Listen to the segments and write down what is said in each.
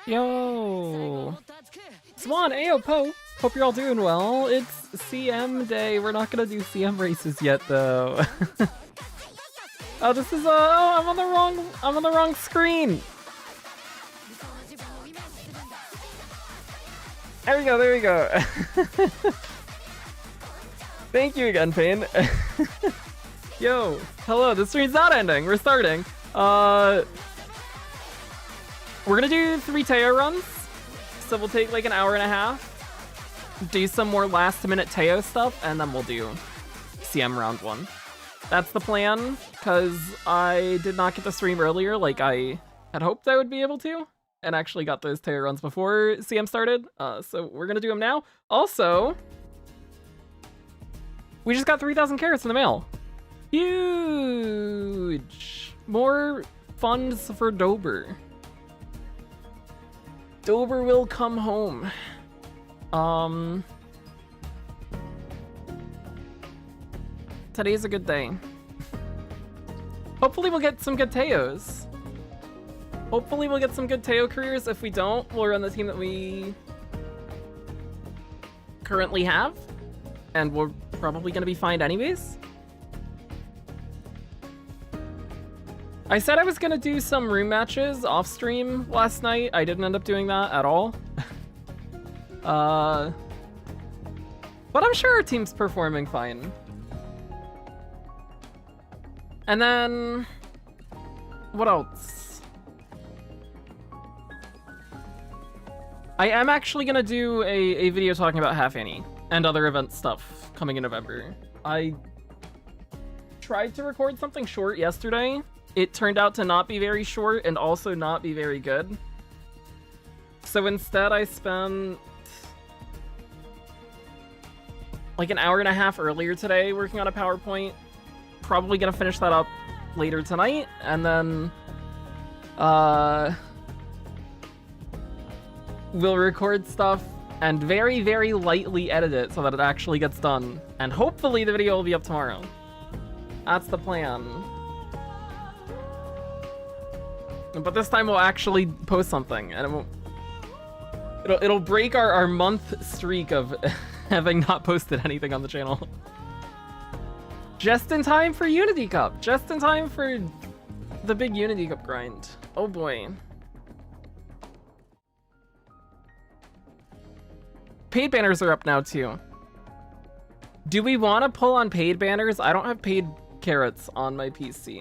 Yo! Swan, Ayo, Po! Hope you're all doing well. It's CM day. We're not gonna do CM races yet, though. Oh, this is oh, I'm on the wrong screen. There we go, there we go. Thank you again, Payne. Yo, hello, the stream's not ending. We're starting. We're gonna do 3 Teio runs. So we'll take like an hour and a half. Do some more last minute Teio stuff, and then we'll do CM round 1. That's the plan, because I did not get to stream earlier like I had hoped I would be able to, and actually got those Teio runs before CM started, so we're gonna do them now. Also, we just got 3,000 carats in the mail. Huge! More funds for Dober. Dober will come home. Today's a good day. Hopefully we'll get some good Teios. Hopefully we'll get some good Teio careers. If we don't, we'll run the team that we currently have. And we're probably gonna be fine anyways. I said I was gonna do some room matches off stream last night. I didn't end up doing that at all. But I'm sure our team's performing fine. And then, what else? I am actually gonna do a video talking about Half Annie and other event stuff coming in November. I tried to record something short yesterday. It turned out to not be very short and also not be very good. So instead I spent like an hour and a half earlier today working on a PowerPoint. Probably gonna finish that up later tonight, and then we'll record stuff and very, very lightly edit it so that it actually gets done. And hopefully the video will be up tomorrow. That's the plan. But this time we'll actually post something, and it won't... It'll break our month streak of having not posted anything on the channel. Just in time for Unity Cup. Just in time for the big Unity Cup grind. Oh boy. Paid banners are up now too. Do we want to pull on paid banners? I don't have paid carrots on my PC.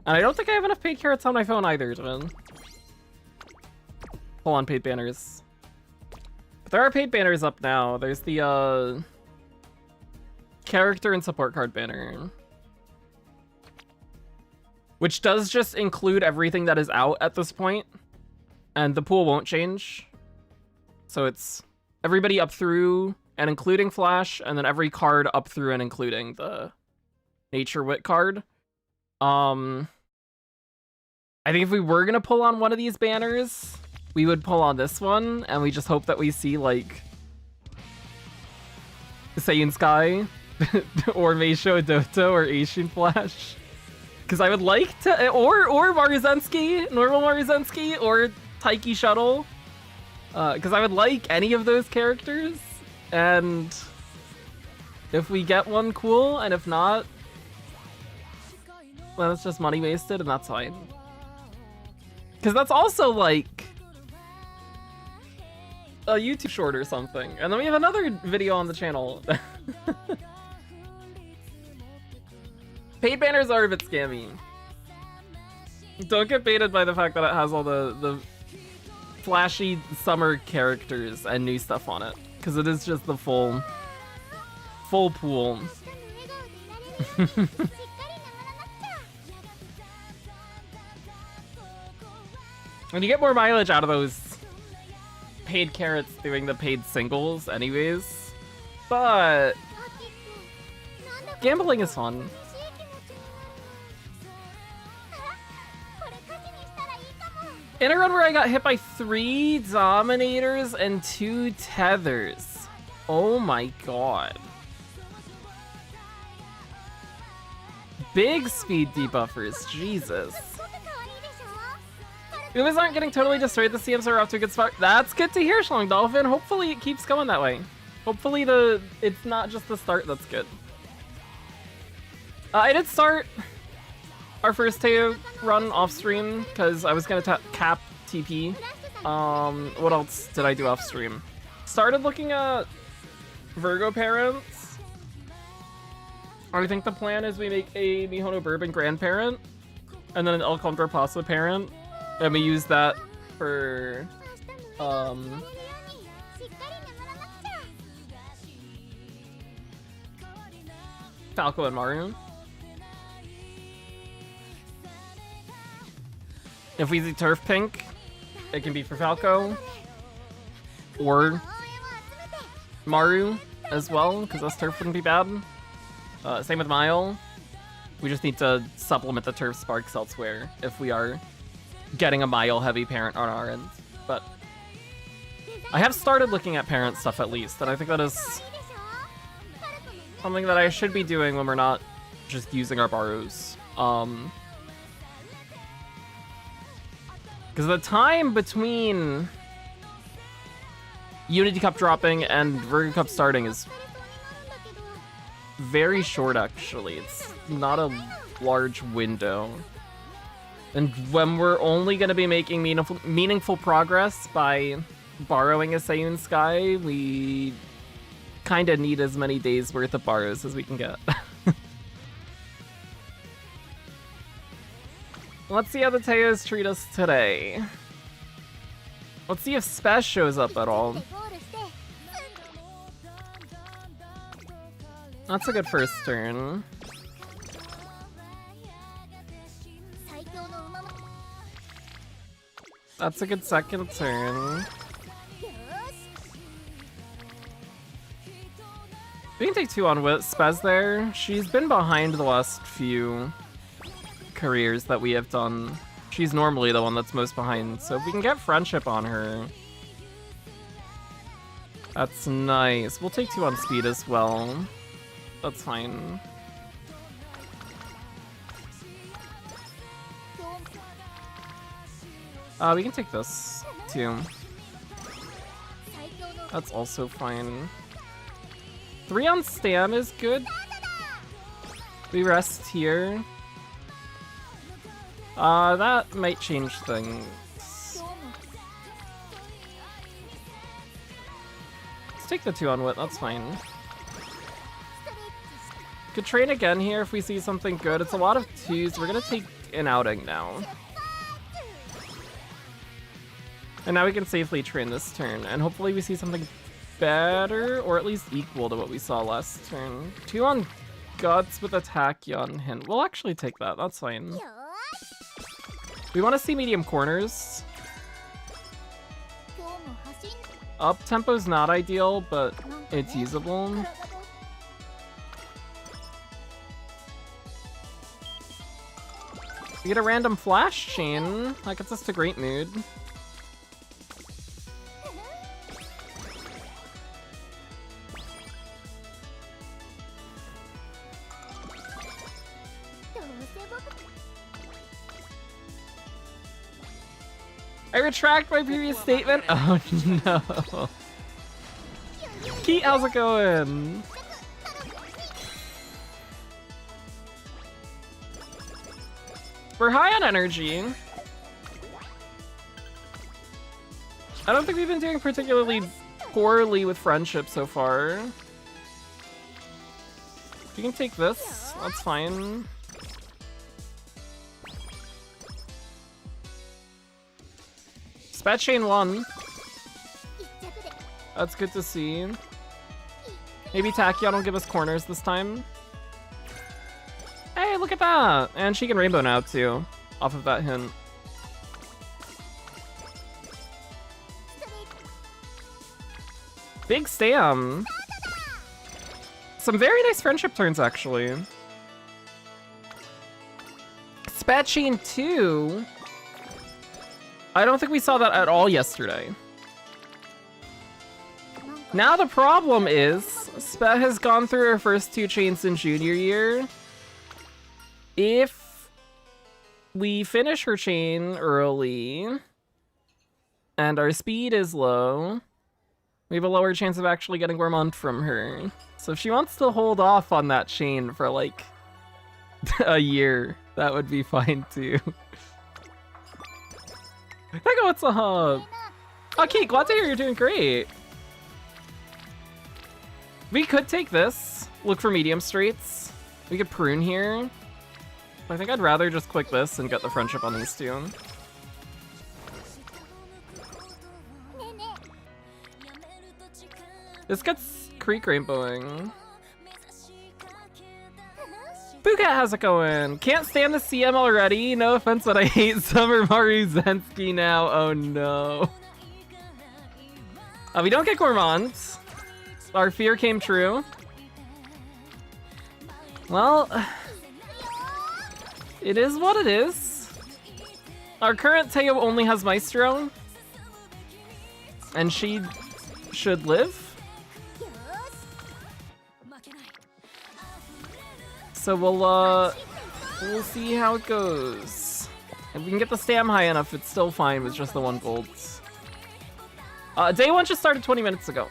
And I don't think I have enough paid carrots on my phone either to pull on paid banners. But there are paid banners up now. There's the character and support card banner, which does just include everything that is out at this point, and the pool won't change. So it's everybody up through and including Flash, and then every card up through and including the Nature Wit card. I think if we were gonna pull on one of these banners, we would pull on this one, and we just hope that we see like Saiyan Sky or Meisho Doto or Asian Flash. Because I would like to, or Maruzensky, normal Maruzensky, or Taiki Shuttle. Because I would like any of those characters, and if we get one, cool, and if not, then it's just money wasted, and that's fine. Because that's also like a YouTube short or something, and then we have another video on the channel. Paid banners are a bit scammy. Don't get baited by the fact that it has all the flashy summer characters and new stuff on it, because it is just the full pool. And you get more mileage out of those paid carrots doing the paid singles anyways, but gambling is fun. In a run where I got hit by 3 Dominators and 2 Tethers. Oh my god. Big speed debuffers, Jesus. Umas aren't getting totally destroyed, the CMs are off to a good spot. That's good to hear, Shlong Dolphin. Hopefully it keeps going that way. Hopefully it's not just the start that's good. I did start our first Teio run off stream because I was gonna cap TP. What else did I do off stream? Started looking at Virgo parents. I think the plan is we make a Mihono Bourbon grandparent and then an El Contrapaso parent, and we use that for Falco and Maru. If we see Turf Pink, it can be for Falco or Maru as well, because this Turf wouldn't be bad. Same with Mile. We just need to supplement the Turf Sparks elsewhere if we are getting a Mile heavy parent on our end. But I have started looking at parent stuff at least, and I think that is something that I should be doing when we're not just using our Barus. Because the time between Unity Cup dropping and Virgo Cup starting is very short, actually. It's not a large window. And when we're only going to be making meaningful progress by borrowing a Seiyun Sky, we kind of need as many days worth of borrows as we can get. Let's see how the Teiyos treat us today. Let's see if Spaz shows up at all. That's a good first turn. That's a good second turn. We can take 2 on with Spaz there. She's been behind the last few careers that we have done. She's normally the one that's most behind, so if we can get friendship on her, that's nice. We'll take 2 on speed as well. That's fine. We can take this too. That's also fine. 3 on Stam is good. We rest here. That might change things. Let's take the 2 on Wit, that's fine. Could train again here if we see something good. It's a lot of 2s. We're gonna take an outing now. And now we can safely train this turn, and hopefully we see something better, or at least equal to what we saw last turn. 2 on Guts with attack on hint. We'll actually take that, that's fine. We want to see medium corners. Up tempo's not ideal, but it's usable. We get a random flash chain. That gets us to great mood. I retract my previous statement. Oh no. Keat, how's it going? We're high on energy. I don't think we've been doing particularly poorly with friendship so far. You can take this, that's fine. Spat chain 1. That's good to see. Maybe Tachyon will give us corners this time. Hey, look at that! And she can rainbow now too, off of that hint. Big Stam! Some very nice friendship turns, actually. Spat chain 2? I don't think we saw that at all yesterday. Now the problem is, Spat has gone through her first 2 chains in junior year. If we finish her chain early, and our speed is low, we have a lower chance of actually getting Gourmand from her. So if she wants to hold off on that chain for like a year, that would be fine too. Echo, what's up? Okay, glad to hear you're doing great. We could take this, look for medium straights. We could prune here. I think I'd rather just click this and get the friendship on these two. This gets Creek Rainbowing. Bugat, how's it going? Can't stand the CM already. No offense, but I hate Summer Maru Zensky now. Oh no. We don't get Gourmand. Our fear came true. Well, it is what it is. Our current Teio only has Maestro. And she should live. So we'll see how it goes. If we can get the stam high enough, it's still fine with just the 1 gold. Day 1 just started 20 minutes ago.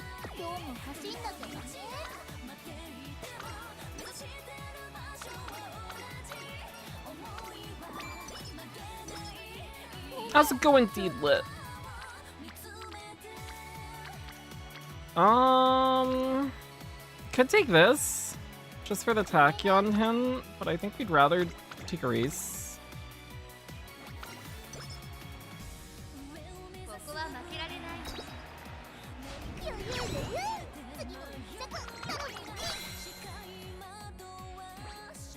How's it going, Deedlit? Could take this. Just for the Tachyon hint, but I think we'd rather take a race.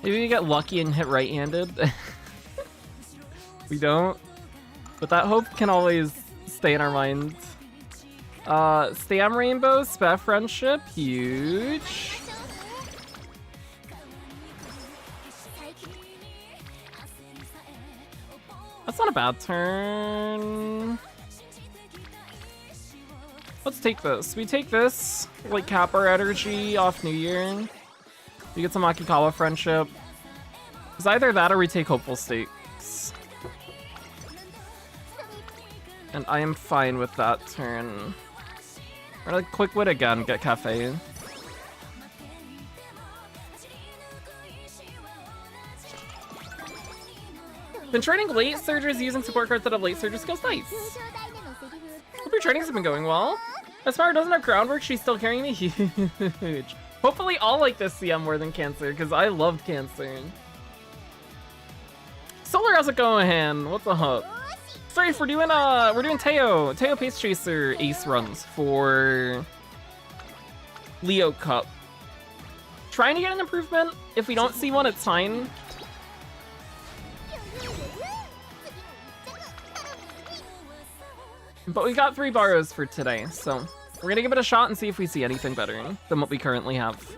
Maybe we get lucky and hit right-handed. We don't. But that hope can always stay in our mind. Stam Rainbow, Spat Friendship, huge. That's not a bad turn. Let's take this. We take this, like cap our energy off New Year. We get some Akikawa Friendship. It's either that or we take Hopeful Stakes. And I am fine with that turn. We're gonna quick wit again, get Cafe. Been training late surgers using support cards that have late surger skills. Nice. Hope your trainings have been going well. As far as doesn't have groundwork, she's still carrying me. Huge. Hopefully I'll like this CM more than Cancer, because I love Cancer. Solar, how's it going? What's up? Sorry, if we're doing Teio Pace Chaser ace runs for Leo Cup. Trying to get an improvement. If we don't see one, it's fine. But we got 3 borrows for today, so we're gonna give it a shot and see if we see anything better than what we currently have.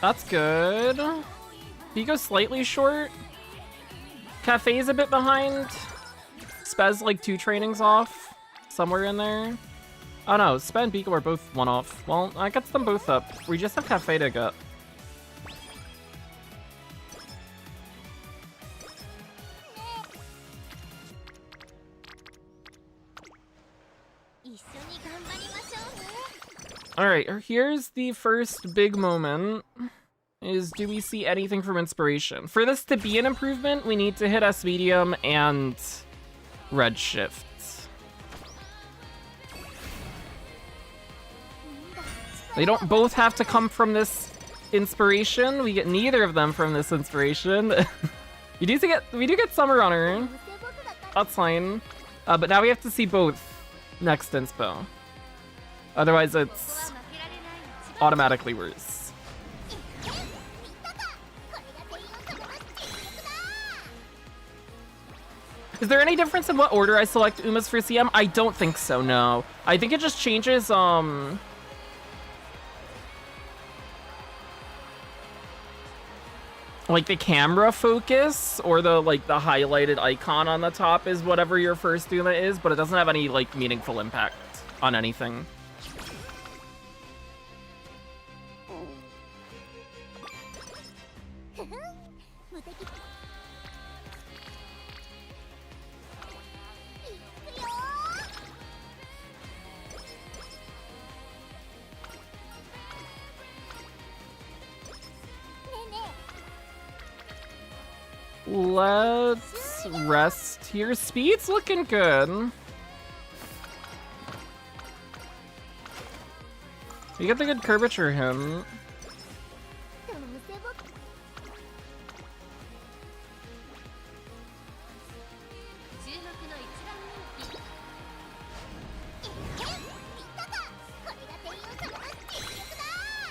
That's good. Pico's slightly short. Cafe's a bit behind. Spez like 2 trainings off. Somewhere in there. Oh no, Spez and Pico are both 1 off. Well, I gets them both up. We just have Cafe to get. Alright, here's the first big moment. Is do we see anything from Inspiration? For this to be an improvement, we need to hit S medium and Redshift. They don't both have to come from this Inspiration. We get neither of them from this Inspiration. we do get Summer Runner. That's fine. But now we have to see both next inspo. Otherwise, it's automatically worse. Is there any difference in what order I select Umas for CM? I don't think so, no. I think it just changes, like the camera focus or the highlighted icon on the top is whatever your first Uma is, but it doesn't have any like meaningful impact on anything. Let's rest here. Speed's looking good. We get the good curvature him.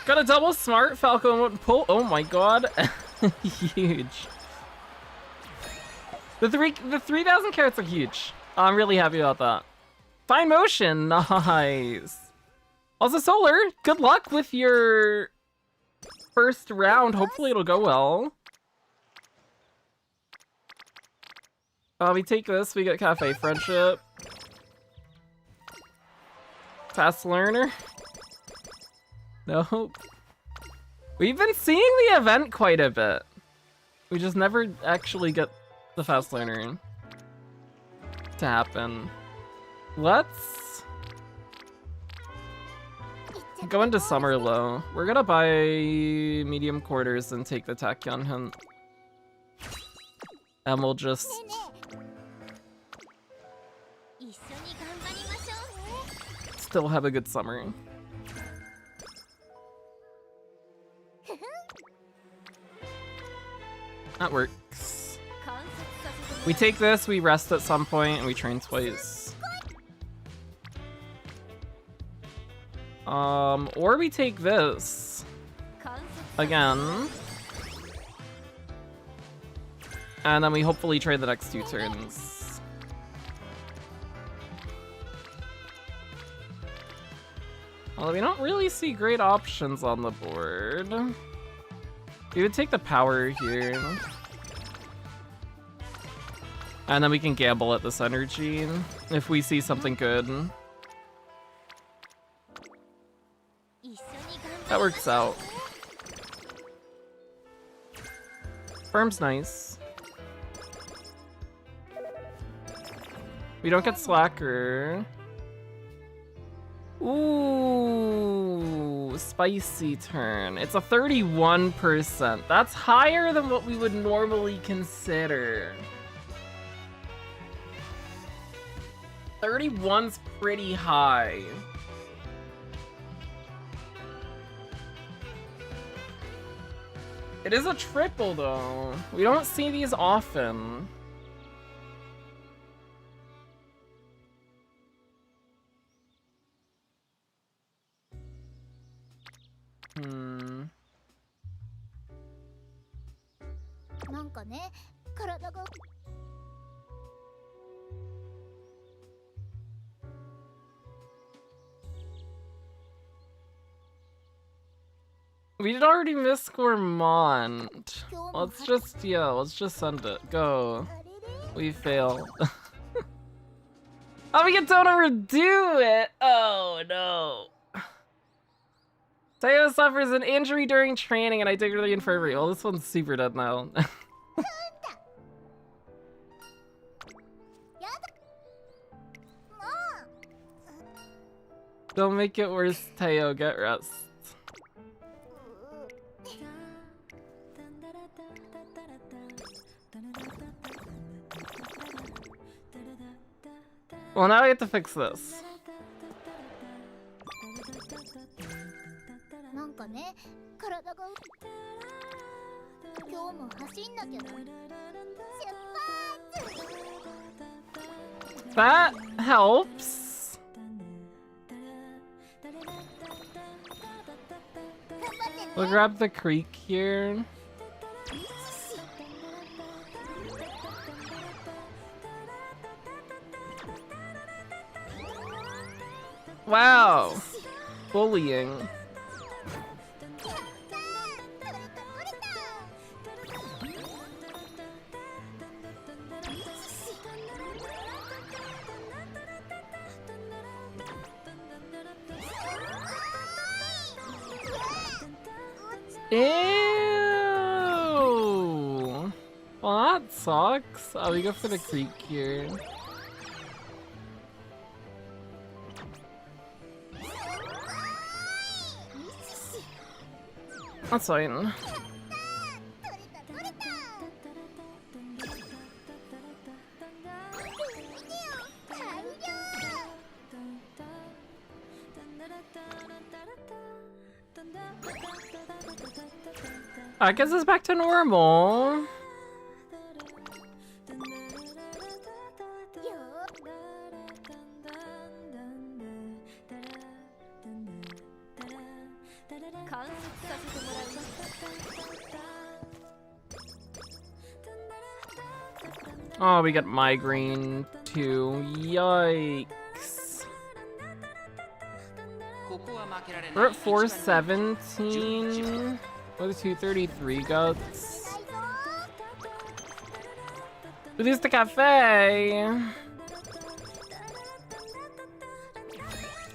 Got a double smart Falcon pull. Oh my god. Huge. The 3,000 carats are huge. I'm really happy about that. Fine motion, nice. Also, Solar, good luck with your first round. Hopefully it'll go well. We take this, we get Cafe Friendship. Fast Learner. Nope. We've been seeing the event quite a bit. We just never actually get the Fast Learner to happen. Let's go into Summer Low. We're gonna buy medium quarters and take the Tachyon hint. And we'll just still have a good summer. That works. We take this, we rest at some point, and we train twice. Or we take this again. And then we hopefully trade the next 2 turns. Although we don't really see great options on the board. We would take the power here. And then we can gamble at this energy if we see something good. That works out. Firm's nice. We don't get Slacker. Ooh, spicy turn. It's a 31%. That's higher than what we would normally consider. 31's pretty high. It is a triple though. We don't see these often. We did already miss Gourmand. Let's just send it. Go. We failed. Oh, we don't overdo it! Oh no. Teio suffers an injury during training and I take her to the infirmary. Well, this one's super dead now. Don't make it worse, Teio. Get rest. Well, now I have to fix this. That helps. We'll grab the creek here. Wow. Bullying. Ew! Well, that sucks. Oh, we go for the creek here. That's fine. I guess it's back to normal. Oh, we get migraine too. Yikes. We're at 417 with 233 guts. We lose the cafe.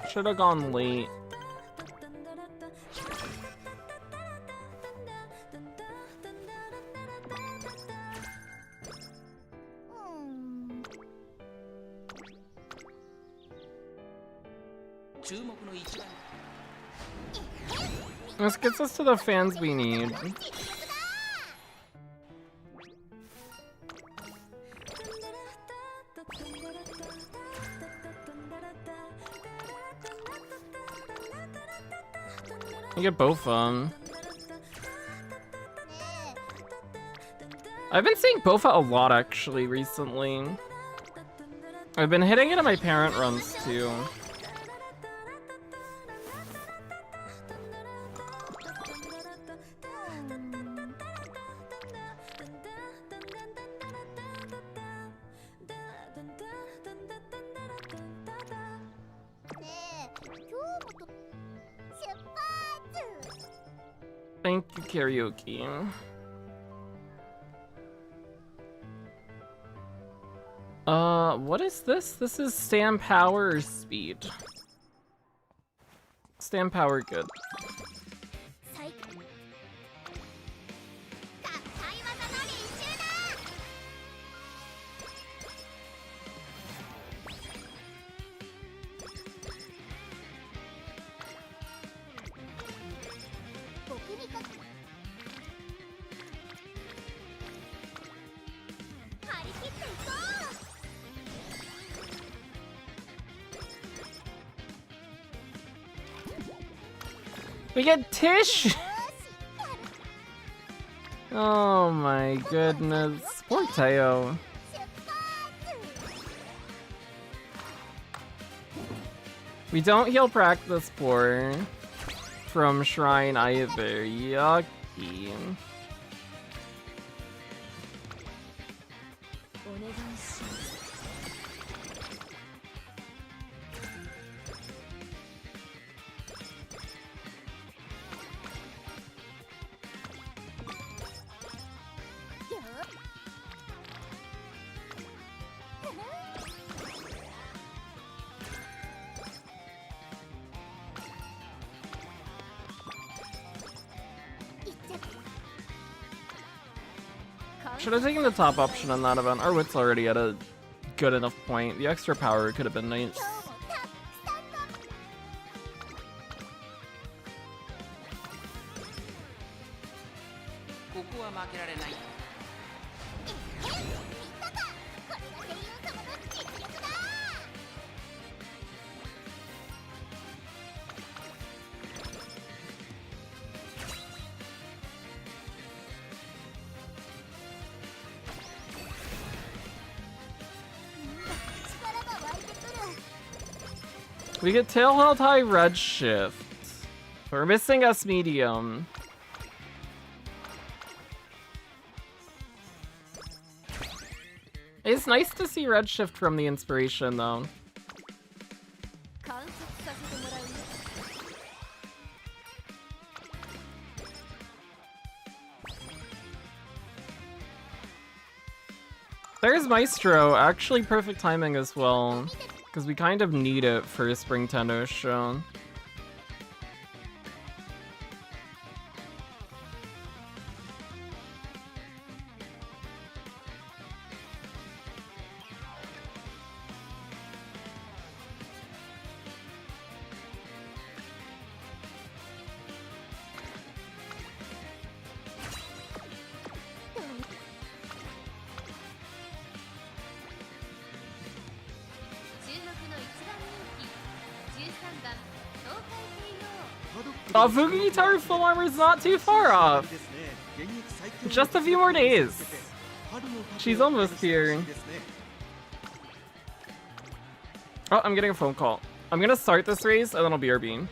Should have gone late. This gets us to the fans we need. You get both of them. I've been seeing Bofa a lot actually recently. I've been hitting it in my parent runs too. Thank you, karaoke. What is this? This is stand power or speed? Stand power, good. We get Tish! Oh my goodness. Poor Teio. We don't heal practice poor from Shrine either. Yucky. Should have taken the top option on that event. Our wit's already at a good enough point. The extra power could have been nice. We get tail held high red shift. We're missing S medium. It's nice to see red shift from the inspiration though. There's Maestro, actually perfect timing as well. Because we kind of need it for Spring Tennis show. Fugi Guitar full armor is not too far off. Just a few more days. She's almost here. Oh, I'm getting a phone call. I'm gonna start this race and then I'll BRB.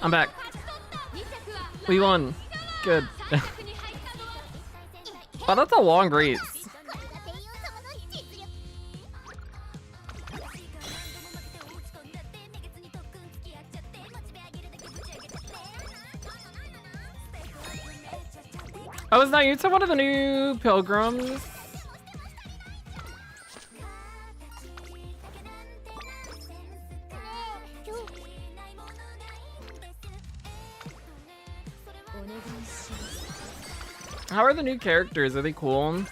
I'm back. We won. Good. Oh, that's a long race. Oh, is Nayuta one of the new pilgrims? How are the new characters? Are they cool?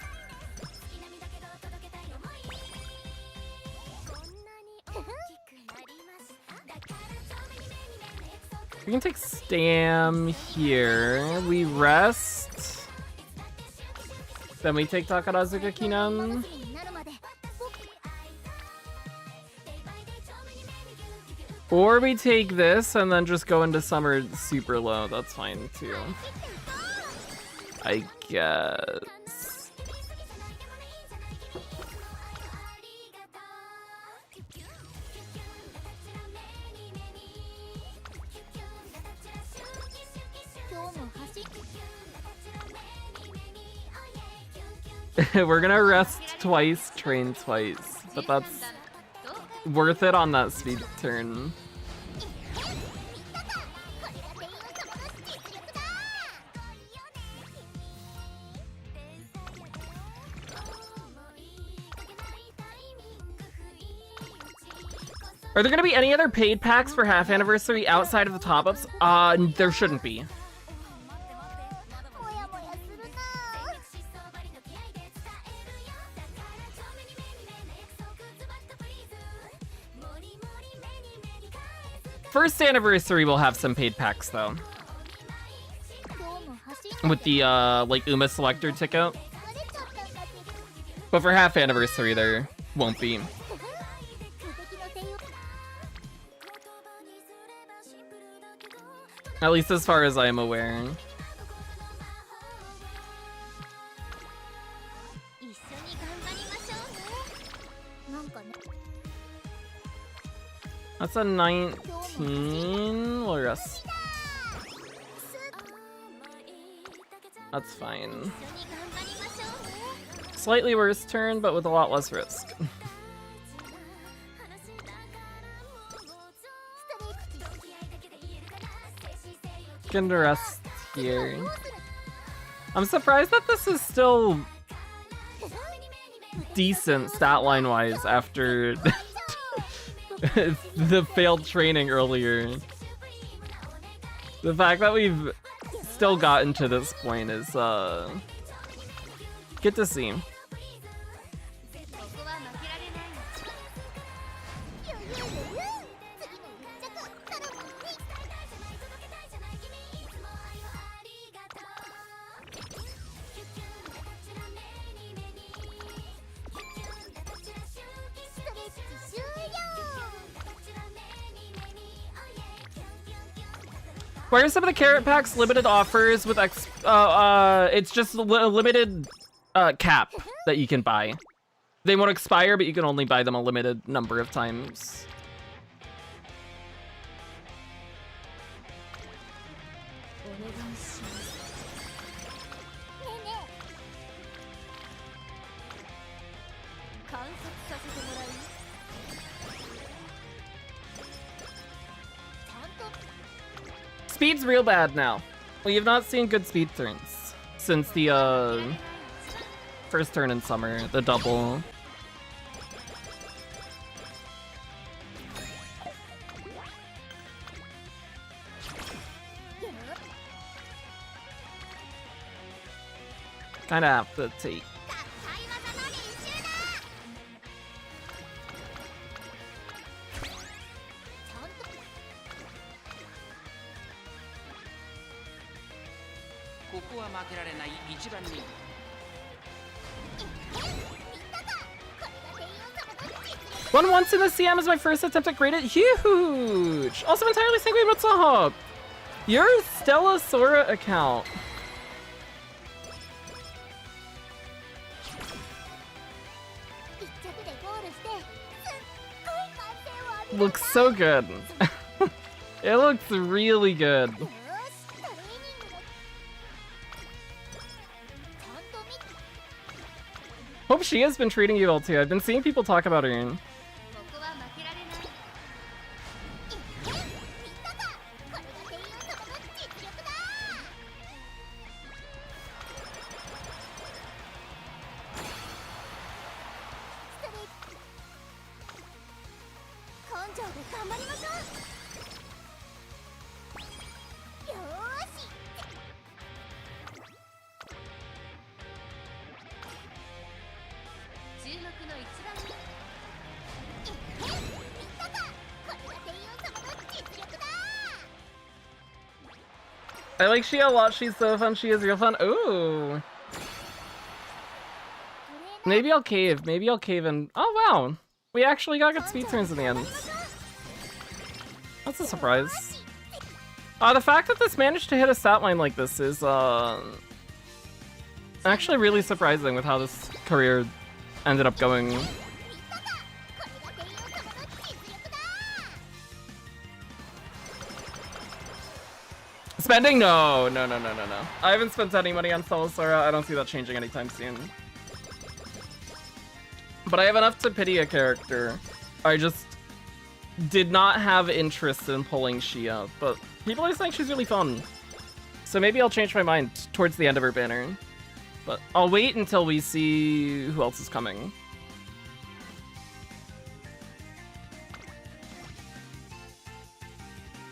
We can take Stam here. We rest. Then we take Takarazuka Kinan. Or we take this and then just go into summer super low. That's fine too. I guess. We're gonna rest twice, train twice, but that's worth it on that speed turn. Are there gonna be any other paid packs for half anniversary outside of the top-ups? There shouldn't be. First anniversary will have some paid packs though. With the like Uma selector ticket. But for half anniversary there won't be. At least as far as I am aware. That's a 19. We'll rest. That's fine. Slightly worse turn, but with a lot less risk. Gonna rest here. I'm surprised that this is still decent stat line wise after the failed training earlier. The fact that we've still gotten to this point is good to see. Why are some of the carrot packs limited offers with it's just a limited cap that you can buy. They won't expire, but you can only buy them a limited number of times. Speed's real bad now. We have not seen good speed turns since the first turn in summer, the double. Kinda have to take. Won once in the CM is my first attempt at graded. Huge! Also entirely sanguine, what's up? Your Stella Sora account. Looks so good. It looks really good. Hope she has been treating you well too. I've been seeing people talk about her. I like Shia a lot. She's so fun. She is real fun. Ooh. Maybe I'll cave. Maybe I'll cave and... Oh, wow. We actually got good speed turns in the end. That's a surprise. The fact that this managed to hit a stat line like this is, actually really surprising with how this career ended up going. Spending? No. I haven't spent any money on Solasora. I don't see that changing anytime soon. But I have enough to pity a character. I just did not have interest in pulling Shia, but people are saying she's really fun. So maybe I'll change my mind towards the end of her banner. But I'll wait until we see who else is coming.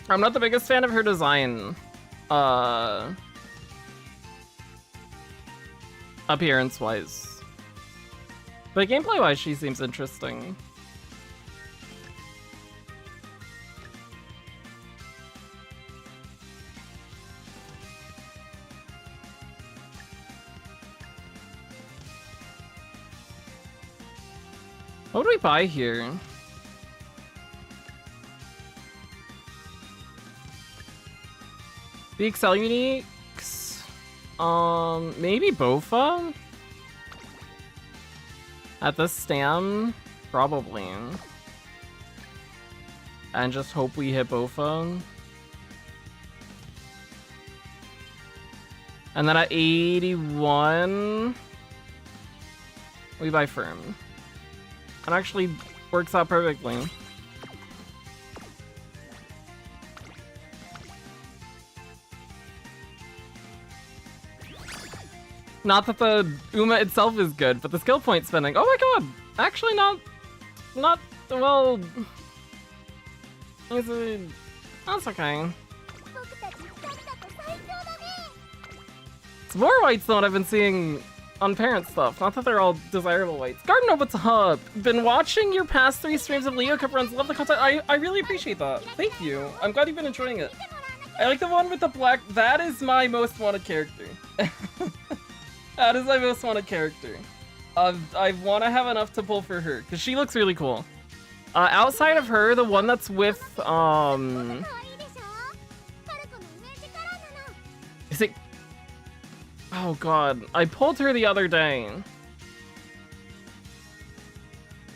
I'm not the biggest fan of her design. Appearance-wise. But gameplay-wise, she seems interesting. What do we buy here? The Excel uniques? Maybe Bofa? At this stam? Probably. And just hope we hit Bofa. And then at 81, we buy Firm. It actually works out perfectly. Not that the Uma itself is good, but the skill point spending. Oh my god! Actually, not well. That's okay. It's more whites than what I've been seeing on parent stuff. Not that they're all desirable whites. Garden, what's up? Been watching your past 3 streams of Leo Cup runs. Love the content. I really appreciate that. Thank you. I'm glad you've been enjoying it. I like the one with the black. That is my most wanted character. That is my most wanted character. I want to have enough to pull for her because she looks really cool. Outside of her, the one that's with is it? Oh god, I pulled her the other day.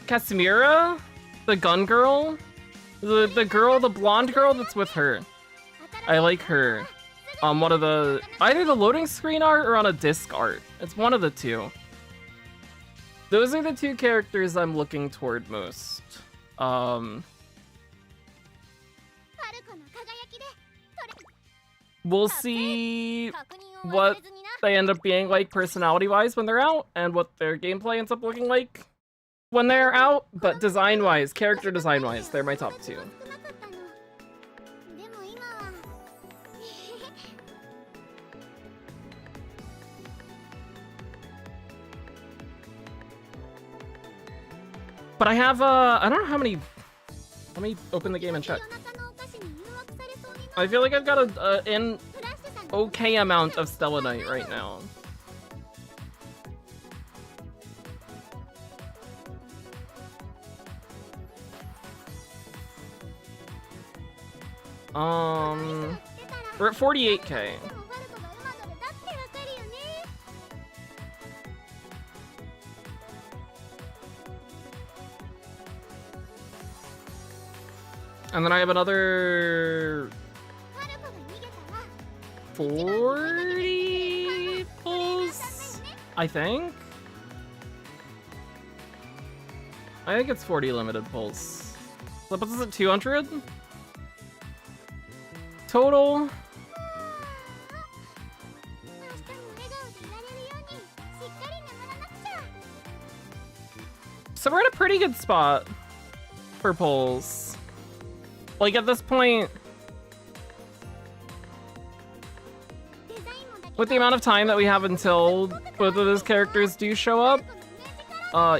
Casimira, the gun girl, the girl, the blonde girl that's with her. I like her. One of the either the loading screen art or on a disc art. It's one of the two. Those are the 2 characters I'm looking toward most. We'll see what they end up being like personality-wise when they're out, and what their gameplay ends up looking like when they're out. But design-wise, character design-wise, they're my top 2. But I have, I don't know how many... Let me open the game and check. I feel like I've got an okay amount of Stellanite right now. We're at 48k. And then I have another 40 pulls, I think. I think it's 40 limited pulls. So that puts us at 200 total. So we're in a pretty good spot for pulls. Like at this point, with the amount of time that we have until both of those characters do show up,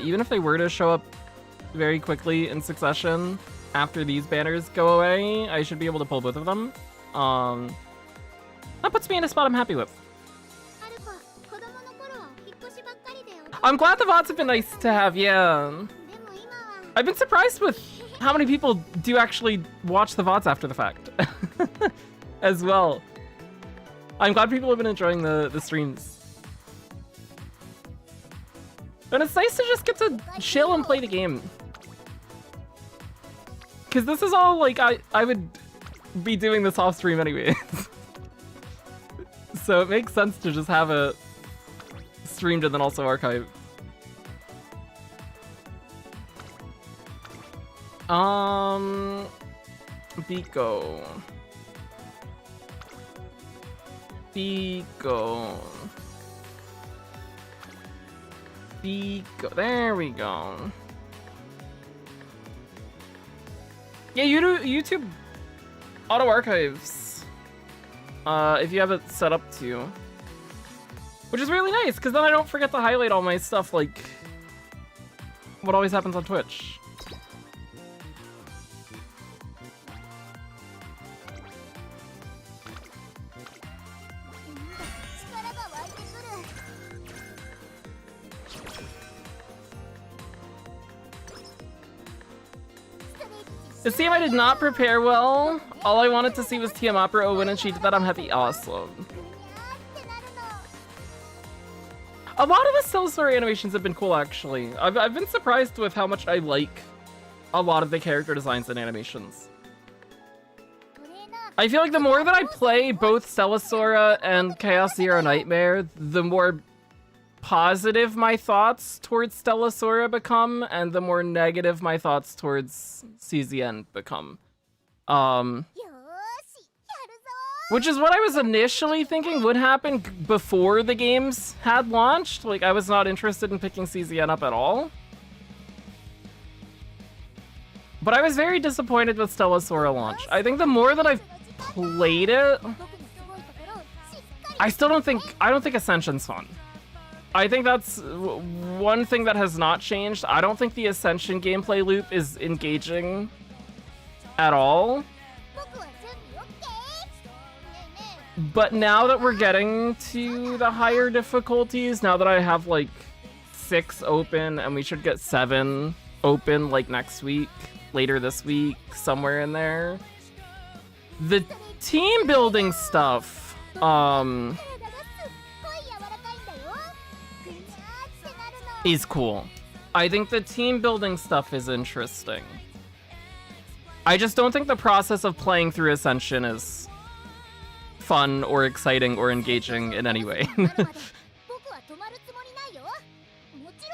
even if they were to show up very quickly in succession after these banners go away, I should be able to pull both of them. That puts me in a spot I'm happy with. I'm glad the VODs have been nice to have, yeah. I've been surprised with how many people do actually watch the VODs after the fact as well. I'm glad people have been enjoying the streams. And it's nice to just get to chill and play the game. Because this is all, like, I would be doing this off stream anyways. So it makes sense to just have it streamed and then also archived. Biko. There we go. Yeah, YouTube auto archives. If you have it set up to. Which is really nice, because then I don't forget to highlight all my stuff, like what always happens on Twitch. It seemed I did not prepare well. All I wanted to see was TM Opera. Oh, when she did that, I'm happy. Awesome. A lot of the still story animations have been cool, actually. I've been surprised with how much I like a lot of the character designs and animations. I feel like the more that I play both Stellasora and Chaos Zero Nightmare, the more positive my thoughts towards Stellasora become, and the more negative my thoughts towards CZN become. Which is what I was initially thinking would happen before the games had launched. Like, I was not interested in picking CZN up at all. But I was very disappointed with Stellasora launch. I think the more that I've played it, I don't think Ascension's fun. I think that's one thing that has not changed. I don't think the Ascension gameplay loop is engaging at all. But now that we're getting to the higher difficulties, now that I have like 6 open and we should get 7 open like next week, later this week, somewhere in there. The team building stuff, is cool. I think the team building stuff is interesting. I just don't think the process of playing through Ascension is fun or exciting or engaging in any way.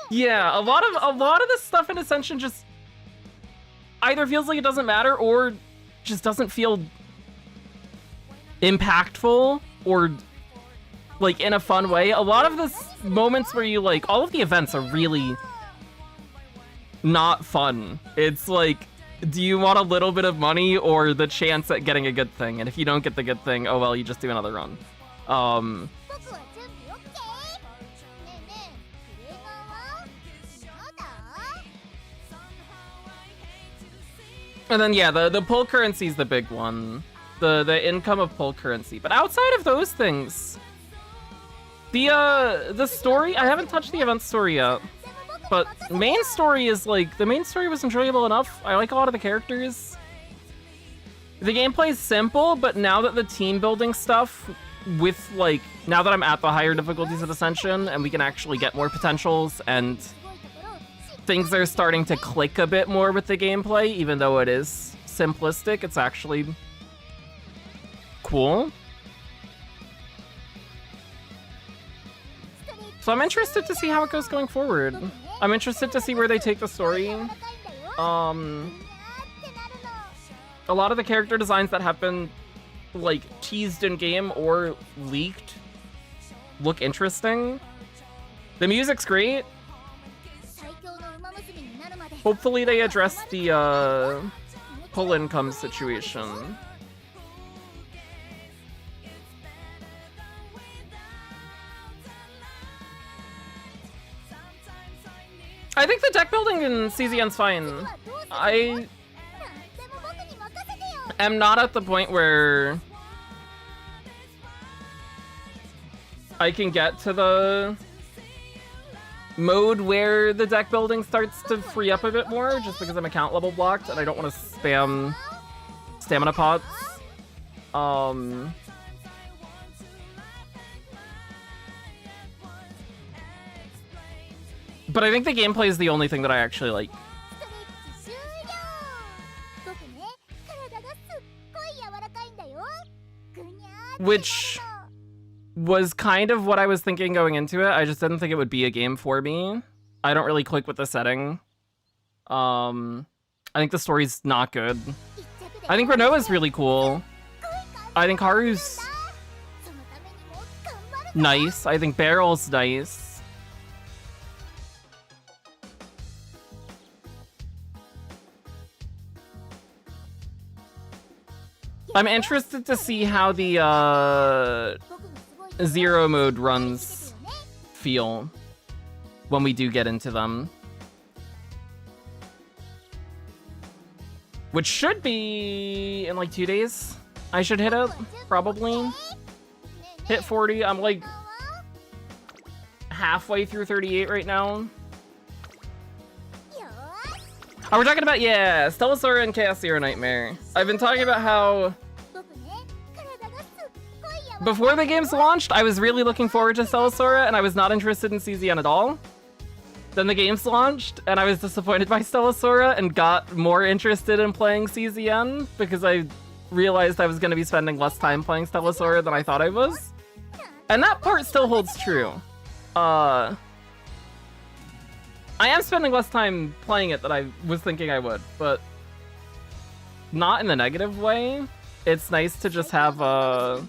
Yeah, a lot of the stuff in Ascension just either feels like it doesn't matter or just doesn't feel impactful or like in a fun way. A lot of the moments where you like, all of the events are really not fun. It's like, do you want a little bit of money or the chance at getting a good thing? And if you don't get the good thing, oh well, you just do another run. And then yeah, the pull currency is the big one. The income of pull currency. But outside of those things, the story, I haven't touched the event story yet. But main story is like, the main story was enjoyable enough. I like a lot of the characters. The gameplay is simple, but now that the team building stuff with like, now that I'm at the higher difficulties of Ascension and we can actually get more potentials and things are starting to click a bit more with the gameplay, even though it is simplistic, it's actually cool. So I'm interested to see how it goes going forward. I'm interested to see where they take the story. A lot of the character designs that have been like teased in game or leaked look interesting. The music's great. Hopefully they address the pull income situation. I think the deck building in CZN's fine. I am not at the point where I can get to the mode where the deck building starts to free up a bit more, just because I'm account level blocked and I don't want to spam stamina pots. But I think the gameplay is the only thing that I actually like. Which was kind of what I was thinking going into it. I just didn't think it would be a game for me. I don't really click with the setting. I think the story's not good. I think Renoa's really cool. I think Haru's nice. I think Barrel's nice. I'm interested to see how the Zero mode runs feel when we do get into them. Which should be in like 2 days. I should hit it, probably. Hit 40. I'm like halfway through 38 right now. Oh, we're talking about, yeah, Stellasaura and Chaos Zero Nightmare. I've been talking about how before the games launched, I was really looking forward to Stellasaura, and I was not interested in CZN at all. Then the games launched, and I was disappointed by Stellasaura, and got more interested in playing CZN, because I realized I was going to be spending less time playing Stellasaura than I thought I was. And that part still holds true. I am spending less time playing it than I was thinking I would, but not in the negative way. It's nice to just have a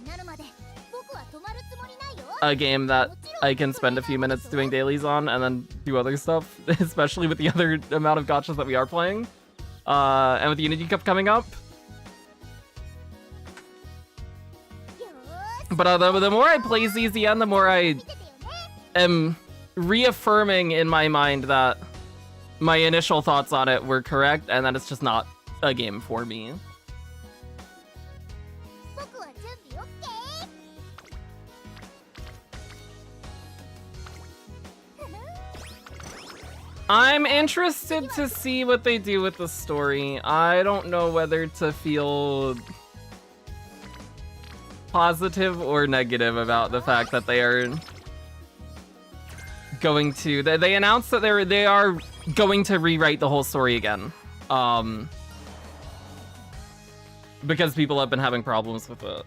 game that I can spend a few minutes doing dailies on and then do other stuff, especially with the other amount of gachas that we are playing. And with the Unity Cup coming up. But the more I play ZZN, the more I am reaffirming in my mind that my initial thoughts on it were correct and that it's just not a game for me. I'm interested to see what they do with the story. I don't know whether to feel positive or negative about the fact that they are going to... They announced that they are going to rewrite the whole story again. Because people have been having problems with it.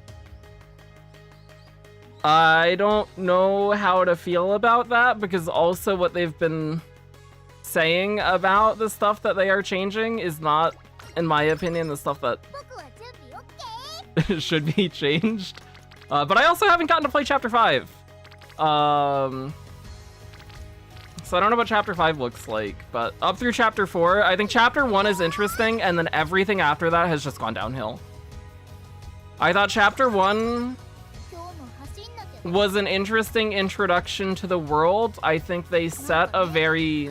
I don't know how to feel about that, because also what they've been saying about the stuff that they are changing is not, in my opinion, the stuff that should be changed. But I also haven't gotten to play Chapter 5. So I don't know what Chapter 5 looks like, but up through Chapter 4, I think Chapter 1 is interesting, and then everything after that has just gone downhill. I thought Chapter 1 was an interesting introduction to the world. I think they set a very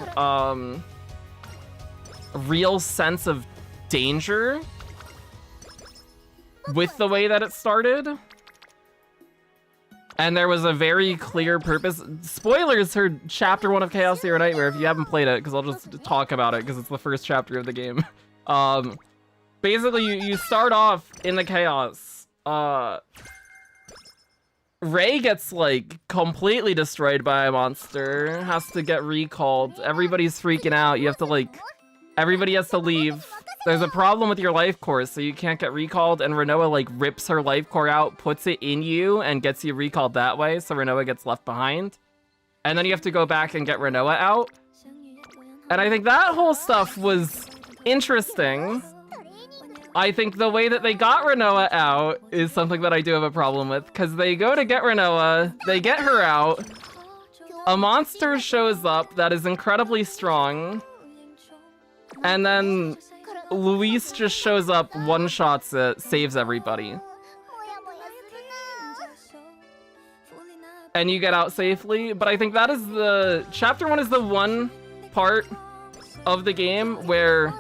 real sense of danger with the way that it started. And there was a very clear purpose. Spoilers for Chapter 1 of Chaos Zero Nightmare if you haven't played it, because I'll just talk about it because it's the first chapter of the game. Basically, you start off in the chaos. Ray gets, like, completely destroyed by a monster, has to get recalled. Everybody's freaking out. You have to, like, Everybody has to leave. There's a problem with your life core, so you can't get recalled, and Renoa, like, rips her life core out, puts it in you, and gets you recalled that way, so Renoa gets left behind. And then you have to go back and get Renoa out. And I think that whole stuff was interesting. I think the way that they got Renoa out is something that I do have a problem with, because they go to get Renoa, they get her out, a monster shows up that is incredibly strong, and then Luis just shows up, one-shots it, saves everybody. And you get out safely, but I think that is the... Chapter 1 is the one part of the game where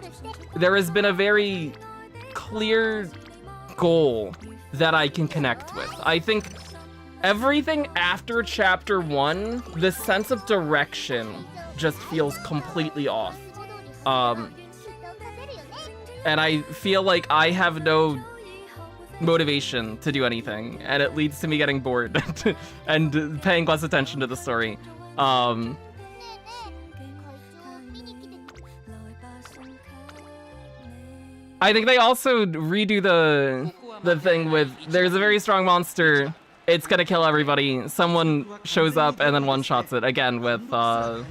there has been a very clear goal that I can connect with. I think everything after Chapter 1, the sense of direction just feels completely off. And I feel like I have no motivation to do anything, and it leads to me getting bored and paying less attention to the story. I think they also redo the thing with, there's a very strong monster, it's gonna kill everybody, someone shows up and then one-shots it, again with the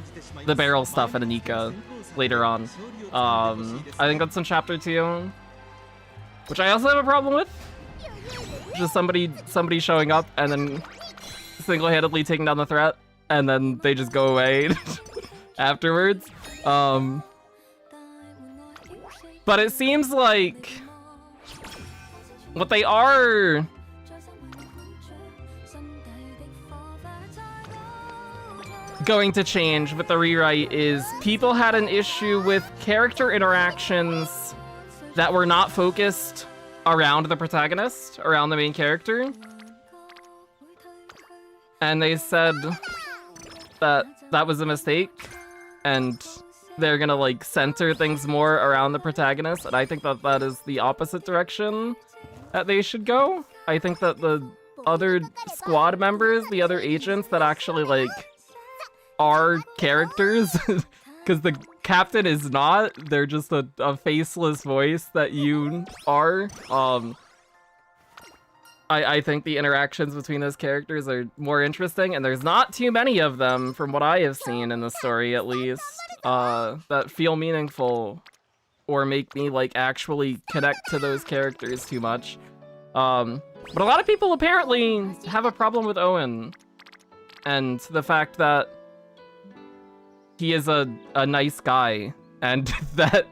barrel stuff and Anika later on. I think that's in Chapter 2, which I also have a problem with. Just somebody showing up and then single-handedly taking down the threat, and then they just go away afterwards. But it seems like what they are going to change with the rewrite is people had an issue with character interactions that were not focused around the protagonist, around the main character. And they said that that was a mistake, and they're gonna like center things more around the protagonist, and I think that that is the opposite direction that they should go. I think that the other squad members, the other agents that actually like are characters, because the captain is not, they're just a faceless voice that you are. I think the interactions between those characters are more interesting, and there's not too many of them, from what I have seen in the story at least, that feel meaningful or make me like actually connect to those characters too much. But a lot of people apparently have a problem with Owen, and the fact that he is a nice guy, and that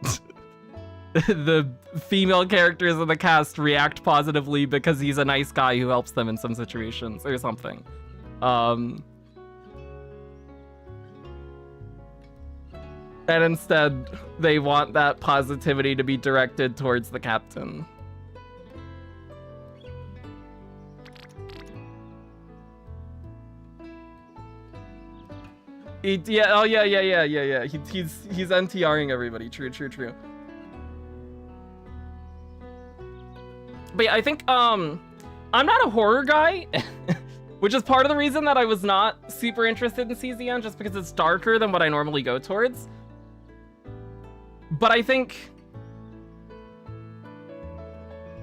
the female characters in the cast react positively because he's a nice guy who helps them in some situations or something. And instead, they want that positivity to be directed towards the captain. Yeah, oh yeah. He's NTRing everybody. True. But yeah, I think, I'm not a horror guy, which is part of the reason that I was not super interested in CZN, just because it's darker than what I normally go towards. But I think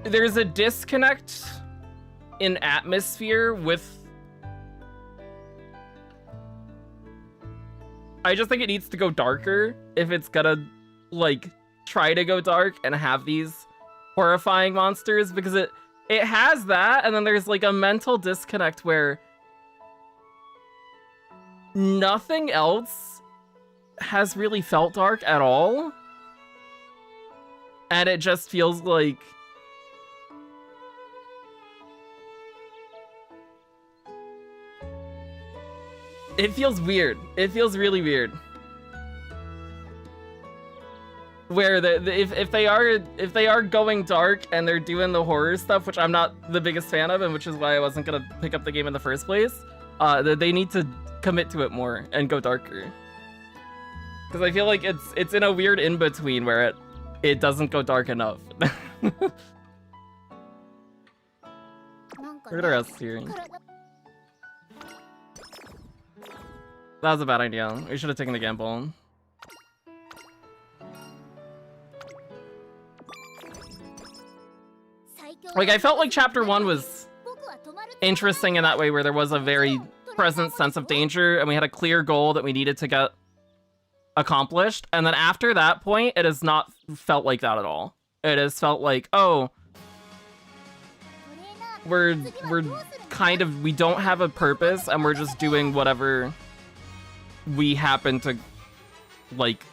there's a disconnect in atmosphere with... I just think it needs to go darker if it's gonna, like, try to go dark and have these horrifying monsters, because it has that, and then there's like a mental disconnect where nothing else has really felt dark at all, and it just feels like it feels weird. It feels really weird. Where if they are going dark and they're doing the horror stuff, which I'm not the biggest fan of, and which is why I wasn't gonna pick up the game in the first place, they need to commit to it more and go darker. Because I feel like it's in a weird in-between where it doesn't go dark enough. Look at the rest here. That was a bad idea. We should have taken the gamble. Like, I felt like Chapter 1 was interesting in that way, where there was a very present sense of danger, and we had a clear goal that we needed to get accomplished. And then after that point, it has not felt like that at all. It has felt like, oh, we're kind of, we don't have a purpose, and we're just doing whatever we happen to, like,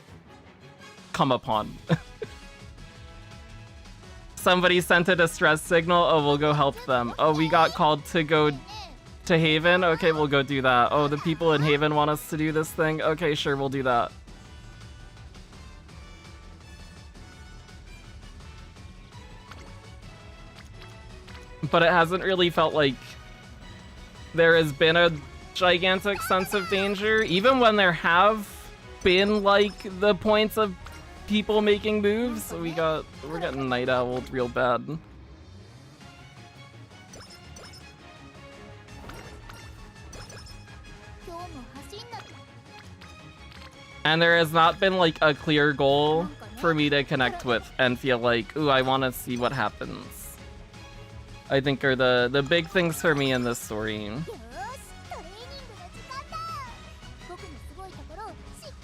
come upon. Somebody sent a distress signal. Oh, we'll go help them. Oh, we got called to go to Haven. Okay, we'll go do that. Oh, the people in Haven want us to do this thing. Okay, sure, we'll do that. But it hasn't really felt like there has been a gigantic sense of danger, even when there have been, like, the points of people making moves. We're getting Night Owled real bad. And there has not been, like, a clear goal for me to connect with and feel like, ooh, I want to see what happens. I think are the big things for me in this story.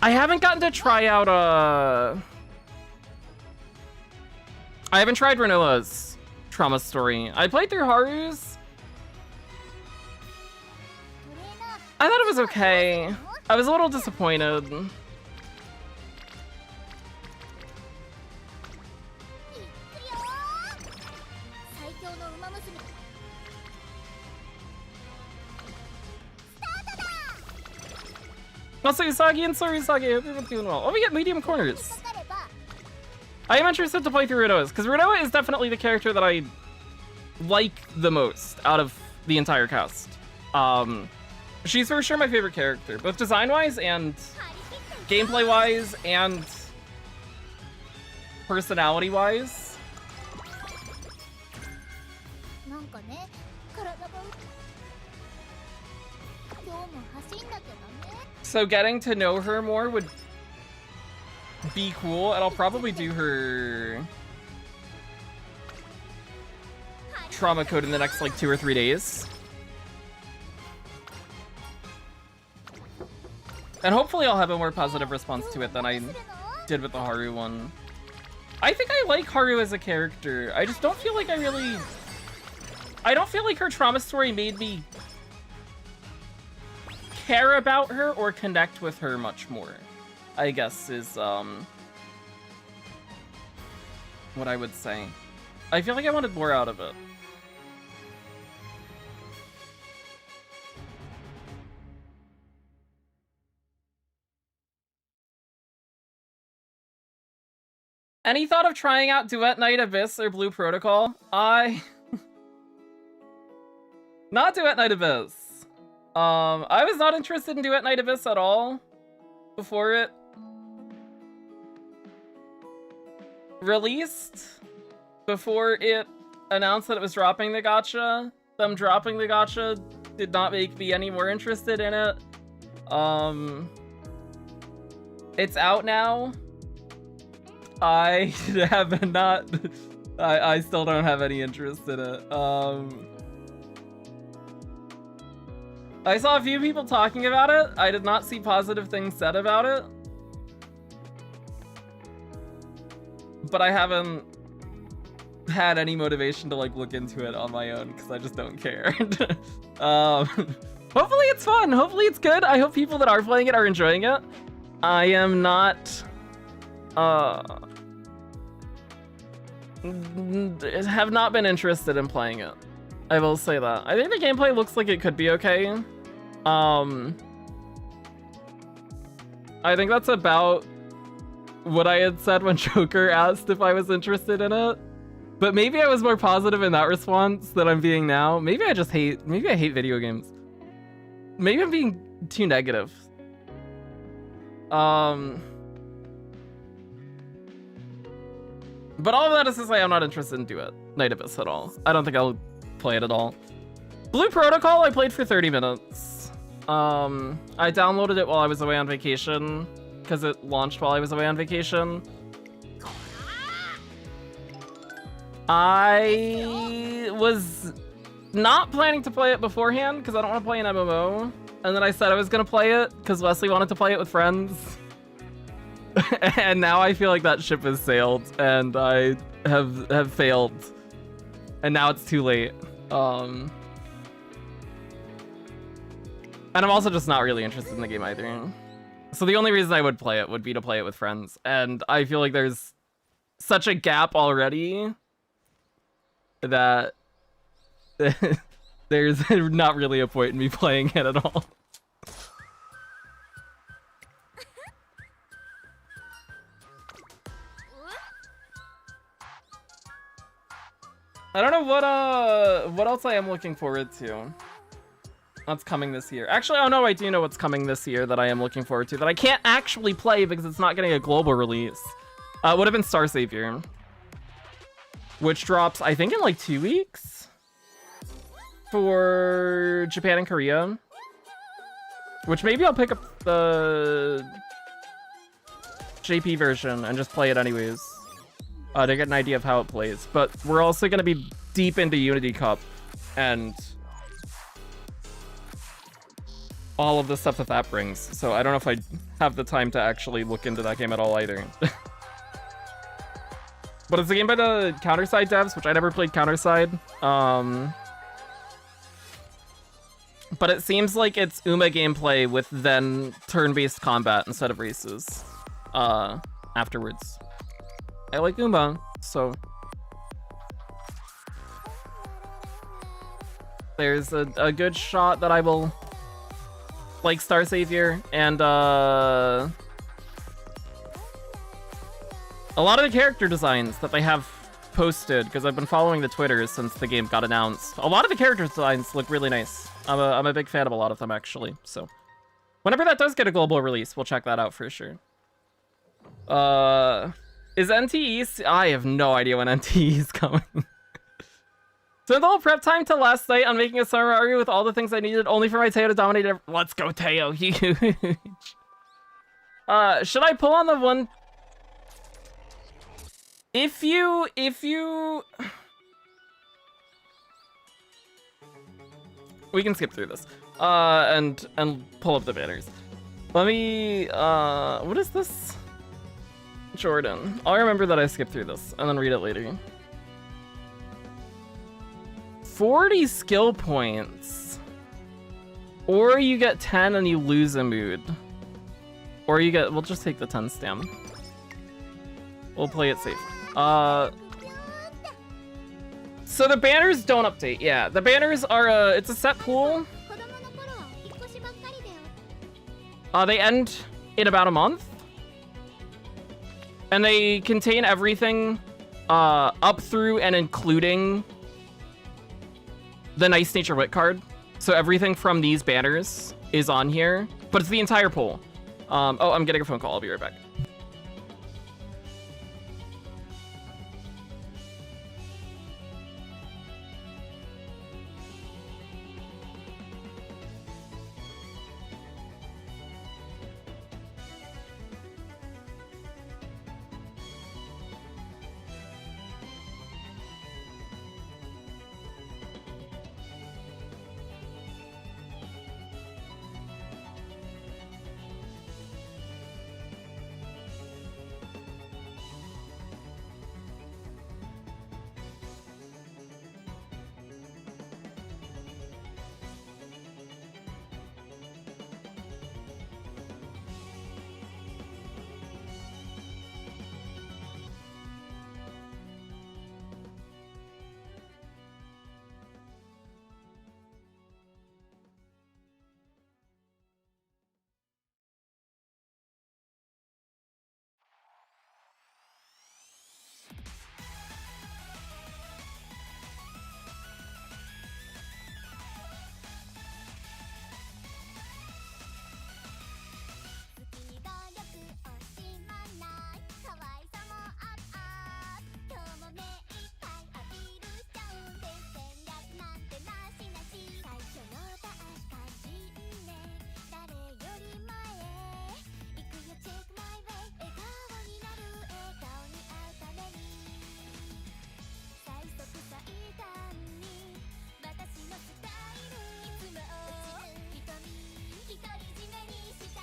I haven't gotten to try out I haven't tried Renoa's trauma story. I played through Haru's. I thought it was okay. I was a little disappointed. Also, Usagi and Sorisagi, I hope you're both doing well. Oh, we get medium corners. I am interested to play through Renoa's, because Renoa is definitely the character that I like the most out of the entire cast. She's for sure my favorite character, both design-wise and gameplay-wise and personality-wise. So getting to know her more would be cool, and I'll probably do her trauma code in the next, like, 2 or 3 days. And hopefully I'll have a more positive response to it than I did with the Haru one. I think I like Haru as a character. I just don't feel like I don't feel like her trauma story made me care about her or connect with her much more, I guess, is what I would say. I feel like I wanted more out of it. Any thought of trying out Duet Night Abyss or Blue Protocol? Not Duet Night Abyss. I was not interested in Duet Night Abyss at all before it released. Before it announced that it was dropping the gacha. Them dropping the gacha did not make me any more interested in it. It's out now. I have not... I still don't have any interest in it. I saw a few people talking about it. I did not see positive things said about it. But I haven't had any motivation to, like, look into it on my own because I just don't care. Hopefully it's fun. Hopefully it's good. I hope people that are playing it are enjoying it. I am not... have not been interested in playing it. I will say that. I think the gameplay looks like it could be okay. I think that's about what I had said when Joker asked if I was interested in it. But maybe I was more positive in that response than I'm being now. Maybe I hate video games. Maybe I'm being too negative. But all of that is to say I'm not interested in Duet Night Abyss at all. I don't think I'll play it at all. Blue Protocol I played for 30 minutes. I downloaded it while I was away on vacation because it launched while I was away on vacation. I was not planning to play it beforehand because I don't want to play an MMO. And then I said I was going to play it because Wesley wanted to play it with friends. And now I feel like that ship has sailed and I have failed. And now it's too late. And I'm also just not really interested in the game either. So the only reason I would play it would be to play it with friends. And I feel like there's such a gap already that there's not really a point in me playing it at all. I don't know what else I am looking forward to. That's coming this year. Actually, oh no, I do know what's coming this year that I am looking forward to that I can't actually play because it's not getting a global release. Would have been Star Savior, which drops I think in like 2 weeks for Japan and Korea. Which maybe I'll pick up the JP version and just play it anyways. To get an idea of how it plays. But we're also going to be deep into Unity Cup and all of the stuff that brings. So I don't know if I have the time to actually look into that game at all either. But it's a game by the Counterside devs, which I never played Counterside. But it seems like it's Uma gameplay with then turn-based combat instead of races afterwards. I like Uma, so there's a good shot that I will like Star Savior, and a lot of the character designs that they have posted, because I've been following the Twitters since the game got announced. A lot of the character designs look really nice. I'm a big fan of a lot of them, actually, so whenever that does get a global release, we'll check that out for sure. Is NTE? I have no idea when NTE is coming. Spent the whole prep time till last night on making a summer Mario with all the things I needed, only for my Teio to dominate. Let's go, Teio! Huge. Should I pull on the one? If you, we can skip through this, and pull up the banners. Let me. What is this? Jordan. I'll remember that I skipped through this and then read it later. 40 skill points. Or you get 10 and you lose a mood. Or you get, we'll just take the 10 stam. We'll play it safe. So the banners don't update. Yeah, the banners are, it's a set pool. They end in about a month. And they contain everything up through and including the Nice Nature Wit card. So everything from these banners is on here, but it's the entire pool. Oh, I'm getting a phone call. I'll be right back.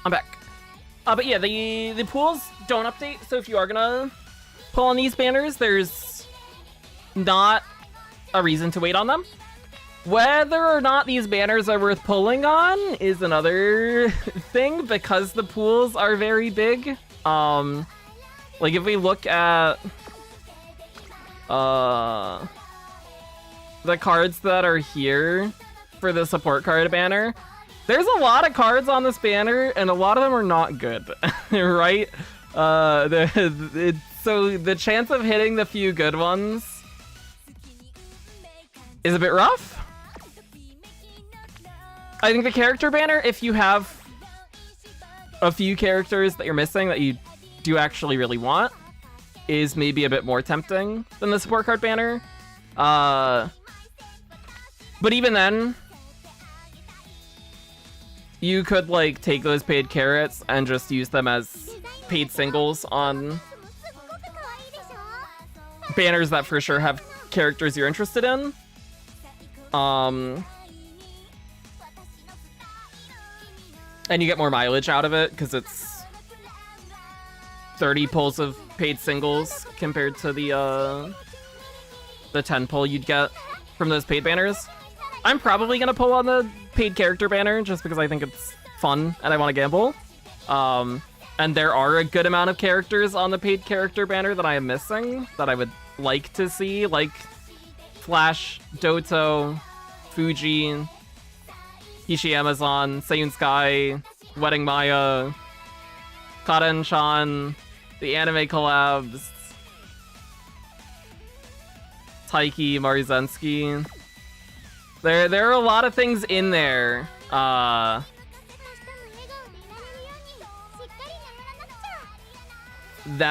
I'm back. But yeah, the pools don't update, so if you are gonna pull on these banners, there's not a reason to wait on them. Whether or not these banners are worth pulling on is another thing, because the pools are very big. Like if we look at the cards that are here for the support card banner, there's a lot of cards on this banner, and a lot of them are not good, right? So the chance of hitting the few good ones is a bit rough. I think the character banner, if you have a few characters that you're missing that you do actually really want, is maybe a bit more tempting than the support card banner. But even then, you could like take those paid carrots and just use them as paid singles on banners that for sure have characters you're interested in. And you get more mileage out of it because it's 30 pulls of paid singles compared to the 10 pull you'd get from those paid banners. I'm probably gonna pull on the paid character banner just because I think it's fun and I want to gamble. And there are a good amount of characters on the paid character banner that I am missing that I would like to see, like Flash, Doto, Fuji, Hishi Amazon, Sayun Sky, Wedding Maya, Karen-chan, the anime collabs, Taiki, Marizensky. There are a lot of things in there. That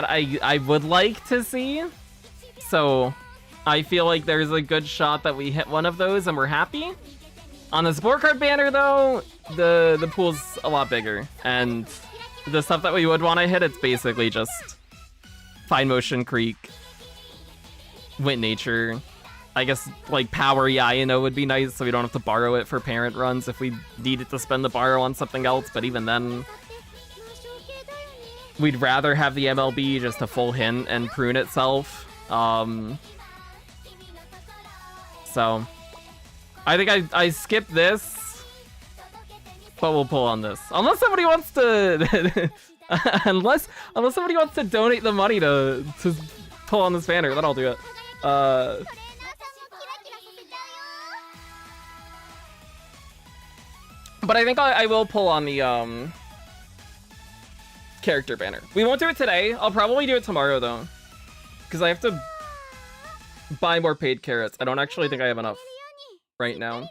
I would like to see. So I feel like there's a good shot that we hit one of those and we're happy. On the support card banner though, the pool's a lot bigger. And the stuff that we would want to hit, it's basically just Fine Motion Creek, Wind Nature. I guess like Power Yaino would be nice so we don't have to borrow it for parent runs if we needed to spend the borrow on something else, but even then we'd rather have the MLB just a full hint and prune itself. So I think I skip this, but we'll pull on this. Unless somebody wants to unless somebody wants to donate the money to pull on this banner, then I'll do it. But I think I will pull on the character banner. We won't do it today. I'll probably do it tomorrow though, because I have to buy more paid carrots. I don't actually think I have enough right now.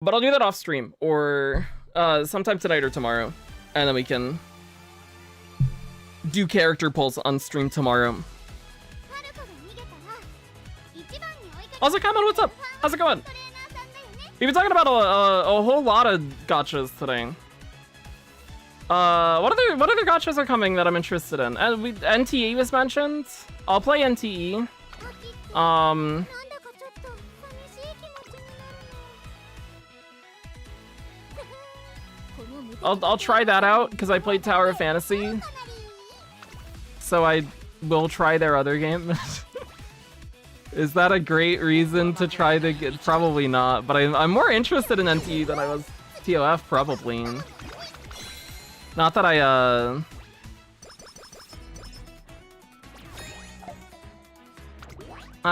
But I'll do that off stream or sometime tonight or tomorrow, and then we can do character pulls on stream tomorrow. Also, comment, what's up? How's it going? We've been talking about a whole lot of gachas today. What other gachas are coming that I'm interested in? NTE was mentioned. I'll play NTE. I'll try that out because I played Tower of Fantasy, so I will try their other game. Is that a great reason to try to get? Probably not, but I'm more interested in NTE than I was TOF, probably. Not that I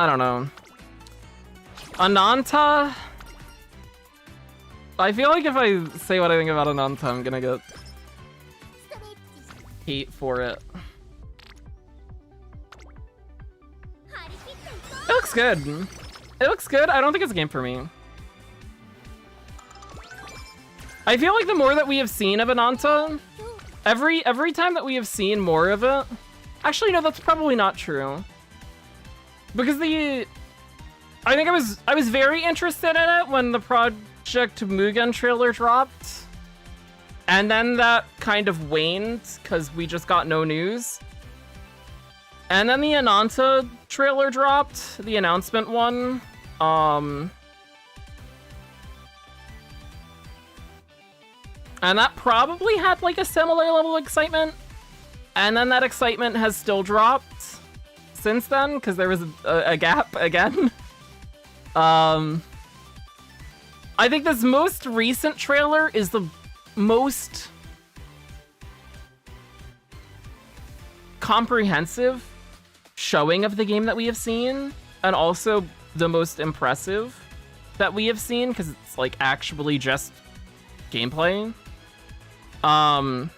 don't know. Ananta? I feel like if I say what I think about Ananta, I'm gonna get hate for it. It looks good. It looks good. I don't think it's a game for me. I feel like the more that we have seen of Ananta, every time that we have seen more of it... Actually, no, that's probably not true. Because I think I was very interested in it when the Project Mugen trailer dropped. And then that kind of waned because we just got no news. And then the Ananta trailer dropped, the announcement one. And And that probably had like a similar level of excitement. And then that excitement has still dropped since then, because there was a gap again. I think this most recent trailer is the most comprehensive showing of the game that we have seen, and also the most impressive that we have seen, because it's like actually just gameplay. But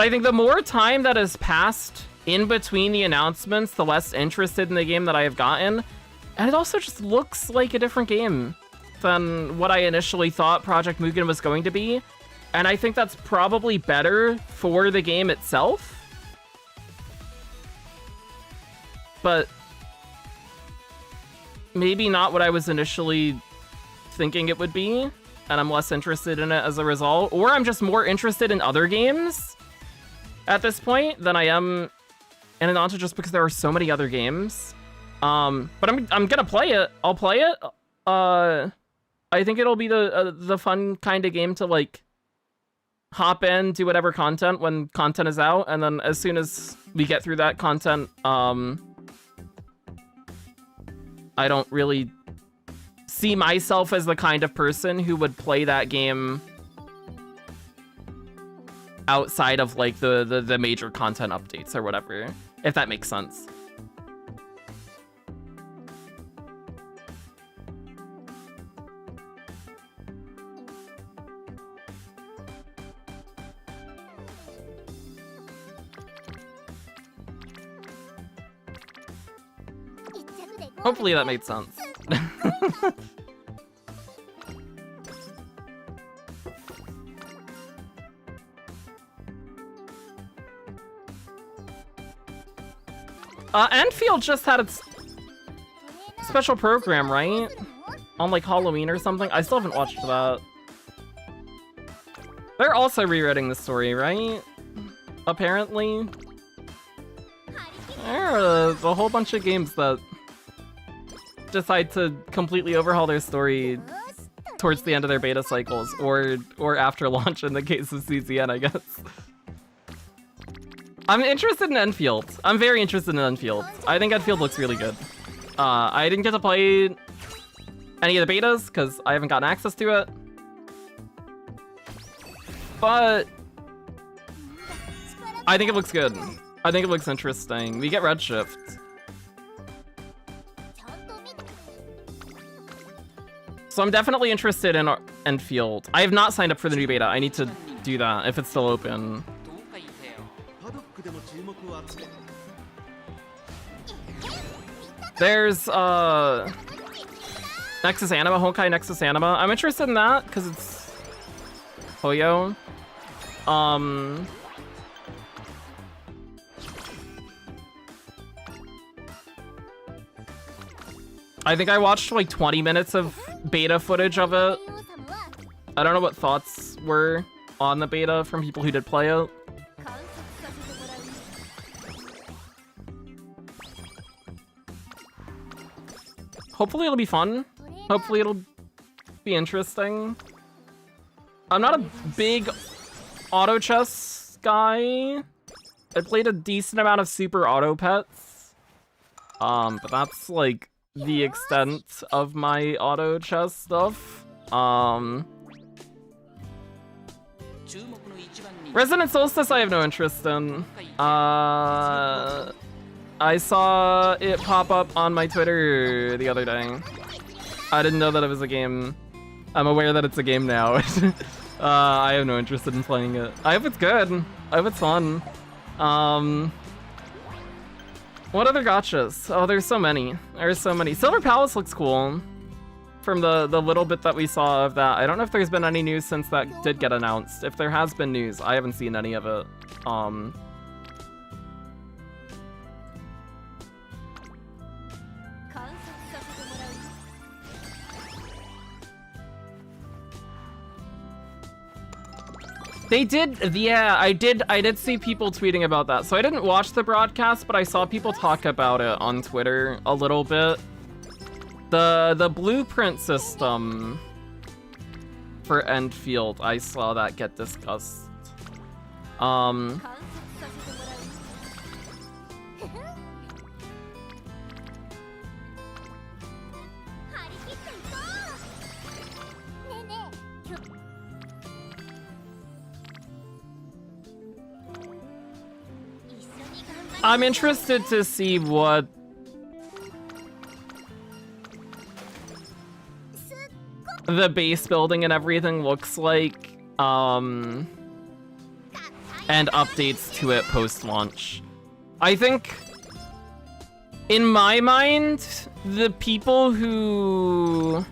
I think the more time that has passed in between the announcements, the less interested in the game that I have gotten. And it also just looks like a different game than what I initially thought Project Mugen was going to be. And I think that's probably better for the game itself. But maybe not what I was initially thinking it would be. And I'm less interested in it as a result. Or I'm just more interested in other games at this point than I am in Ananta, just because there are so many other games. But I'm gonna play it. I'll play it. I think it'll be the fun kind of game to like hop in, do whatever content when content is out, and then as soon as we get through that content, I don't really see myself as the kind of person who would play that game outside of like the major content updates or whatever, if that makes sense. Hopefully that made sense. Enfield just had its special program, right? On like Halloween or something. I still haven't watched that. They're also rewriting the story, right? Apparently. There are a whole bunch of games that decide to completely overhaul their story towards the end of their beta cycles, or after launch in the case of CCN, I guess. I'm interested in Enfield. I'm very interested in Enfield. I think Enfield looks really good. I didn't get to play any of the betas because I haven't gotten access to it. But I think it looks good. I think it looks interesting. We get Redshift. So I'm definitely interested in Enfield. I have not signed up for the new beta. I need to do that if it's still open. There's Nexus Anima, Honkai Nexus Anima. I'm interested in that because it's Hoyo. I think I watched like 20 minutes of beta footage of it. I don't know what thoughts were on the beta from people who did play it. Hopefully it'll be fun. Hopefully it'll be interesting. I'm not a big auto chess guy. I played a decent amount of Super Auto Pets. But that's like the extent of my auto chess stuff. Resonant Solstice I have no interest in. I saw it pop up on my Twitter the other day. I didn't know that it was a game. I'm aware that it's a game now. I have no interest in playing it. I hope it's good. I hope it's fun. What other gachas? Oh, there's so many. There's so many. Silver Palace looks cool. From the little bit that we saw of that. I don't know if there's been any news since that did get announced. If there has been news, I haven't seen any of it. They did, yeah, I did see people tweeting about that. So I didn't watch the broadcast, but I saw people talk about it on Twitter a little bit. The blueprint system for end field. I saw that get discussed. I'm interested to see what the base building and everything looks like, and updates to it post-launch. I think, in my mind, the people who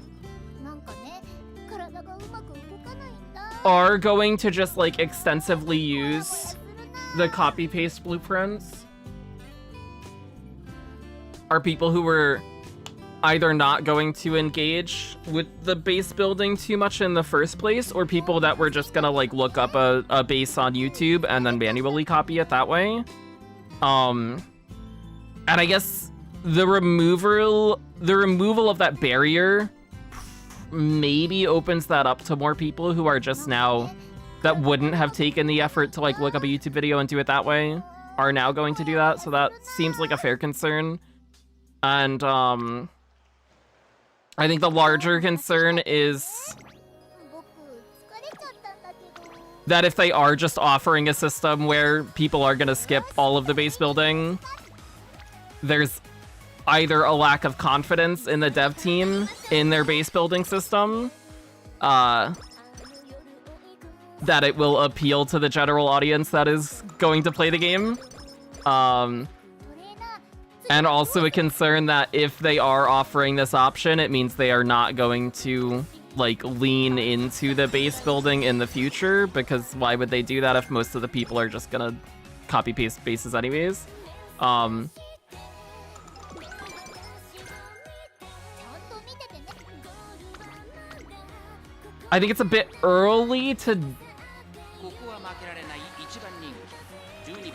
are going to just like extensively use the copy-paste blueprints are people who were either not going to engage with the base building too much in the first place, or people that were just gonna like look up a base on YouTube and then manually copy it that way. And I guess the removal of that barrier maybe opens that up to more people who are just now, that wouldn't have taken the effort to like look up a YouTube video and do it that way, are now going to do that. So that seems like a fair concern. And I think the larger concern is that if they are just offering a system where people are gonna skip all of the base building, there's either a lack of confidence in the dev team in their base building system, that it will appeal to the general audience that is going to play the game, and also a concern that if they are offering this option, it means they are not going to like lean into the base building in the future, because why would they do that if most of the people are just gonna copy paste bases anyways? I think it's a bit early to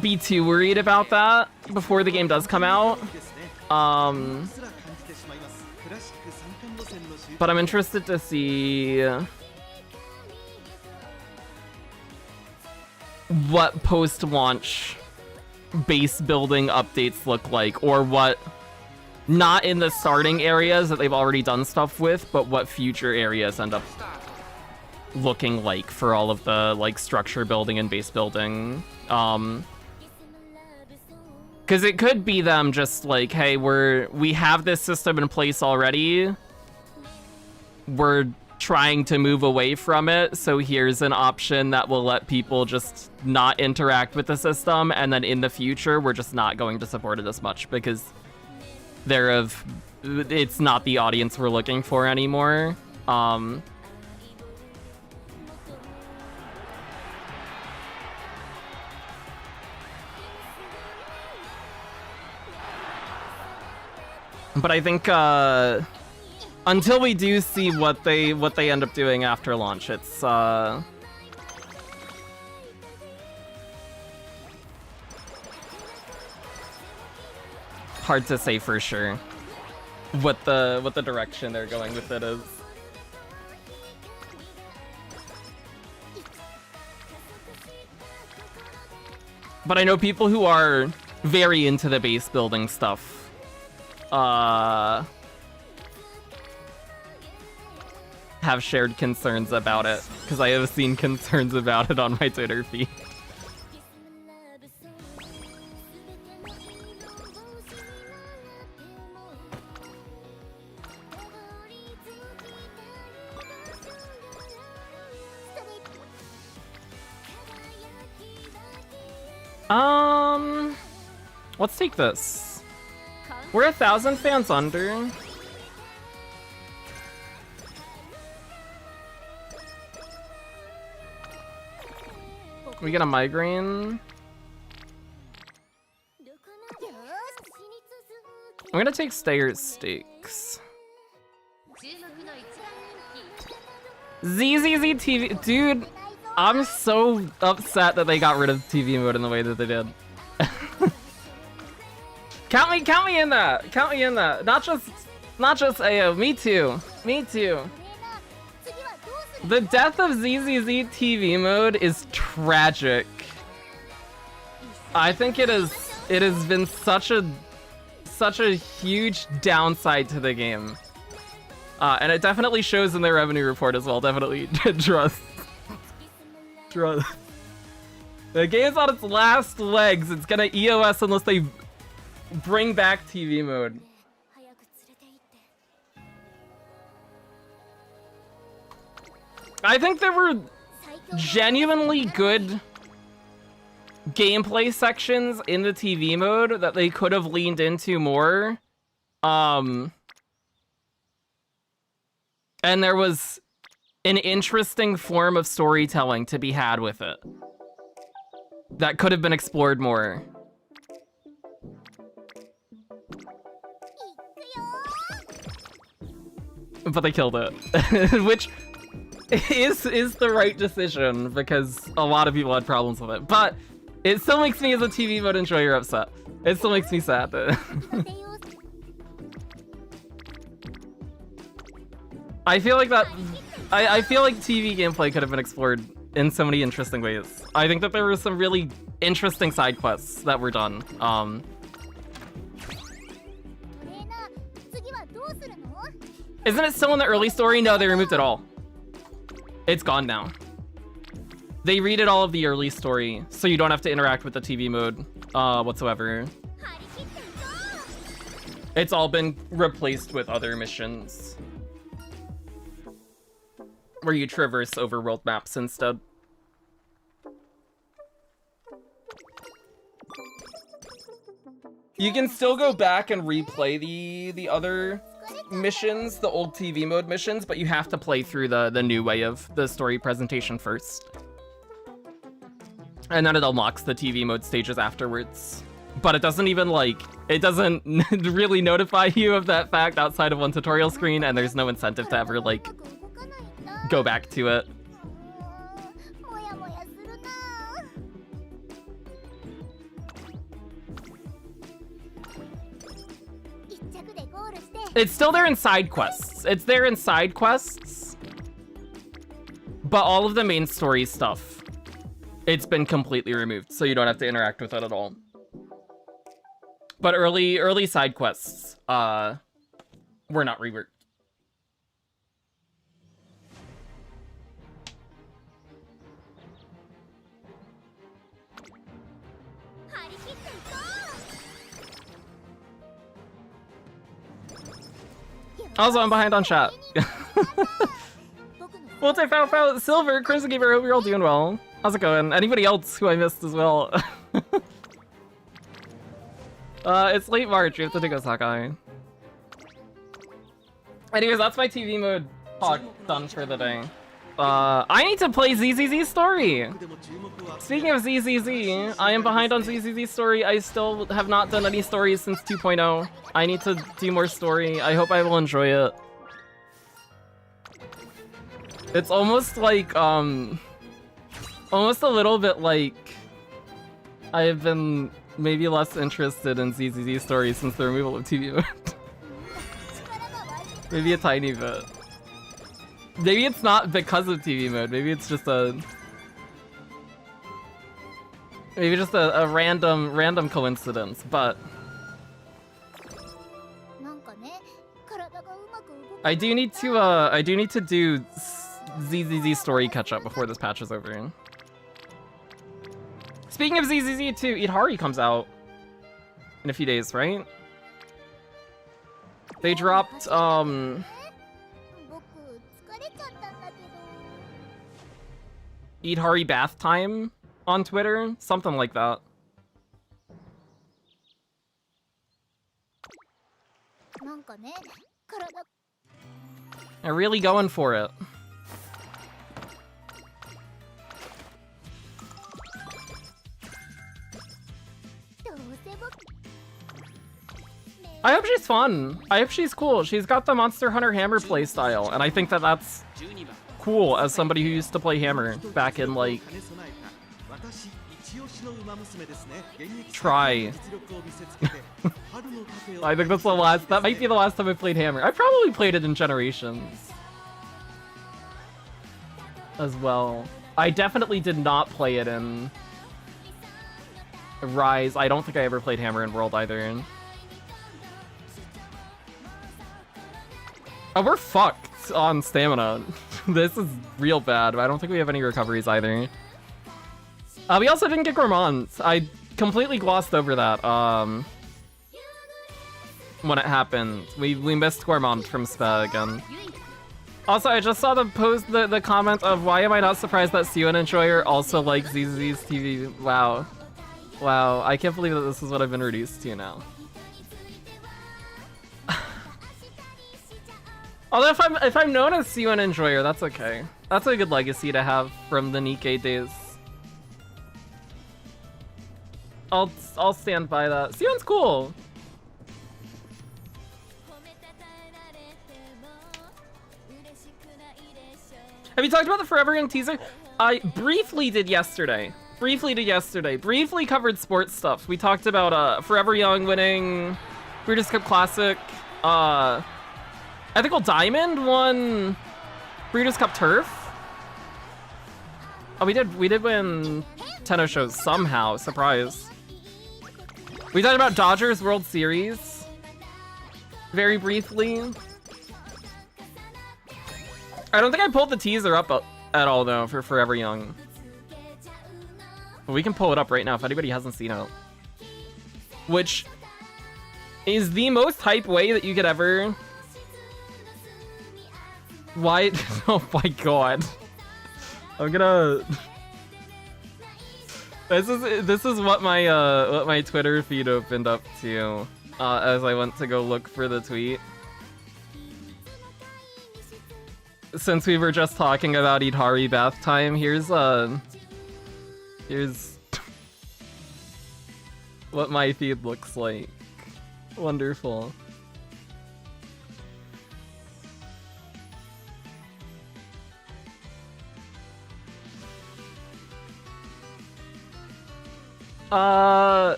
be too worried about that before the game does come out. But I'm interested to see what post-launch base building updates look like, or what, not in the starting areas that they've already done stuff with, but what future areas end up looking like for all of the like structure building and base building. Because it could be them just like, hey, we have this system in place already, we're trying to move away from it, so here's an option that will let people just not interact with the system, and then in the future we're just not going to support it as much because it's not the audience we're looking for anymore. But I think until we do see what they end up doing after launch, it's hard to say for sure what the direction they're going with it is. But I know people who are very into the base building stuff have shared concerns about it, because I have seen concerns about it on my Twitter feed. Let's take this. We're 1,000 fans under. We get a migraine. I'm gonna take Stayer's Stakes. ZZZ TV, dude, I'm so upset that they got rid of TV mode in the way that they did. Count me in that. Count me in that. Not just AO. Me too. Me too. The death of ZZZ TV mode is tragic. I think it has been such a huge downside to the game. And it definitely shows in their revenue report as well. Definitely trust. The game's on its last legs. It's gonna EOS unless they bring back TV mode. I think there were genuinely good gameplay sections in the TV mode that they could have leaned into more. And there was an interesting form of storytelling to be had with it that could have been explored more. But they killed it, which is the right decision because a lot of people had problems with it. But it still makes me as a TV mode enjoyer upset. It still makes me sad. I feel like that. I feel like TV gameplay could have been explored in so many interesting ways. I think that there were some really interesting side quests that were done. Isn't it still in the early story? No, they removed it all. It's gone now. They redid all of the early story, so you don't have to interact with the TV mode whatsoever. It's all been replaced with other missions, where you traverse overworld maps instead. You can still go back and replay the other missions, the old TV mode missions, but you have to play through the new way of the story presentation first. And then it unlocks the TV mode stages afterwards. But it doesn't even it doesn't really notify you of that fact outside of one tutorial screen, and there's no incentive to ever go back to it. It's still there in side quests. It's there in side quests, but all of the main story stuff, it's been completely removed, so you don't have to interact with it at all. But early side quests were not reworked. Also, I'm behind on chat. Multi-Fow Silver, Crimson Gamer, hope you're all doing well. How's it going? Anybody else who I missed as well? It's late March, we have to do Sakai. Anyways, that's my TV mode talk done for the day. I need to play ZZZ Story! Speaking of ZZZ, I am behind on ZZZ Story. I still have not done any stories since 2.0. I need to do more story. I hope I will enjoy it. It's almost almost a little bit like I have been maybe less interested in ZZZ Story since the removal of TV mode. Maybe a tiny bit. Maybe it's not because of TV mode. Maybe it's just a random coincidence. But I do need to do ZZZ Story catch up before this patch is over. Speaking of ZZZ too, Idhari comes out in a few days, right? They dropped Idhari bath time on Twitter, something like that. They're really going for it. I hope she's fun. I hope she's cool. She's got the Monster Hunter Hammer playstyle, and I think that that's cool as somebody who used to play Hammer back in try. I think that's that might be the last time I played Hammer. I probably played it in Generations. as well. I definitely did not play it in Rise. I don't think I ever played Hammer and World either. Oh, we're fucked on stamina. This is real bad, but I don't think we have any recoveries either. We also didn't get Gourmands. I completely glossed over that when it happened. We missed Gourmand from Spa again. Also, I just saw the comment of why am I not surprised that Siwan Enjoyer also likes ZZ's TV. Wow. Wow, I can't believe that this is what I've been reduced to now. Although if I'm known as Siwan Enjoyer, that's okay. That's a good legacy to have from the Nikkei days. I'll stand by that. Siwan's cool. Have you talked about the Forever Young teaser? I briefly did yesterday. Briefly covered sports stuff. We talked about Forever Young winning Breeders' Cup Classic. Ethical Diamond won Breeders' Cup Turf. Oh, we did win Tenno shows somehow. Surprise. We talked about Dodgers World Series very briefly. I don't think I pulled the teaser up at all though for Forever Young. But we can pull it up right now if anybody hasn't seen it. Which is the most hype way that you could ever. Why? Oh my god! I'm gonna. This is what my Twitter feed opened up to as I went to go look for the tweet. Since we were just talking about Idari bath time, here's what my feed looks like. Wonderful.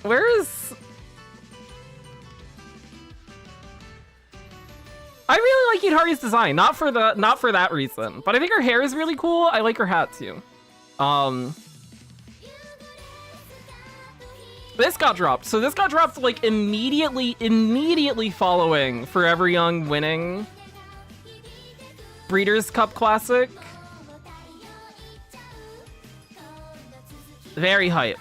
Where is... I really like Idari's design, not for that reason, but I think her hair is really cool. I like her hat too. This got dropped. So this got dropped like immediately following Forever Young winning Breeders' Cup Classic. Very hype.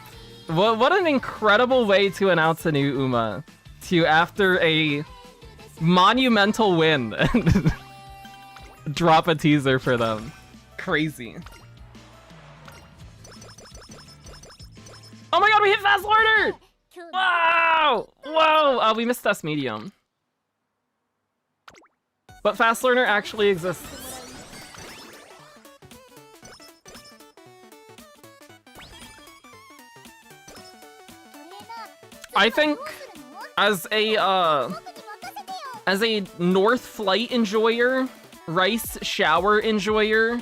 What an incredible way to announce a new Uma. After a monumental win and drop a teaser for them. Crazy. Oh my god, we hit Fast Learner! Wow! Whoa! We missed S Medium. But Fast Learner actually exists. I think as a North Flight enjoyer, Rice Shower enjoyer,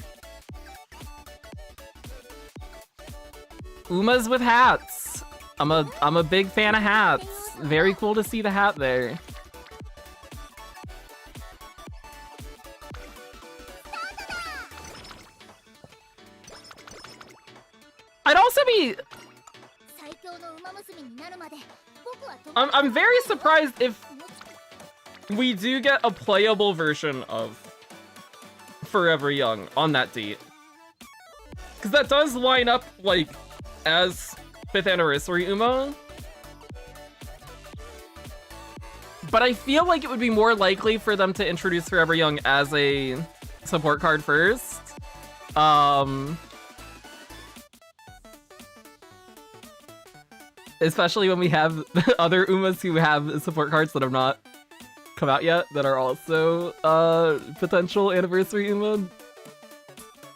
Umas with hats. I'm a big fan of hats. Very cool to see the hat there. I'd also be... I'm very surprised if we do get a playable version of Forever Young on that date. Because that does line up, like, as 5th Anniversary Uma. But I feel like it would be more likely for them to introduce Forever Young as a support card first. Especially when we have other Umas who have support cards that have not come out yet that are also potential anniversary Uma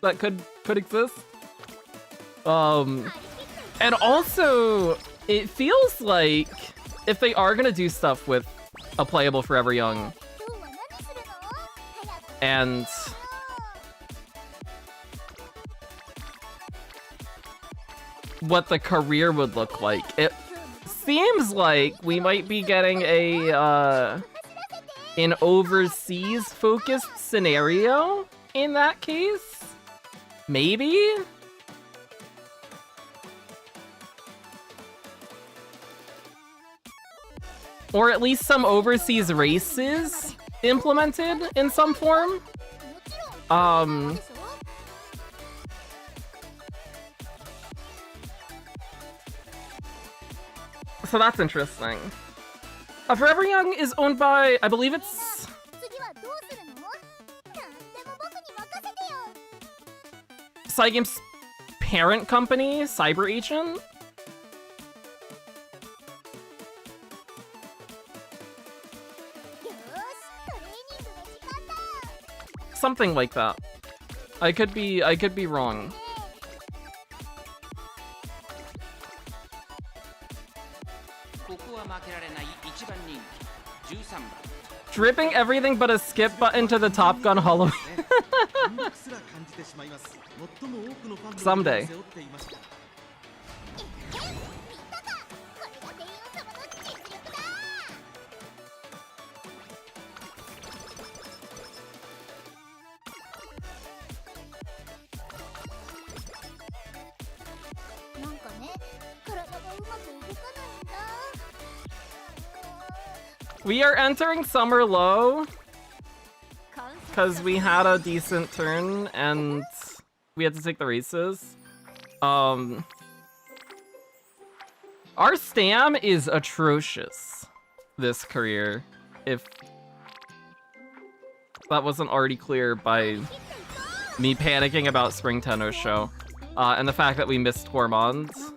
that could exist. And also, it feels like if they are gonna do stuff with a playable Forever Young and what the career would look like, it seems like we might be getting an overseas focused scenario in that case? Maybe? Or at least some overseas races implemented in some form? So that's interesting. Forever Young is owned by, I believe it's... Cygame's parent company, Cyber Agent? Something like that. I could be wrong. Dripping everything but a skip button to the Top Gun Halloween. Someday. We are entering summer low because we had a decent turn and we had to take the races. Our stam is atrocious this career, if that wasn't already clear by me panicking about Spring Tenno show and the fact that we missed Gourmands.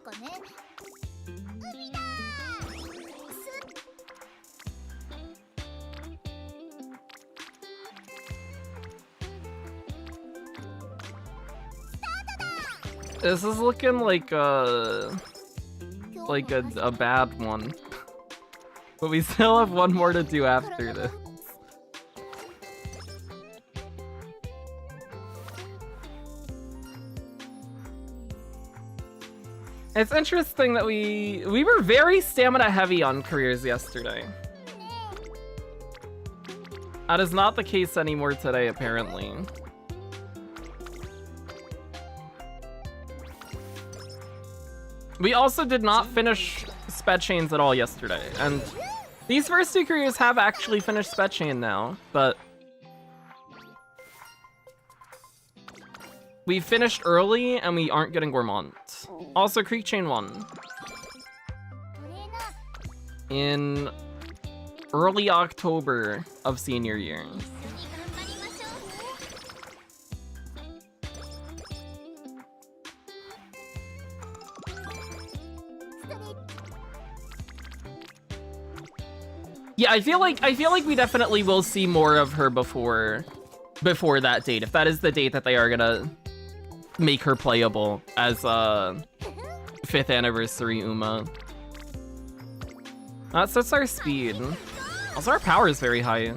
This is looking like a bad one. But we still have one more to do after this. It's interesting that we were very stamina heavy on careers yesterday. That is not the case anymore today, apparently. We also did not finish Sped Chains at all yesterday, and these first two careers have actually finished Sped Chain now, but we finished early and we aren't getting Gourmand. Also, Creek Chain 1 in early October of senior year. Yeah, I feel like we definitely will see more of her before that date, if that is the date that they are gonna make her playable as 5th anniversary Uma. So it's our speed. Also, our power is very high.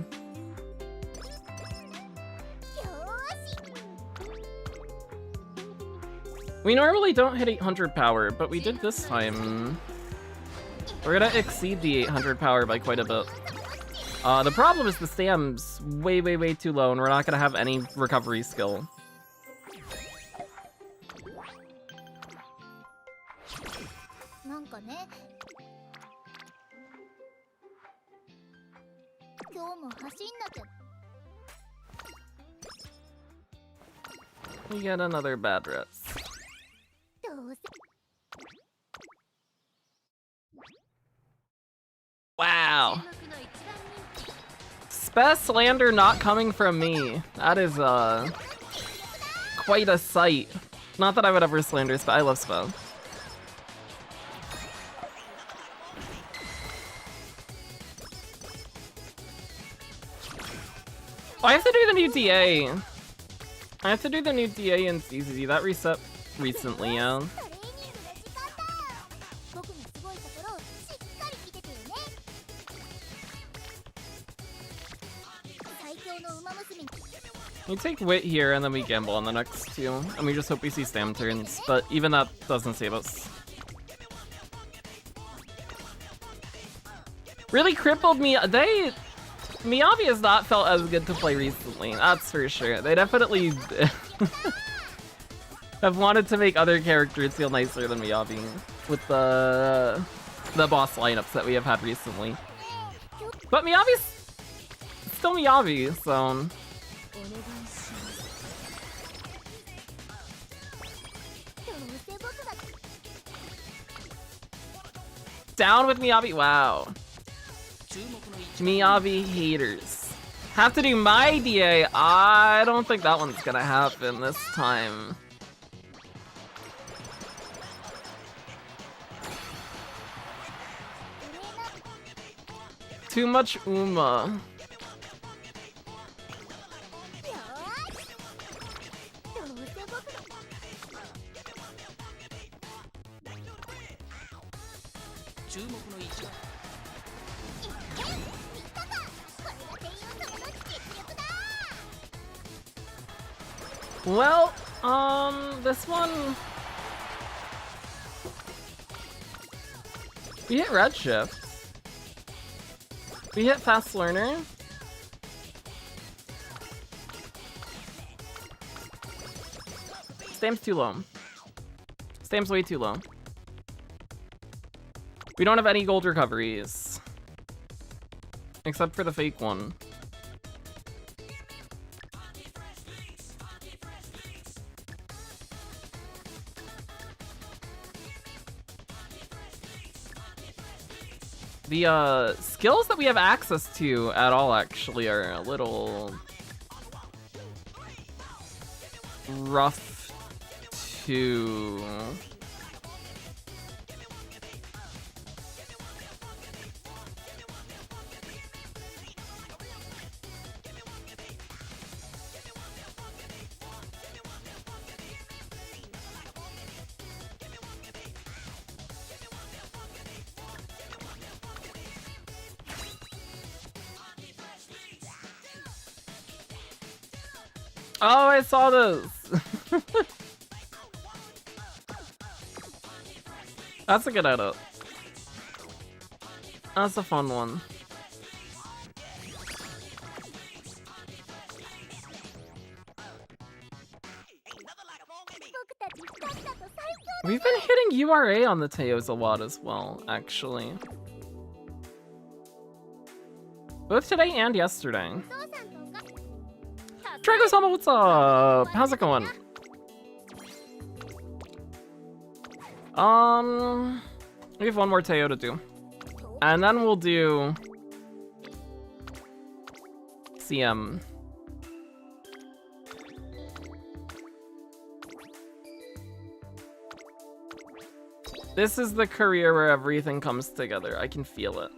We normally don't hit 800 power, but we did this time. We're gonna exceed the 800 power by quite a bit. The problem is the stam's way too low, and we're not gonna have any recovery skill. We get another bad rest. Wow. Speh slander not coming from me. That is quite a sight. Not that I would ever slander Speh. I love Speh. Oh, I have to do the new DA. I have to do the new DA in CZZ. That reset recently, yeah. We take Wit here, and then we gamble on the next two, and we just hope we see Stam turns, but even that doesn't save us. Really crippled me. Miyabi has not felt as good to play recently, that's for sure. They definitely have wanted to make other characters feel nicer than Miyabi with the boss lineups that we have had recently. But Miyabi's still Miyabi, so... Down with Miyabi? Wow. Miyabi haters. Have to do my DA? I don't think that one's gonna happen this time. Too much Uma. Well, this one... We hit Redshift. We hit Fast Learner. Stam's too low. Stam's way too low. We don't have any gold recoveries. Except for the fake one. The skills that we have access to at all actually are a little rough to... Oh, I saw this! That's a good edit. That's a fun one. We've been hitting URA on the Teios a lot as well, actually. Both today and yesterday. Drago-sama, what's up? How's it going? We have one more Teio to do. And then we'll do... CM. This is the career where everything comes together. I can feel it.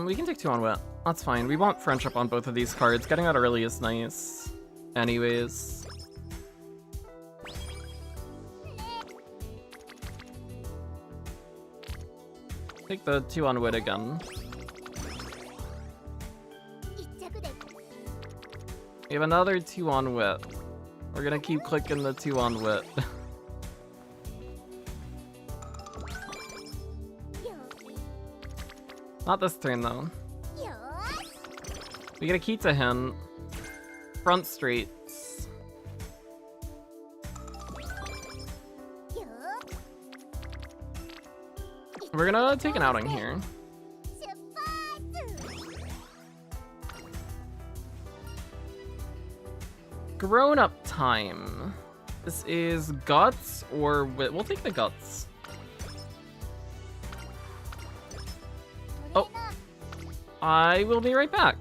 We can take 2 on wit. That's fine. We want friendship on both of these cards. Getting out early is nice. Anyways. Take the 2 on wit again. We have another 2 on wit. We're gonna keep clicking the 2 on wit. Not this turn, though. We get a Kita hint. Front straights. We're gonna take an outing here. Grown-up time. This is guts or wit. We'll take the guts. Oh, I will be right back.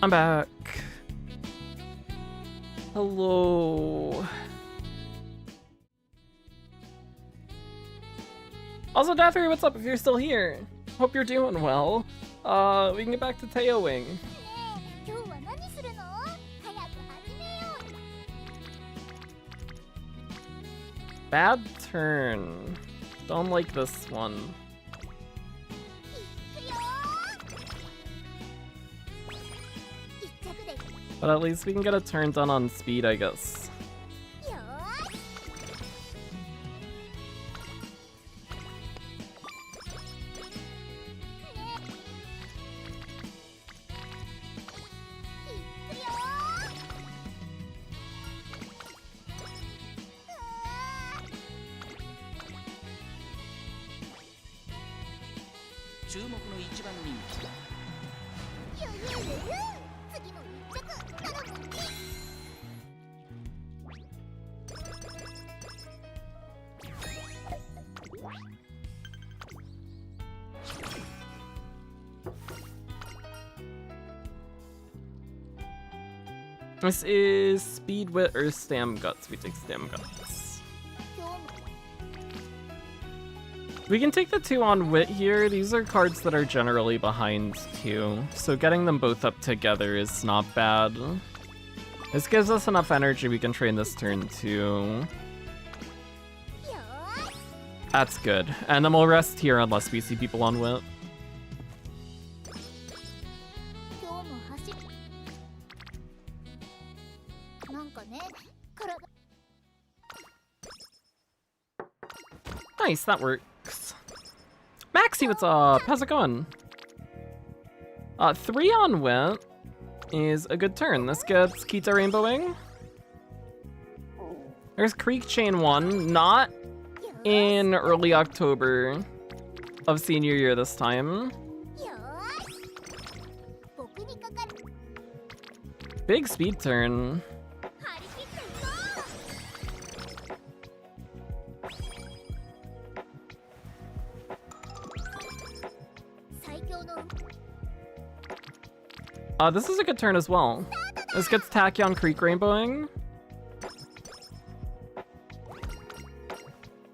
I'm back. Hello. Also, Daffy, what's up if you're still here? Hope you're doing well. We can get back to Teioing. Bad turn. Don't like this one. But at least we can get a turn done on speed, I guess. This is Speed, Wit, or Stam Guts. We take Stam Guts. We can take the 2 on Wit here. These are cards that are generally behind too, so getting them both up together is not bad. This gives us enough energy we can train this turn too. That's good. And then we'll rest here unless we see people on Wit. Nice, that works. Maxie, what's up? How's it going? 3 on Wit is a good turn. This gets Kita Rainbowing. There's Creek Chain 1, not in early October of senior year this time. Big speed turn. This is a good turn as well. This gets Tachyon Creek Rainbowing.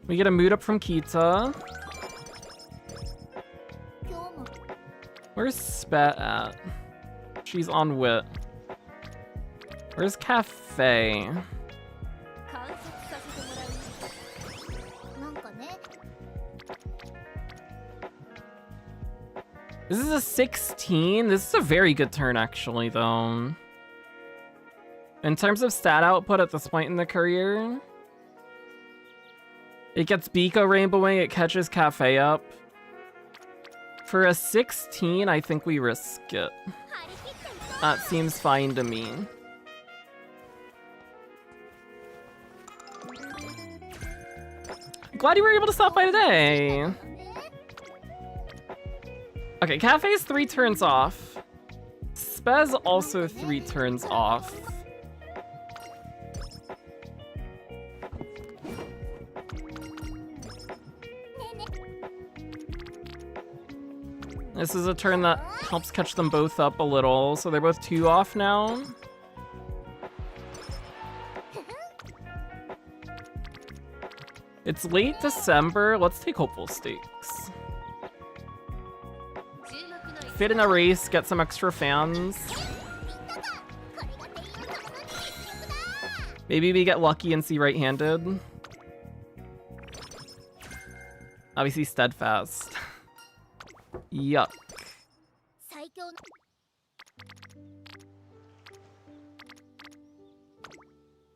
We get a mood up from Kita. Where's Spet at? She's on Wit. Where's Cafe? This is a 16. This is a very good turn, actually, though. In terms of stat output at this point in the career, it gets Biko Rainbowing, it catches Cafe up. For a 16, I think we risk it. That seems fine to me. Glad you were able to stop by today. Okay, Cafe's 3 turns off. Spez also 3 turns off. This is a turn that helps catch them both up a little, so they're both 2 off now. It's late December. Let's take Hopeful Stakes. Fit in a race, get some extra fans. Maybe we get lucky and see right-handed. Obviously Steadfast. Yuck.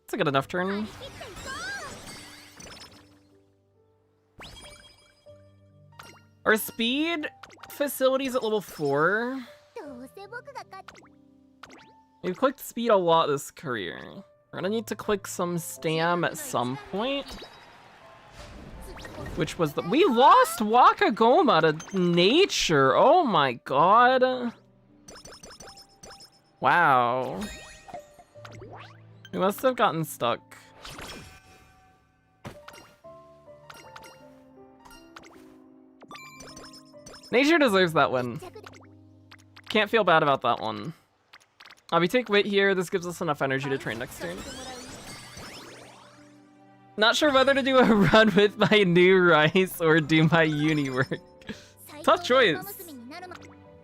It's a good enough turn. Our speed facility's at level 4. We've clicked speed a lot this career. We're gonna need to click some stam at some point. Which was the— we lost Wakagoma to nature! Oh my god! Wow. We must have gotten stuck. Nature deserves that win. Can't feel bad about that one. We take Wit here. This gives us enough energy to train next turn. Not sure whether to do a run with my new rice or do my uni work. Tough choice.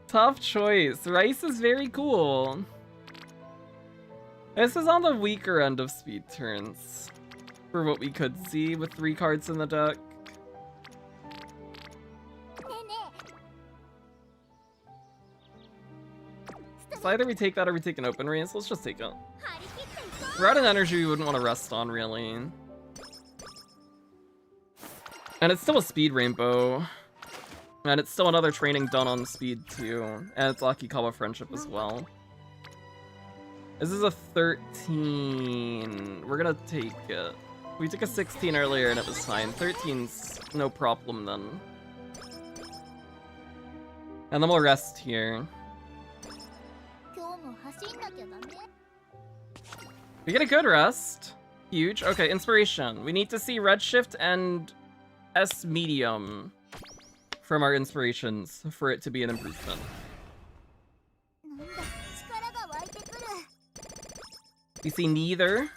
Tough choice. Rice is very cool. This is on the weaker end of speed turns, for what we could see with 3 cards in the deck. So either we take that or we take an open race. Let's just take it. We're out of energy we wouldn't want to rest on, really. And it's still a speed rainbow. And it's still another training done on speed too. And it's Akikawa friendship as well. This is a 13. We're gonna take it. We took a 16 earlier and it was fine. 13's no problem then. And then we'll rest here. We get a good rest. Huge. Okay, inspiration. We need to see Redshift and S medium from our inspirations for it to be an improvement. We see neither.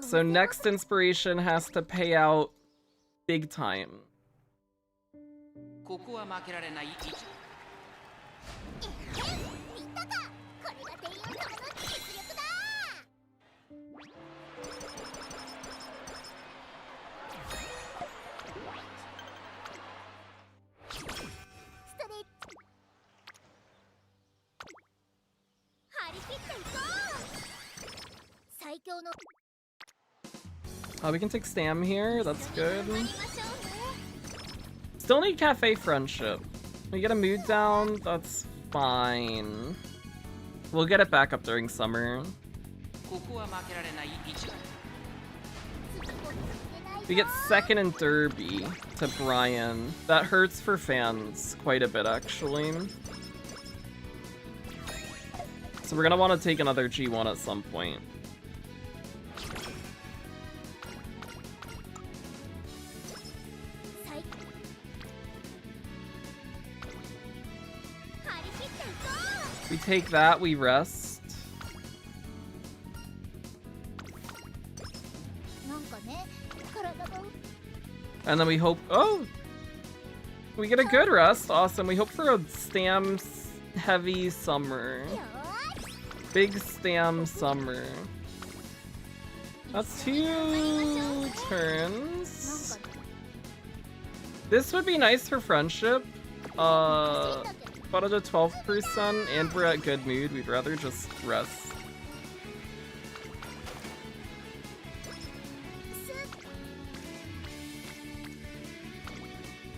So next inspiration has to pay out big time. We can take Stam here, that's good. Still need Cafe Friendship. We get a mood down, that's fine. We'll get it back up during summer. We get second in Derby to Brian. That hurts for fans quite a bit, actually. So we're gonna want to take another G1 at some point. We take that, we rest. And then we hope, oh! We get a good rest, awesome. We hope for a Stam heavy summer. Big Stam summer. That's 2 turns. This would be nice for friendship. But at a 12% and we're at good mood, we'd rather just rest.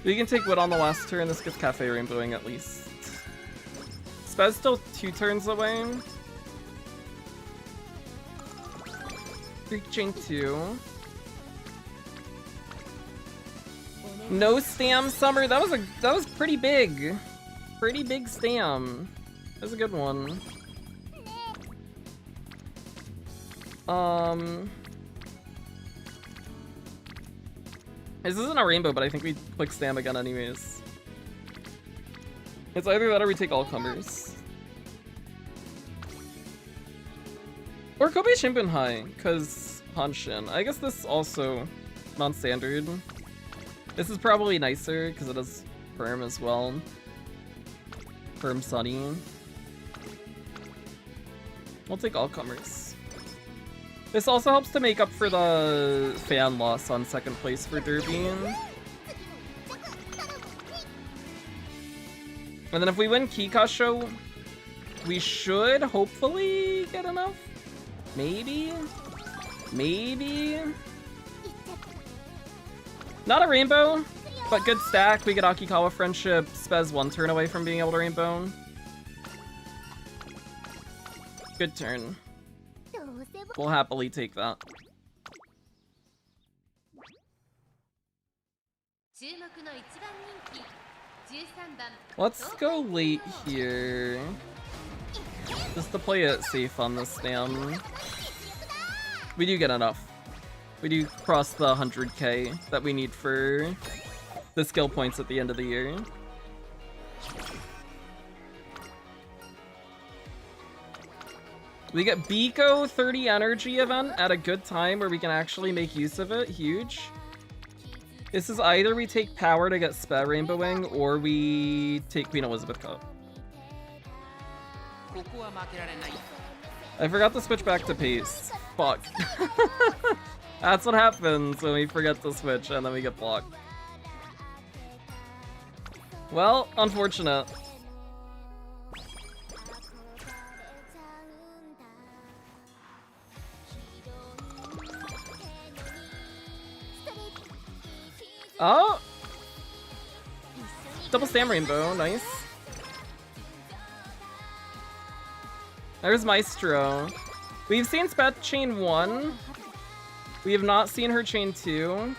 We can take Wood on the last turn, this gets Cafe Rainbowing at least. Spez still 2 turns away. Freak Chain 2. No Stam Summer, that was pretty big. Pretty big Stam. That's a good one. This isn't a rainbow, but I think we click Stam again anyways. It's either that or we take all comers. Or Kobe Shimbun High, because Hanshin. I guess this is also non-standard. This is probably nicer, because it has Perm as well. Perm Sunny. We'll take all comers. This also helps to make up for the fan loss on second place for Derby. And then if we win Kikasho, we should hopefully get enough. Maybe? Maybe? Not a rainbow, but good stack. We get Akikawa Friendship, Spez 1 turn away from being able to rainbow. Good turn. We'll happily take that. Let's go late here. Just to play it safe on this Stam. We do get enough. We do cross the 100k that we need for the skill points at the end of the year. We get Biko 30 energy event at a good time where we can actually make use of it. Huge. This is either we take power to get Spare Rainbow Wing or we take Queen Elizabeth Cup. I forgot to switch back to pace. Fuck. That's what happens when we forget to switch and then we get blocked. Well, unfortunate. Oh! Double Stam Rainbow, nice. There's Maestro. We've seen Spet chain 1. We have not seen her chain 2.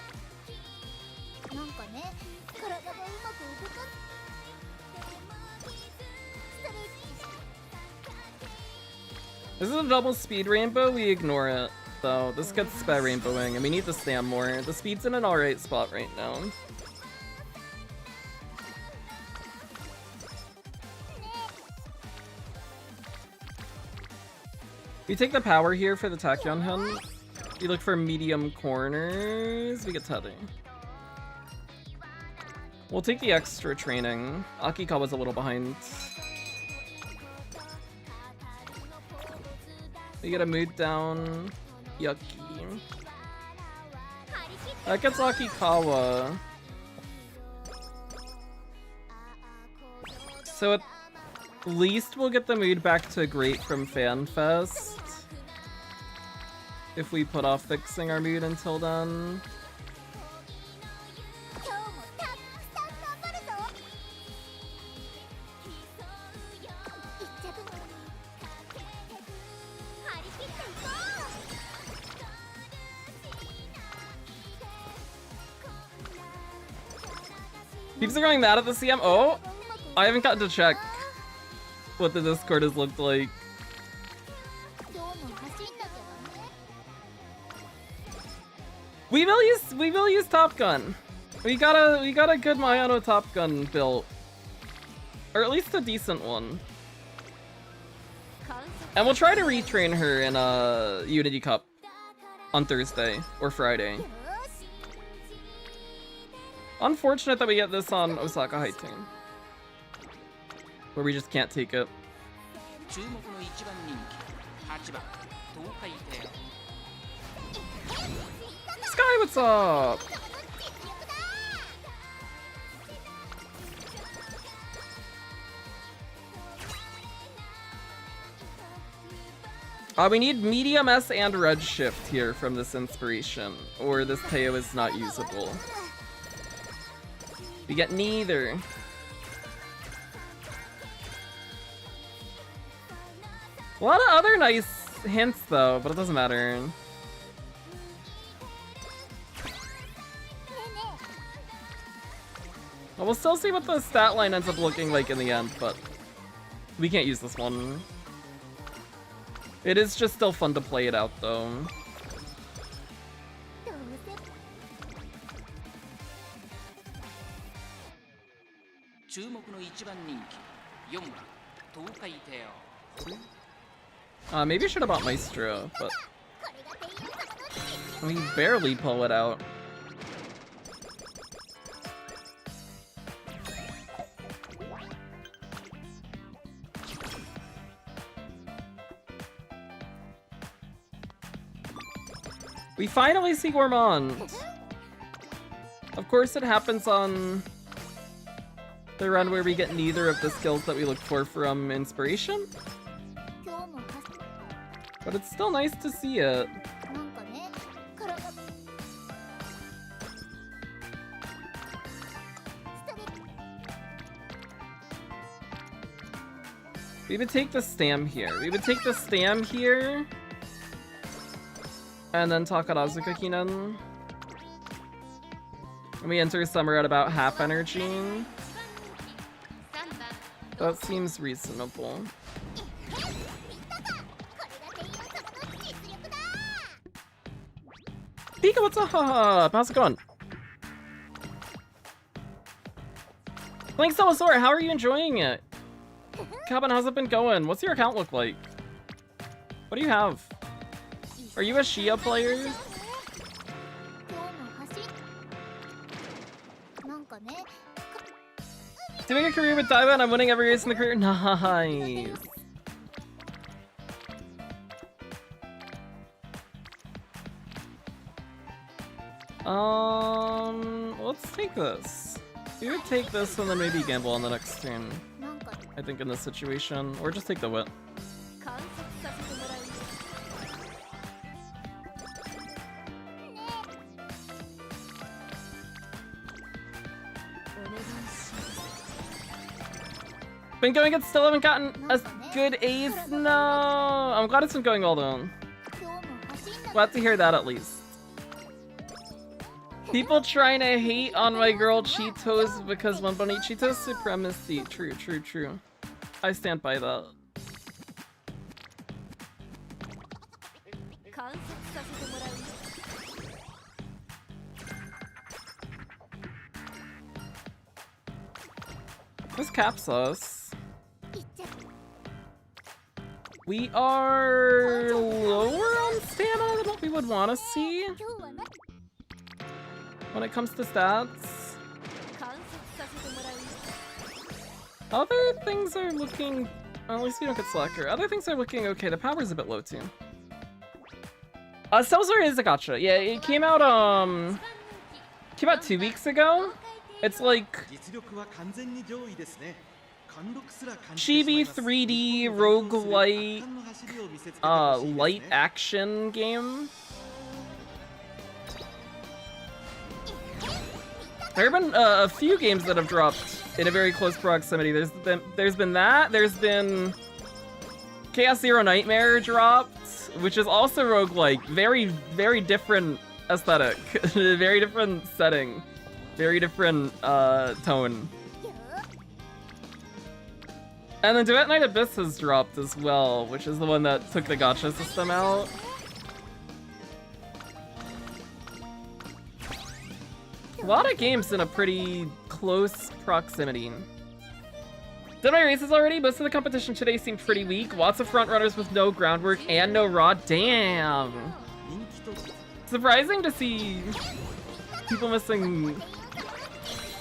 This is a double speed rainbow, we ignore it. Though. This gets Sped Rainbowing, and we need to stam more. The speed's in an alright spot right now. We take the power here for the Tachyon Hen. We look for medium corners. We get Tether. We'll take the extra training. Akikawa's a little behind. We get a mood down. Yucky. That gets Akikawa. So at least we'll get the mood back to great from FanFest. If we put off fixing our mood until then. Peeps are going mad at the CM. Oh, I haven't gotten to check what the Discord has looked like. We will use Top Gun. We got a good Mayano Top Gun built, or at least a decent one. And we'll try to retrain her in a Unity Cup on Thursday or Friday. Unfortunate that we get this on Osaka High Team, where we just can't take it. Sky, what's up? We need medium S and red shift here from this inspiration, or this Teio is not usable. We get neither. A lot of other nice hints though, but it doesn't matter. Well, we'll still see what the stat line ends up looking like in the end, but we can't use this one. It is just still fun to play it out though. Maybe I should have bought Maestro, but we barely pull it out. We finally see Gourmand. Of course, it happens on the run where we get neither of the skills that we look for from Inspiration. But it's still nice to see it. We would take the Stam here. We would take the Stam here. And then Takarazuka Kinan. And we enter summer at about half energy. That seems reasonable. Pika, what's up? How's it going? Thanks, Telesaur. How are you enjoying it? Cabin, how's it been going? What's your account look like? What do you have? Are you a Shia player? Doing a career with Daiwa and I'm winning every race in the career? Nice! Let's take this. We would take this and then maybe gamble on the next turn. I think in this situation. Or just take the wit. Been going good, still haven't gotten a good ace? No! I'm glad it's been going well though. Glad to hear that at least. People trying to hate on my girl Cheetos because one bunny Cheetos supremacy. True, true, true. I stand by that. This caps us. We are lower on stamina than what we would want to see when it comes to stats. Other things are looking... Well, at least we don't get slacker. Other things are looking okay. The power's a bit low too. Seltzer is a gacha. Yeah, it came out 2 weeks ago. It's like chibi 3D roguelite light action game. There have been a few games that have dropped in a very close proximity. There's been that. There's been Chaos Zero Nightmare dropped, which is also roguelike. Very, very different aesthetic. Very different setting. Very different tone. And then Duet Night Abyss has dropped as well, which is the one that took the gacha system out. A lot of games in a pretty close proximity. Did my races already? Most of the competition today seemed pretty weak. Lots of front runners with no groundwork and no raw. Damn! Surprising to see people missing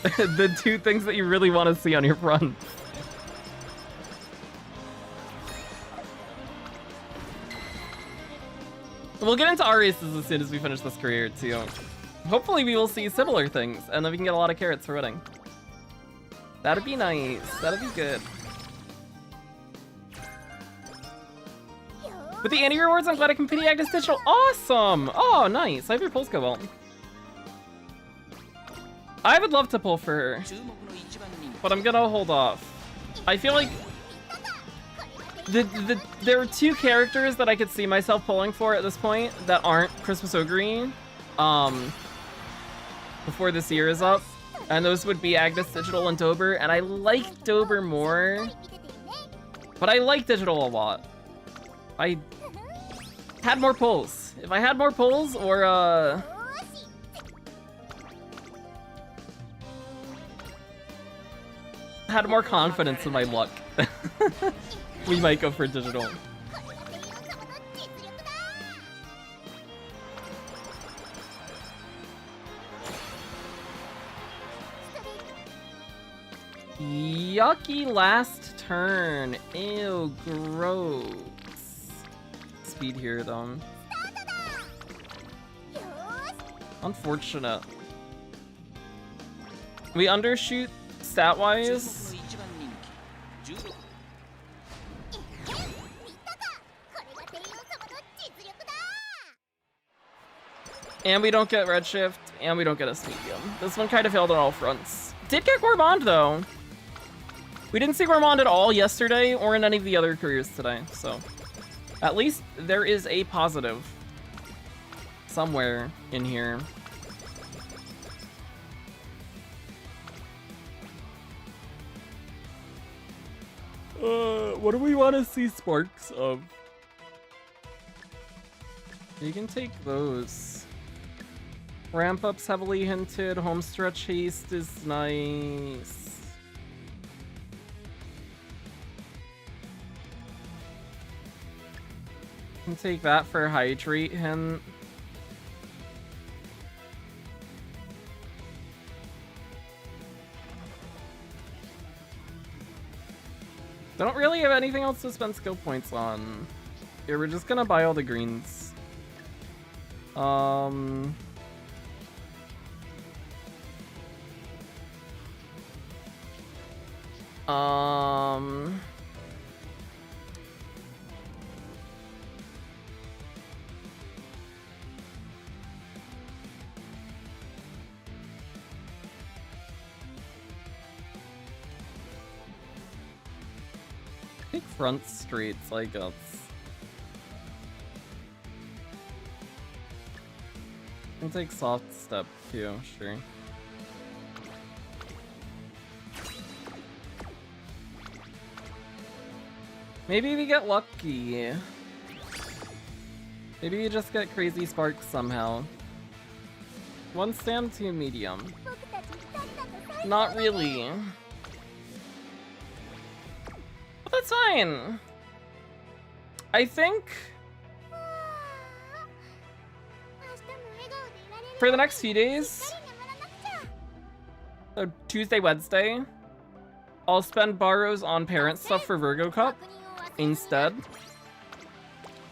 the two things that you really want to see on your front. We'll get into our races as soon as we finish this career too. Hopefully we will see similar things, and then we can get a lot of carrots for winning. That'd be nice. That'd be good. With the Annie rewards, I'm glad I can pity Agnes Digital. Awesome! Oh, nice. I have your pulls go well. I would love to pull for her, but I'm gonna hold off. I feel like there are two characters that I could see myself pulling for at this point that aren't Christmas Ogre before this year is up, and those would be Agnes Digital and Dober, and I like Dober more, but I like Digital a lot. I had more pulls. If I had more pulls, or had more confidence in my luck, we might go for Digital. Yucky last turn. Ew, gross. Speed here, though. Unfortunate. We undershoot stat-wise. And we don't get Redshift, and we don't get a Medium. This one kind of failed on all fronts. Did get Gourmand, though. We didn't see Gourmand at all yesterday or in any of the other careers today, so at least there is a positive somewhere in here. What do we want to see sparks of? You can take those. Ramp up's heavily hinted. Homestretch haste is nice. Can take that for hydrate hint. Don't really have anything else to spend skill points on. Yeah, we're just gonna buy all the greens. Take front streets, I guess. Can take soft step too, sure. Maybe we get lucky. Maybe we just get crazy sparks somehow. 1 stand, 2 medium. Not really. But that's fine. I think for the next few days, so Tuesday, Wednesday, I'll spend borrows on parent stuff for Virgo Cup instead.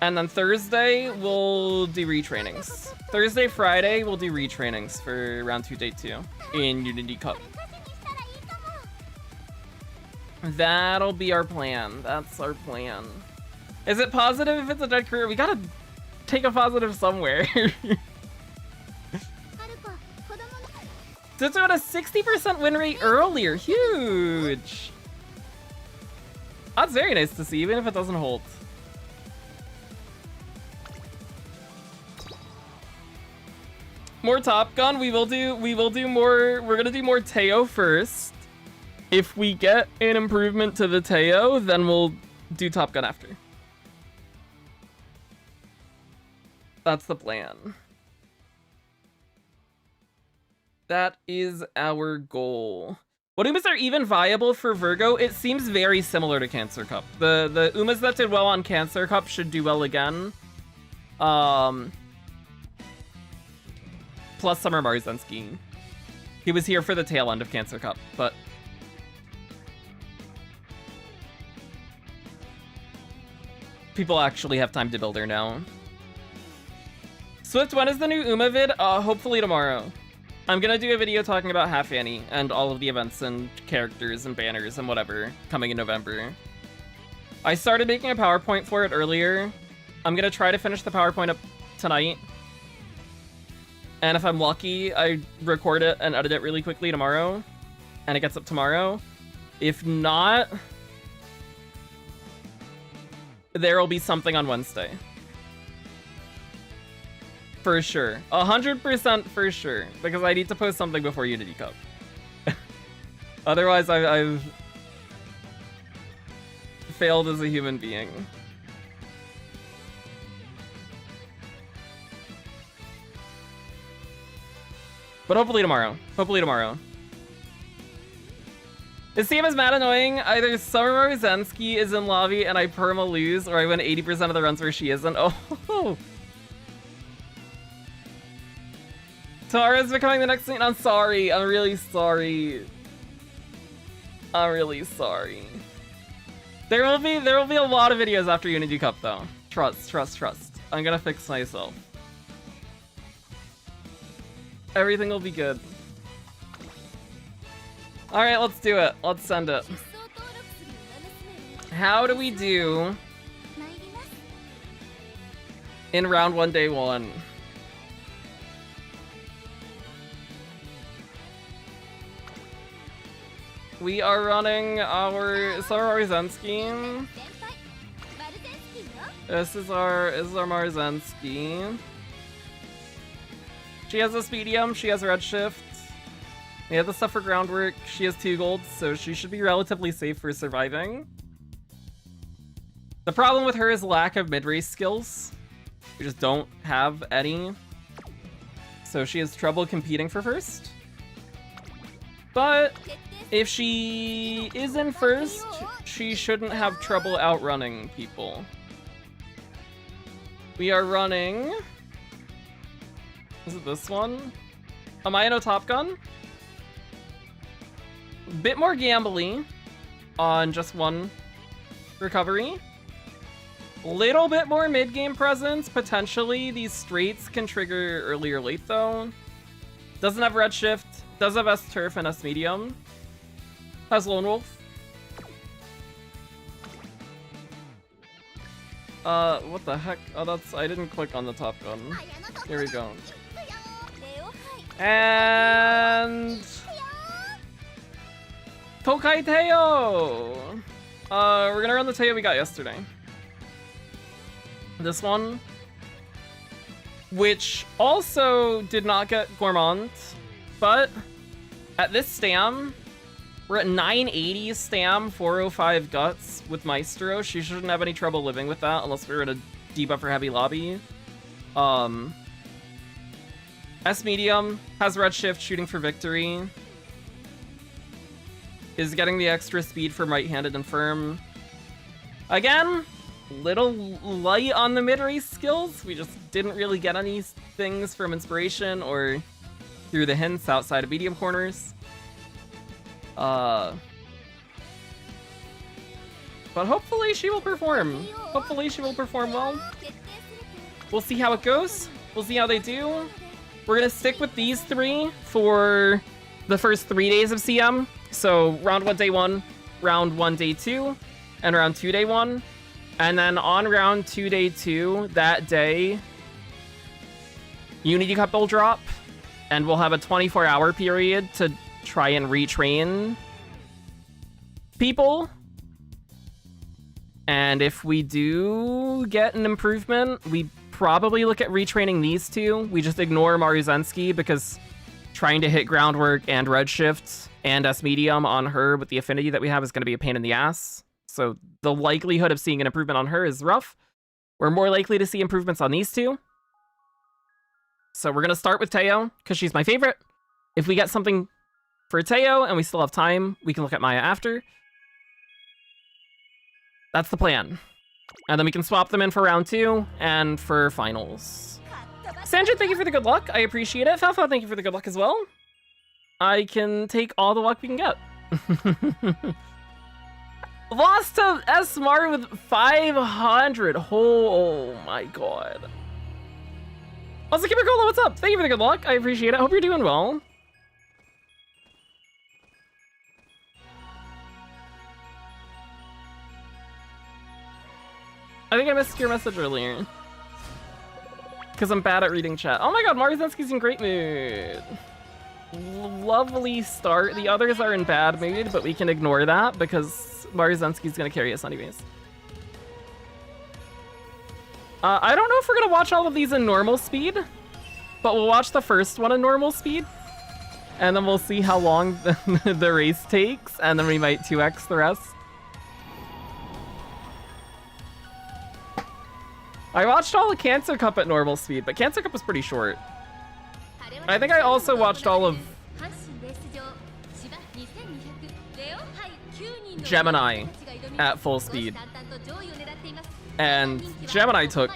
And then Thursday, we'll do retrainings. Thursday, Friday, we'll do retrainings for round 2, day 2 in Unity Cup. That'll be our plan. That's our plan. Is it positive if it's a dead career? We gotta take a positive somewhere. Ditto at a 60% win rate earlier. Huge. That's very nice to see, even if it doesn't hold. More Top Gun. We will do more. We're gonna do more Teio first. If we get an improvement to the Teio, then we'll do Top Gun after. That's the plan. That is our goal. What Umas are even viable for Virgo? It seems very similar to Cancer Cup. The Umas that did well on Cancer Cup should do well again. Plus Summer Marzensky. He was here for the tail end of Cancer Cup, but people actually have time to build her now. Swift, when is the new Uma vid? Hopefully tomorrow. I'm gonna do a video talking about Half Annie and all of the events and characters and banners and whatever coming in November. I started making a PowerPoint for it earlier. I'm gonna try to finish the PowerPoint up tonight. And if I'm lucky, I record it and edit it really quickly tomorrow. And it gets up tomorrow. If not, there will be something on Wednesday. For sure. 100% for sure. Because I need to post something before Unity Cup. Otherwise, I've failed as a human being. But hopefully tomorrow. Hopefully tomorrow. This team is mad annoying. Either Summer Marzensky is in lobby and I perma lose, or I win 80% of the runs where she isn't. Oh. Tara's becoming the next thing. I'm sorry. I'm really sorry. I'm really sorry. There will be a lot of videos after Unity Cup though. Trust. I'm gonna fix myself. Everything will be good. Alright, let's do it. Let's send it. How do we do in round 1, day 1? We are running our Marzensky. This is our Marzensky. She has a Speedium, she has Redshift. We have the stuff for groundwork. She has 2 golds, so she should be relatively safe for surviving. The problem with her is lack of mid-race skills. We just don't have any. So she has trouble competing for first. But if she is in first, she shouldn't have trouble outrunning people. We are running... Is it this one? A Maya no Top Gun. Bit more gambly on just one recovery. Little bit more mid-game presence. Potentially, these straights can trigger early or late, though. Doesn't have Redshift. Does have S-Turf and S-Medium. Has Lone Wolf. What the heck? Oh, that's... I didn't click on the Top Gun. Here we go. And... Tokai Teio! We're gonna run the Teio we got yesterday. This one. Which also did not get Gourmand, but at this stam, we're at 980 stam, 405 guts with Maestro. She shouldn't have any trouble living with that unless we're in a debuffer heavy lobby. S medium has Redshift, shooting for victory. Is getting the extra speed from right-handed and firm. Again, little light on the mid-race skills. We just didn't really get any things from inspiration or through the hints outside of medium corners. But hopefully she will perform. Hopefully she will perform well. We'll see how it goes. We'll see how they do. We're gonna stick with these three for the first 3 days of CM. So round 1, day 1, round 1, day 2, and round 2, day 1. And then on round 2, day 2, that day, Unity Cup will drop, and we'll have a 24-hour period to try and retrain people. And if we do get an improvement, we probably look at retraining these two. We just ignore Maruzensky because trying to hit groundwork and Redshift and S-Medium on her with the affinity that we have is going to be a pain in the ass. So the likelihood of seeing an improvement on her is rough. We're more likely to see improvements on these two. So we're going to start with Teio, because she's my favorite. If we get something for Teio and we still have time, we can look at Maya after. That's the plan. And then we can swap them in for round 2 and for finals. Sanjit, thank you for the good luck. I appreciate it. Falfa, thank you for the good luck as well. I can take all the luck we can get. Lost to S-Mar with 500. Oh my god. Also, Kimbercola, what's up? Thank you for the good luck. I appreciate it. Hope you're doing well. I think I missed your message earlier. Because I'm bad at reading chat. Oh my god, Maruzensky's in great mood. Lovely start. The others are in bad mood, but we can ignore that because Maruzensky's gonna carry us anyways. I don't know if we're gonna watch all of these in normal speed, but we'll watch the first one in normal speed. And then we'll see how long the race takes, and then we might 2x the rest. I watched all of Cancer Cup at normal speed, but Cancer Cup was pretty short. I think I also watched all of Gemini at full speed. And Gemini took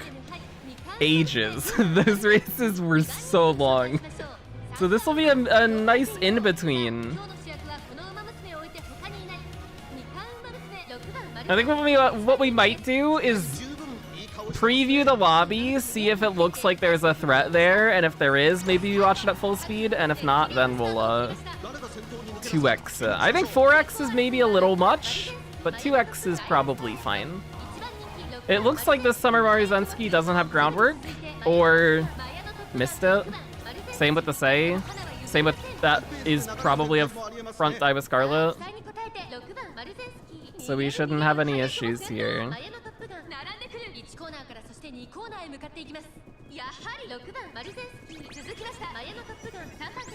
ages. Those races were so long. So this will be a nice in-between. I think what we might do is preview the lobby, see if it looks like there's a threat there, and if there is, maybe we watch it at full speed, and if not, then we'll 2x it. I think 4x is maybe a little much, but 2x is probably fine. It looks like this summer Maruzensky doesn't have groundwork, or missed it. Same with the Sei. Same with that is probably a front die with Scarlet. So we shouldn't have any issues here.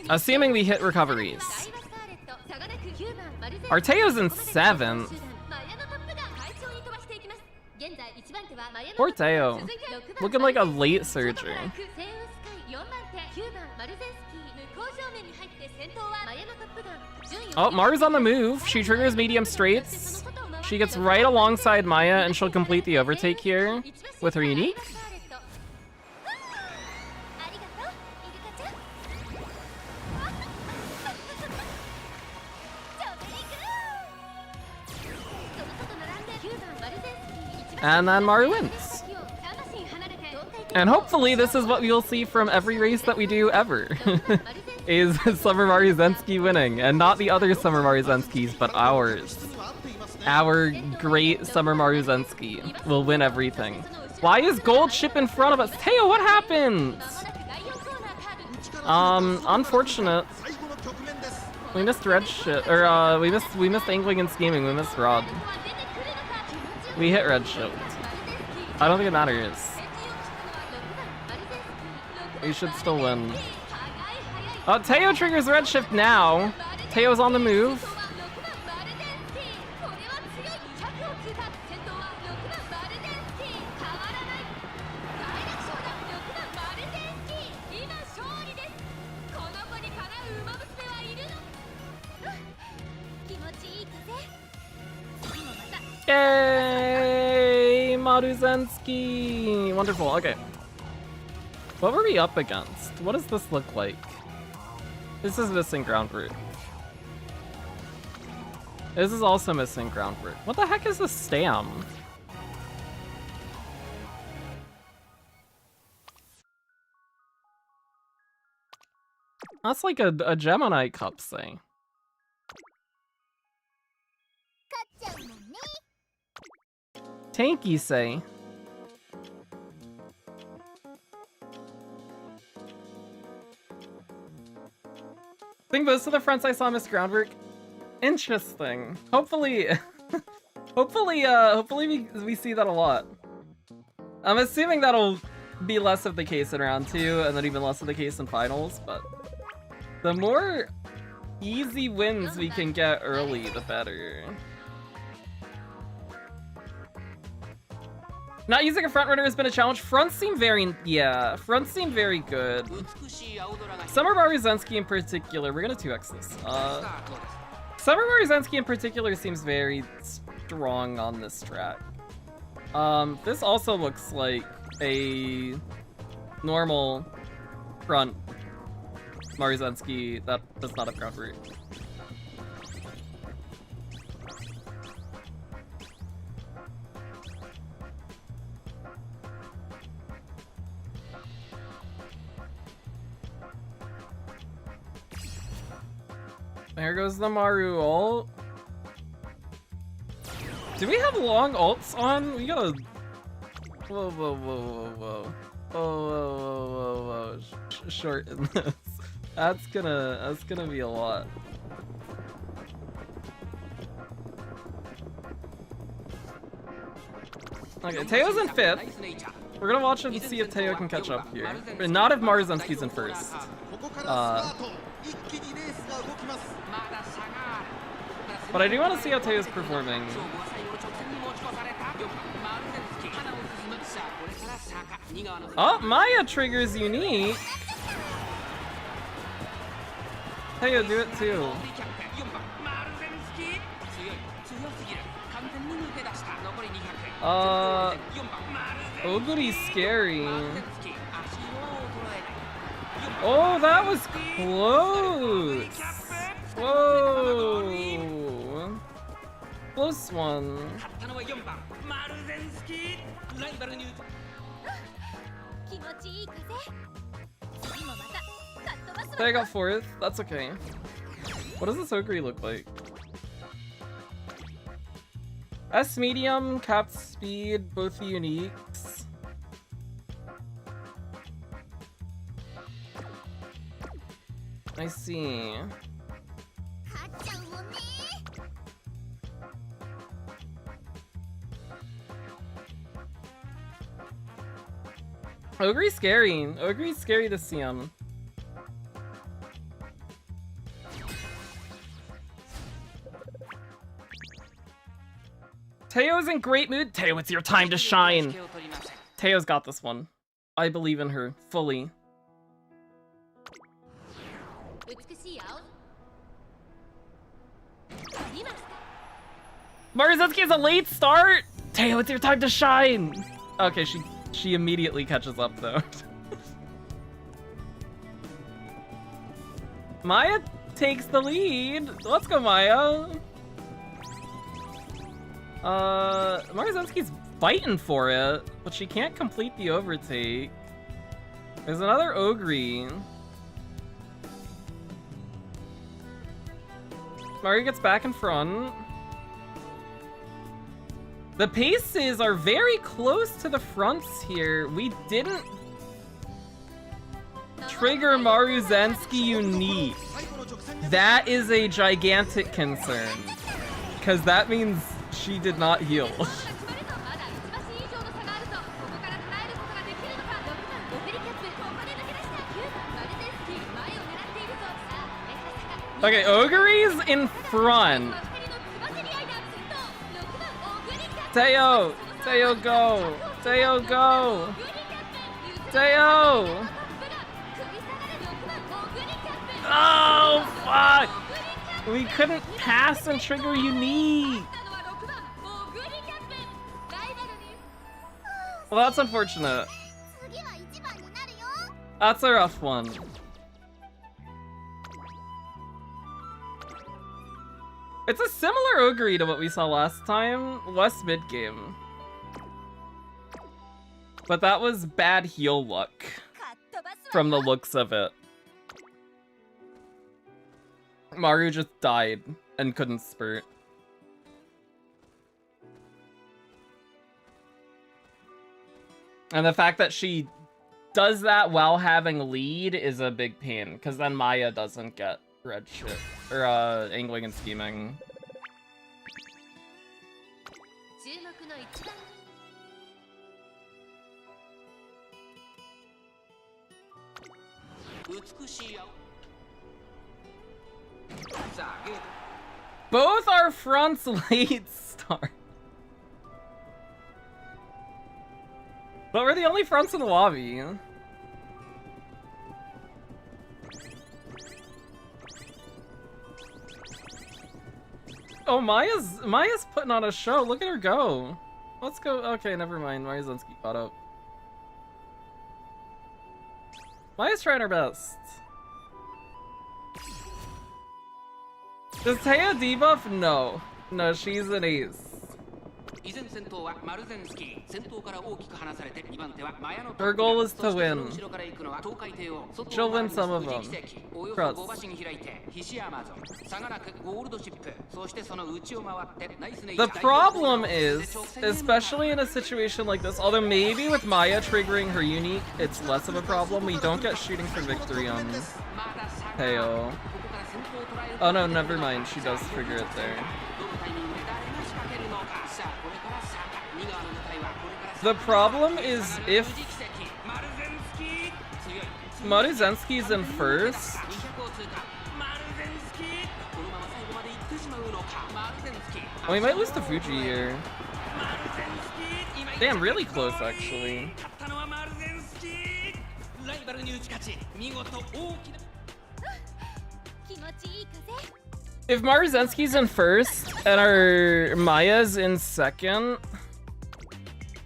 Assuming we hit recoveries. Our Teio's in 7th. Poor Teio. Looking like a late surger. Oh, Maru's on the move. She triggers medium straights. She gets right alongside Maya and she'll complete the overtake here with her unique. And then Maru wins. And hopefully this is what we will see from every race that we do ever. Is Summer Maru Zensky winning. And not the other Summer Maru Zenskys, but ours. Our great Summer Maru Zensky will win everything. Why is gold ship in front of us? Teio, what happened? Unfortunate. We missed red ship, or we missed angling and scheming. We missed rod. We hit red ship. I don't think it matters. We should still win. Teio triggers red shift now. Teio's on the move. Yay! Maruzensky! Wonderful, okay. What were we up against? What does this look like? This is missing ground root. This is also missing ground root. What the heck is this stam? That's like a Gemini cup thing. Tanky say. I think most of the fronts I saw missed groundwork. Interesting. Hopefully, hopefully we see that a lot. I'm assuming that'll be less of the case in round 2, and then even less of the case in finals, but the more easy wins we can get early, the better. Not using a front runner has been a challenge. Fronts seem very, yeah, fronts seem very good. Summer Maru Zensky in particular, we're gonna 2x this. Summer Maru Zensky in particular seems very strong on this track. This also looks like a normal front Maru Zensky that does not have ground root. There goes the Maru ult. Do we have long ults on? We gotta... Whoa, whoa, whoa, whoa, whoa. Whoa, whoa, whoa, whoa, whoa. Shorten this. That's gonna be a lot. Okay, Teio's in 5th. We're gonna watch and see if Teio can catch up here. But not if Maru Zensky's in 1st. But I do want to see how Teio's performing. Oh, Maya triggers unique. Teio, do it too. Oguri's scary. Oh, that was close. Whoa. Close one. I got 4th. That's okay. What does this Oguri look like? S medium, capped speed, both the uniques. I see. Oguri's scary. Oguri's scary to see him. Teio's in great mood. Teio, it's your time to shine. Teio's got this one. I believe in her fully. Maru Zensky has a late start. Teio, it's your time to shine. Okay, she immediately catches up though. Maya takes the lead. Let's go, Maya. Maru Zensky's fighting for it, but she can't complete the overtake. There's another Ogre. Mario gets back in front. The paces are very close to the fronts here. We didn't trigger Maruzensky unique. That is a gigantic concern, because that means she did not heal. Okay, Ogre's in front. Teio! Teio, go! Teio, go! Teio! Oh, fuck! We couldn't pass and trigger unique! Well, that's unfortunate. That's a rough one. It's a similar Ogre to what we saw last time, less mid-game. But that was bad heal luck, from the looks of it. Maru just died and couldn't spurt. And the fact that she does that while having lead is a big pain, because then Maya doesn't get red shit. Or, angling and scheming. Both our fronts late start. But we're the only fronts in the lobby. Oh, Maya's putting on a show. Look at her go. Let's go. Okay, never mind. Maruzensky caught up. Maya's trying her best. Does Teio debuff? No. No, she's an ace. Her goal is to win. She'll win some of them. Trust. The problem is, especially in a situation like this, although maybe with Maya triggering her unique, it's less of a problem. We don't get shooting for victory on Teio. Oh no, never mind. She does trigger it there. The problem is if Maruzensky's in first, we might lose to Fuji here. Damn, really close actually. If Maruzensky's in first and our Maya's in second,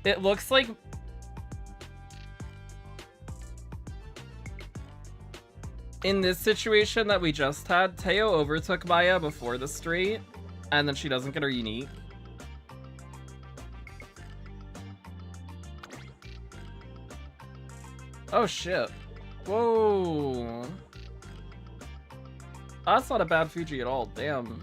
it looks like in this situation that we just had, Teio overtook Maya before the straight, and then she doesn't get her unique. Oh shit. Whoa. That's not a bad Fuji at all, damn.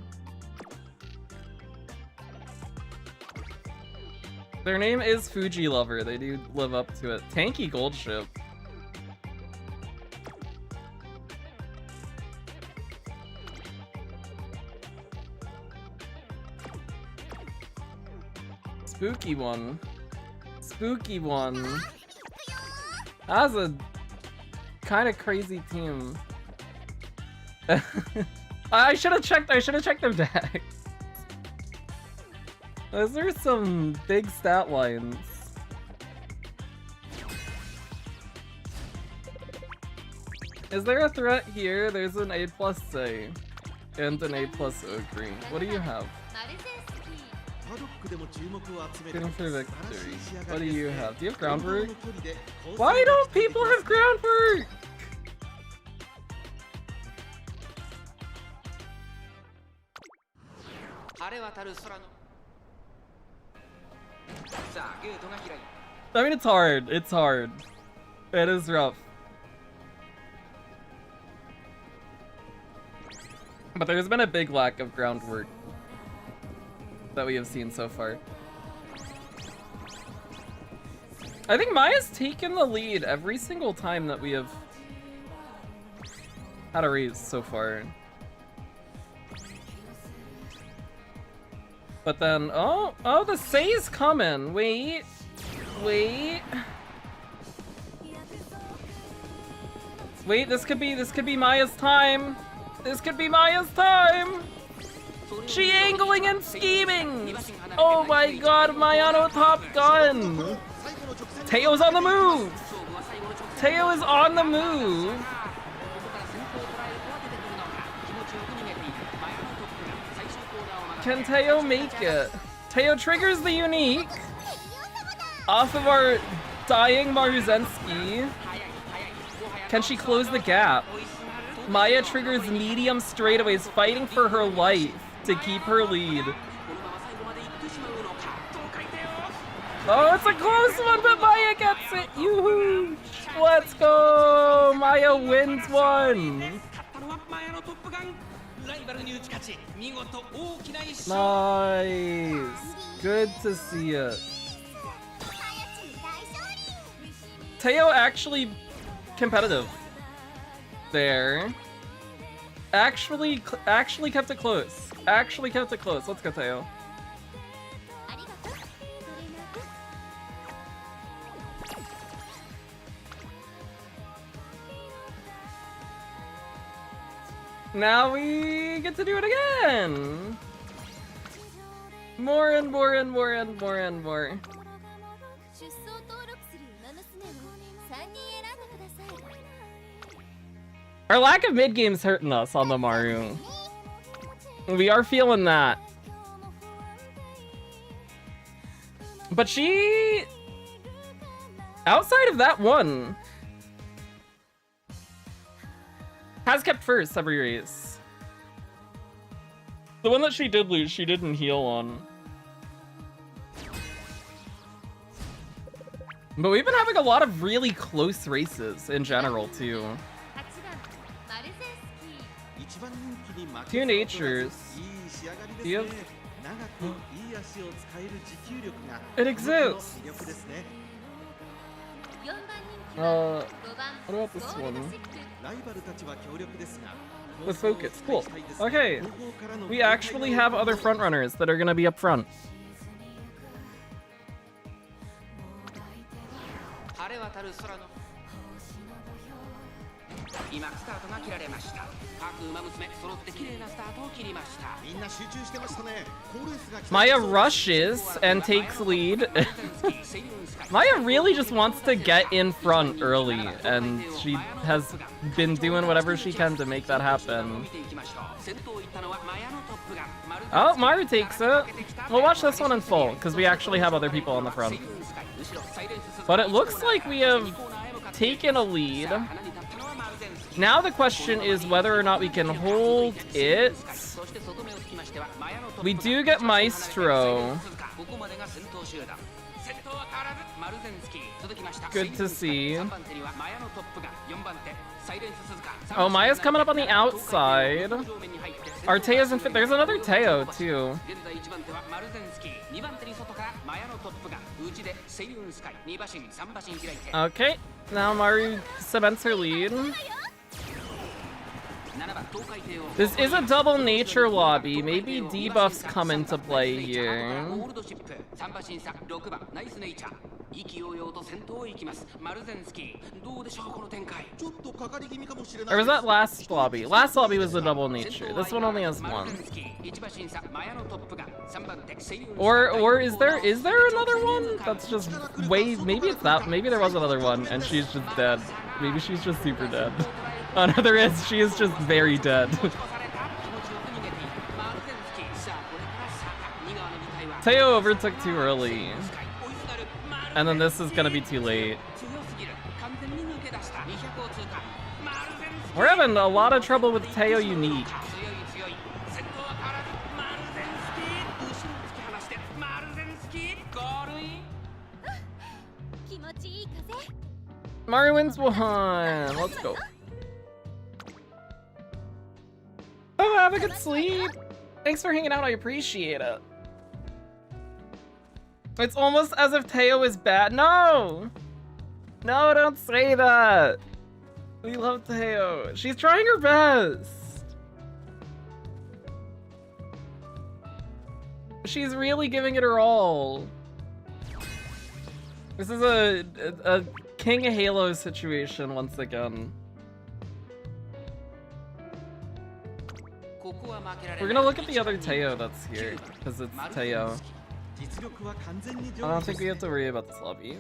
Their name is Fuji Lover, they do live up to it. Tanky gold ship. Spooky one. Spooky one. That's a kind of crazy team. I should have checked their decks. Those are some big stat lines. Is there a threat here? There's an A+ say and an A+ Ogre. What do you have? Shooting for victory. What do you have? Do you have groundwork? Why don't people have groundwork? I mean, it's hard. It's hard. It is rough. But there's been a big lack of groundwork that we have seen so far. I think Maya's taken the lead every single time that we have had a raise so far. But then, oh, the Sei's coming. Wait. Wait, this could be Maya's time. This could be Maya's time. She angling and scheming. Oh my god, Mayano Top Gun. Teio's on the move. Teio is on the move. Can Teio make it? Teio triggers the unique off of our dying Maruzensky. Can she close the gap? Maya triggers medium straightaways, fighting for her life to keep her lead. Oh, it's a close one, but Maya gets it. Yoo-hoo! Let's go! Maya wins one. Nice. Good to see it. Teio actually competitive there. Actually kept it close. Actually kept it close. Let's go, Teio. Now we get to do it again. More and more and more and more and more. Our lack of mid game's hurting us on the Maru. We are feeling that. But she, outside of that one, has kept first every race. The one that she did lose, she didn't heal on. But we've been having a lot of really close races in general, too. Two natures. Do you have... It exists! What about this one? With focus. Cool. Okay. We actually have other frontrunners that are gonna be up front. Maya rushes and takes lead. Maya really just wants to get in front early, and she has been doing whatever she can to make that happen. Oh, Maru takes it. We'll watch this one in full, because we actually have other people on the front. But it looks like we have taken a lead. Now the question is whether or not we can hold it. We do get Maestro. Good to see. Oh, Maya's coming up on the outside. Our Teio's in fit. There's another Teio, too. Okay, now Maru cements her lead. This is a double nature lobby. Maybe debuffs come into play here. Or was that last lobby? Last lobby was a double nature. This one only has one. Or is there another one? That's just way, maybe it's that, maybe there was another one and she's just dead. Maybe she's just super dead. Oh no, there is. She is just very dead. Teio overtook too early. And then this is gonna be too late. We're having a lot of trouble with Teio unique. Mario wins one. Let's go. Oh, have a good sleep. Thanks for hanging out. I appreciate it. It's almost as if Teio is bad. No! No, don't say that. We love Teio. She's trying her best. She's really giving it her all. This is a King Halo situation once again. We're gonna look at the other Teio that's here, because it's Teio. I don't think we have to worry about this lobby.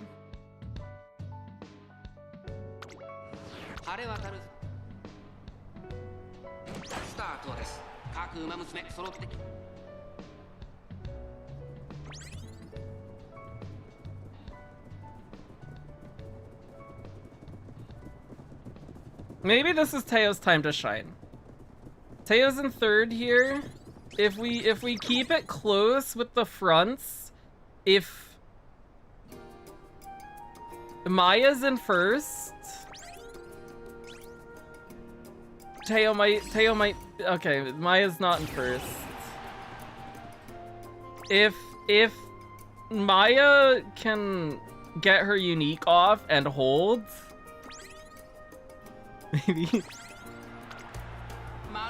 Maybe this is Teio's time to shine. Teio's in third here. If we keep it close with the fronts, if Maya's in first, Teio might okay, Maya's not in first. If Maya can get her unique off and hold, maybe.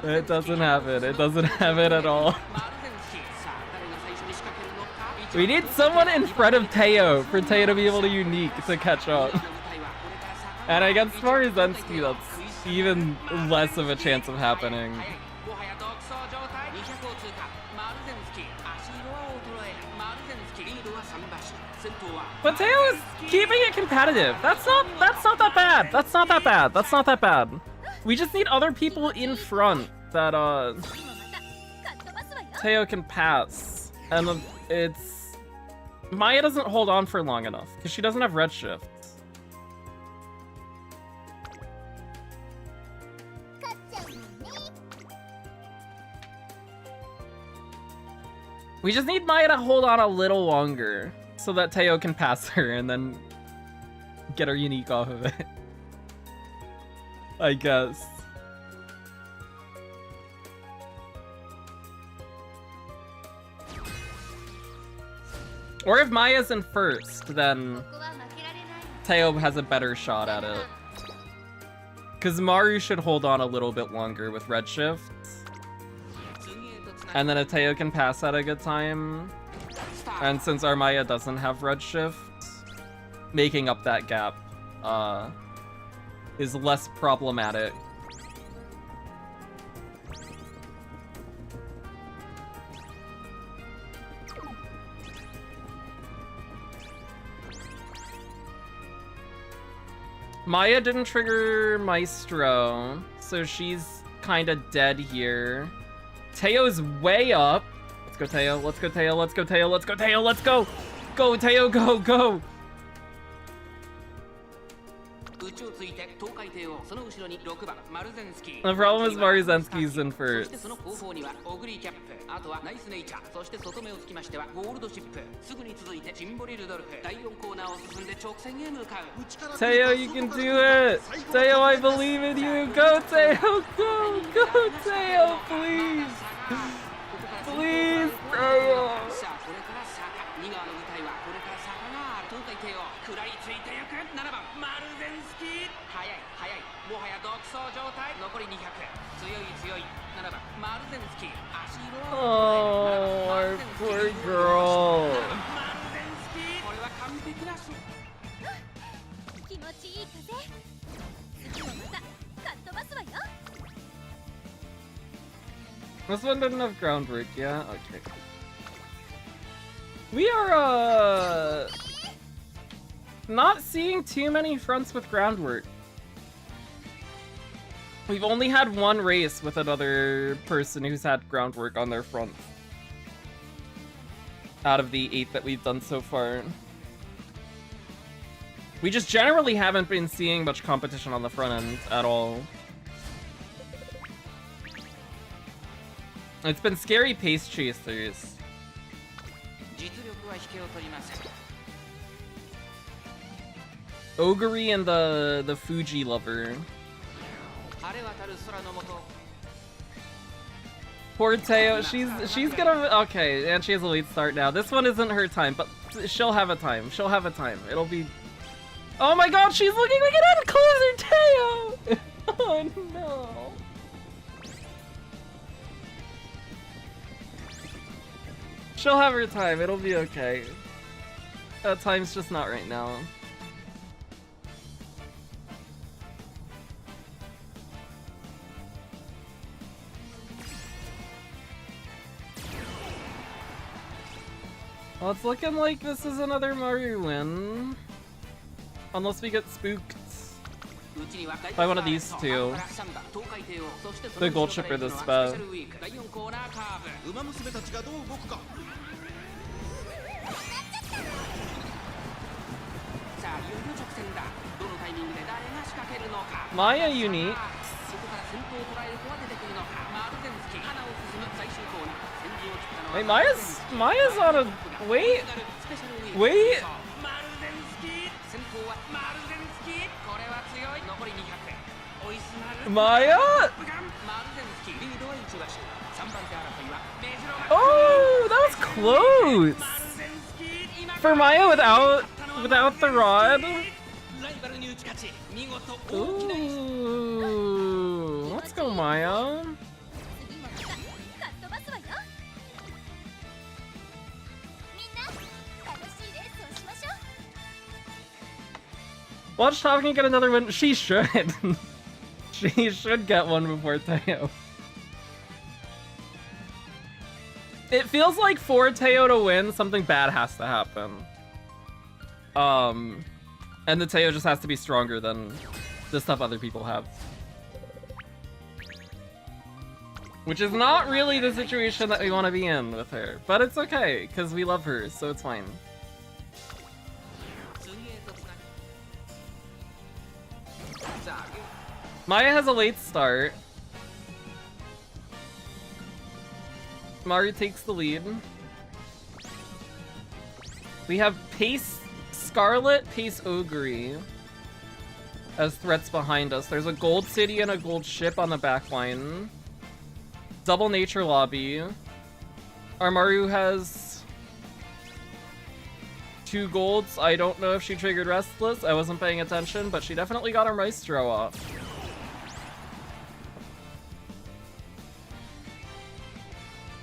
It doesn't happen. It doesn't have it at all. We need someone in front of Teio for Teio to be able to unique to catch up. And against Marizensky, that's even less of a chance of happening. But Teio is keeping it competitive. That's not that bad. That's not that bad. That's not that bad. We just need other people in front that Teio can pass. And it's Maya doesn't hold on for long enough because she doesn't have redshift. We just need Maya to hold on a little longer so that Teio can pass her and then get her unique off of it. I guess. Or if Maya's in first, then Teio has a better shot at it. Because Maru should hold on a little bit longer with redshift. And then if Teio can pass at a good time. And since our Maya doesn't have redshift, making up that gap is less problematic. Maya didn't trigger Maestro, so she's kind of dead here. Teio's way up. Let's go, Teio. Let's go, Teio. Let's go, Teio. Let's go, Teio. Let's go. Go, Teio. Go, go. The problem is Marizensky's in first. Teio, you can do it! Teio, I believe in you! Go, Teio! Go! Go, Teio, please! Please, Teio! Oh, our poor girl. This one didn't have groundwork, yeah? Okay. We are, not seeing too many fronts with groundwork. We've only had one race with another person who's had groundwork on their front. Out of the 8 that we've done so far. We just generally haven't been seeing much competition on the front end at all. It's been scary pace chasers. Ogre and the Fuji lover. Poor Teio, she's gonna okay, and she has a late start now. This one isn't her time, but she'll have a time. She'll have a time. It'll be. Oh my God, she's looking like an encloser, Teio. Oh no. She'll have her time. It'll be okay. Time's just not right now. Well, it's looking like this is another Maru win. Unless we get spooked by one of these two. The gold ship or the spa. Maya unique. Wait, Maya's on a wait. Maya? Oh, that was close. For Maya without the rod. Ooh, let's go, Maya. Watch Talking get another win. She should. She should get one before Teio. It feels like for Teio to win, something bad has to happen. And the Teio just has to be stronger than the stuff other people have. Which is not really the situation that we want to be in with her. But it's okay, because we love her, so it's fine. Maya has a late start. Maru takes the lead. We have Pace Scarlet, Pace Ogre as threats behind us. There's a gold city and a gold ship on the back line. Double nature lobby. Our Maru has 2 golds. I don't know if she triggered Restless. I wasn't paying attention, but she definitely got her Maestro off.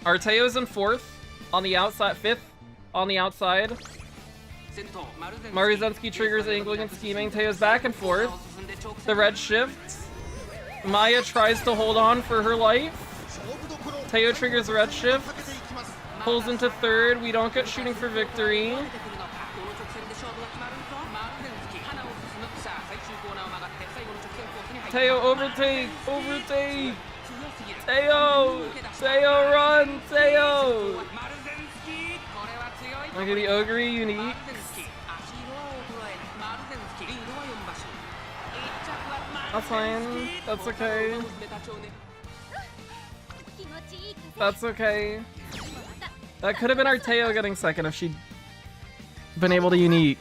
Our Teio's in 4th, on the outside, 5th, on the outside. Maruzensky triggers angling and scheming. Teio's back and forth. The red shift. Maya tries to hold on for her life. Teio triggers red shift. Pulls into 3rd. We don't get shooting for victory. Teio overtake! Overtake! Teio! Teio run! Teio! Look at the Ogre unique. That's fine. That's okay. That's okay. That could have been our Teio getting second if she'd been able to unique.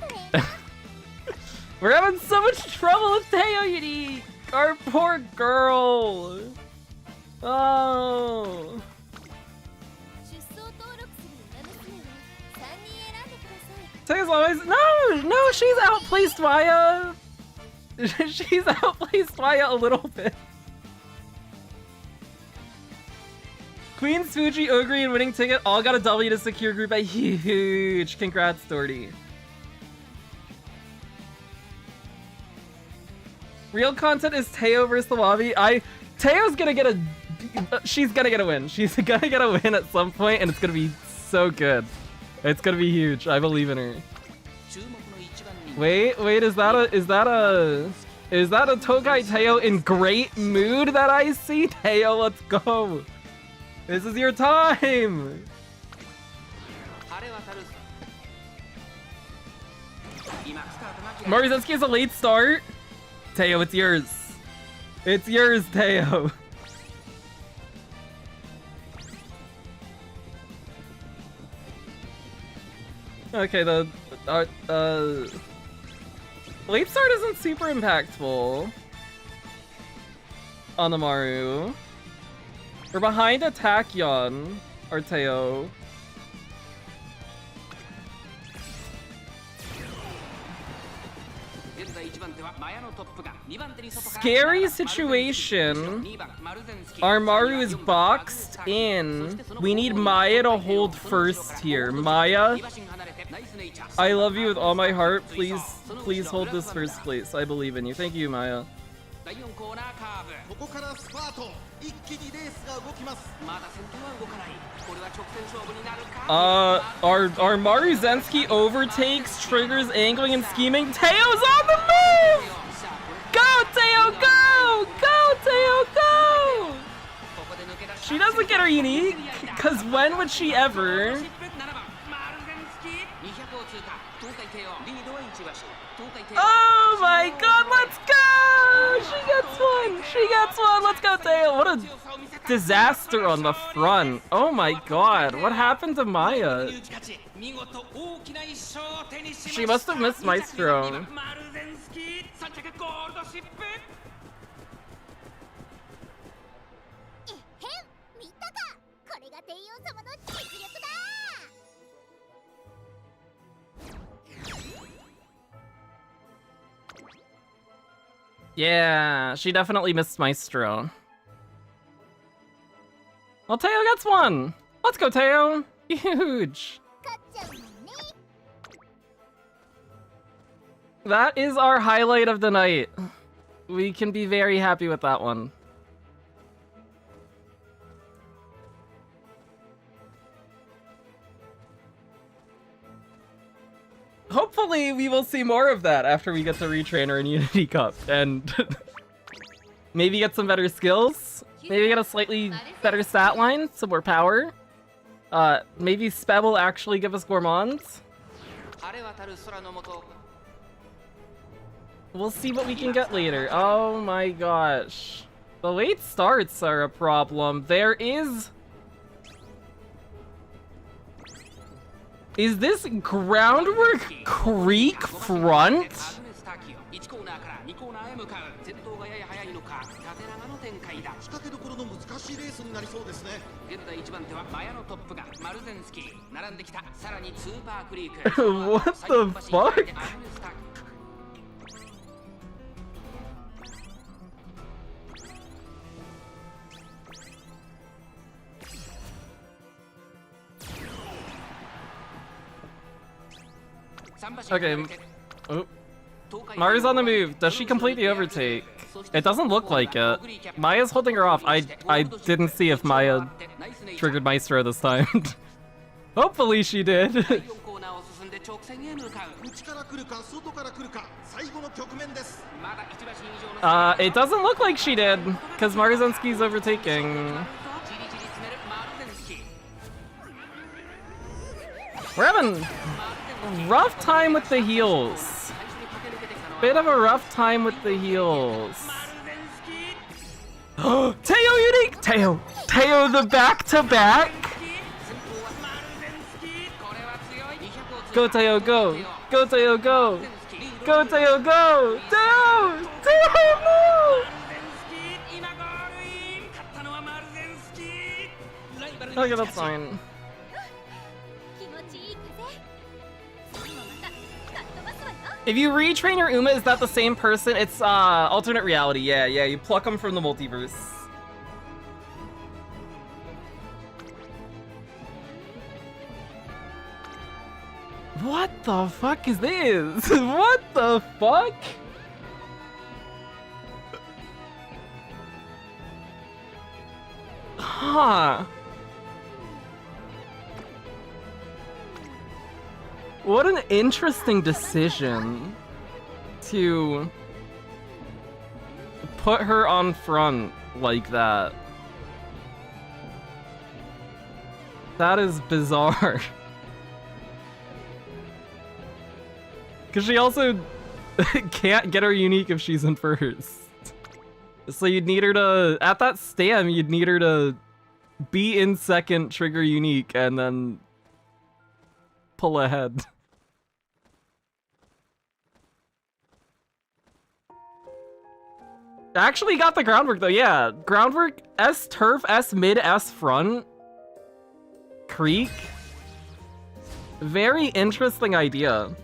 We're having so much trouble with Teio unique! Our poor girl! Oh! Teio's always— No, she's outplaced Maya! She's outplaced Maya a little bit. Queen's Fuji, Ogre, and winning ticket all got a W to secure group A. Huge! Congrats, Doherty. Real content is Teio versus the lobby. Teio's gonna get a— she's gonna get a win. She's gonna get a win at some point, and it's gonna be so good. It's gonna be huge. I believe in her. Wait, is that a Tokai Teio in great mood that I see? Teio, let's go. This is your time. Maruzensky has a late start. Teio, it's yours. It's yours, Teio. Okay, Late start isn't super impactful on the Maru. We're behind a Tachyon, or Teio. Scary situation. Our Maru is boxed in. We need Maya to hold first here. Maya, I love you with all my heart. Please, please hold this first place. I believe in you. Thank you, Maya. Our Maru Zensky overtakes, triggers, angling, and scheming. Teio's on the move! Go, Teio, go! Go, Teio, go! She doesn't get her unique, because when would she ever? Oh my god, let's go! She gets one! She gets one! Let's go, Teio! What a disaster on the front. Oh my god, what happened to Maya? She must have missed Maestro. Yeah, she definitely missed Maestro. Well, Teio gets one! Let's go, Teio! Huge! That is our highlight of the night. We can be very happy with that one. Hopefully we will see more of that after we get the retrainer in Unity Cup and maybe get some better skills. Maybe get a slightly better stat line, some more power. Maybe Speb will actually give us gourmands. We'll see what we can get later. Oh my gosh. The late starts are a problem. There is... Is this Groundwork Creek front? What the fuck? Okay. Oh. Maru's on the move. Does she complete the overtake? It doesn't look like it. Maya's holding her off. I didn't see if Maya triggered Maestro this time. Hopefully she did. It doesn't look like she did, because Marzensky's overtaking. We're having rough time with the heals. Bit of a rough time with the heals. Teio unique! Teio the back-to-back! Go Teio, go! Go Teio, go! Go Teio, go! Teio! Teio, no! Okay, that's fine. If you retrain your Uma, is that the same person? It's alternate reality. Yeah, you pluck them from the multiverse. What the fuck is this? What the fuck? Huh. What an interesting decision to put her on front like that. That is bizarre. Because she also can't get her unique if she's in first. So you'd need her to, at that stam, you'd need her to be in second, trigger unique, and then pull ahead. Actually got the groundwork though, yeah. Groundwork, S turf, S mid, S front. Creek. Very interesting idea.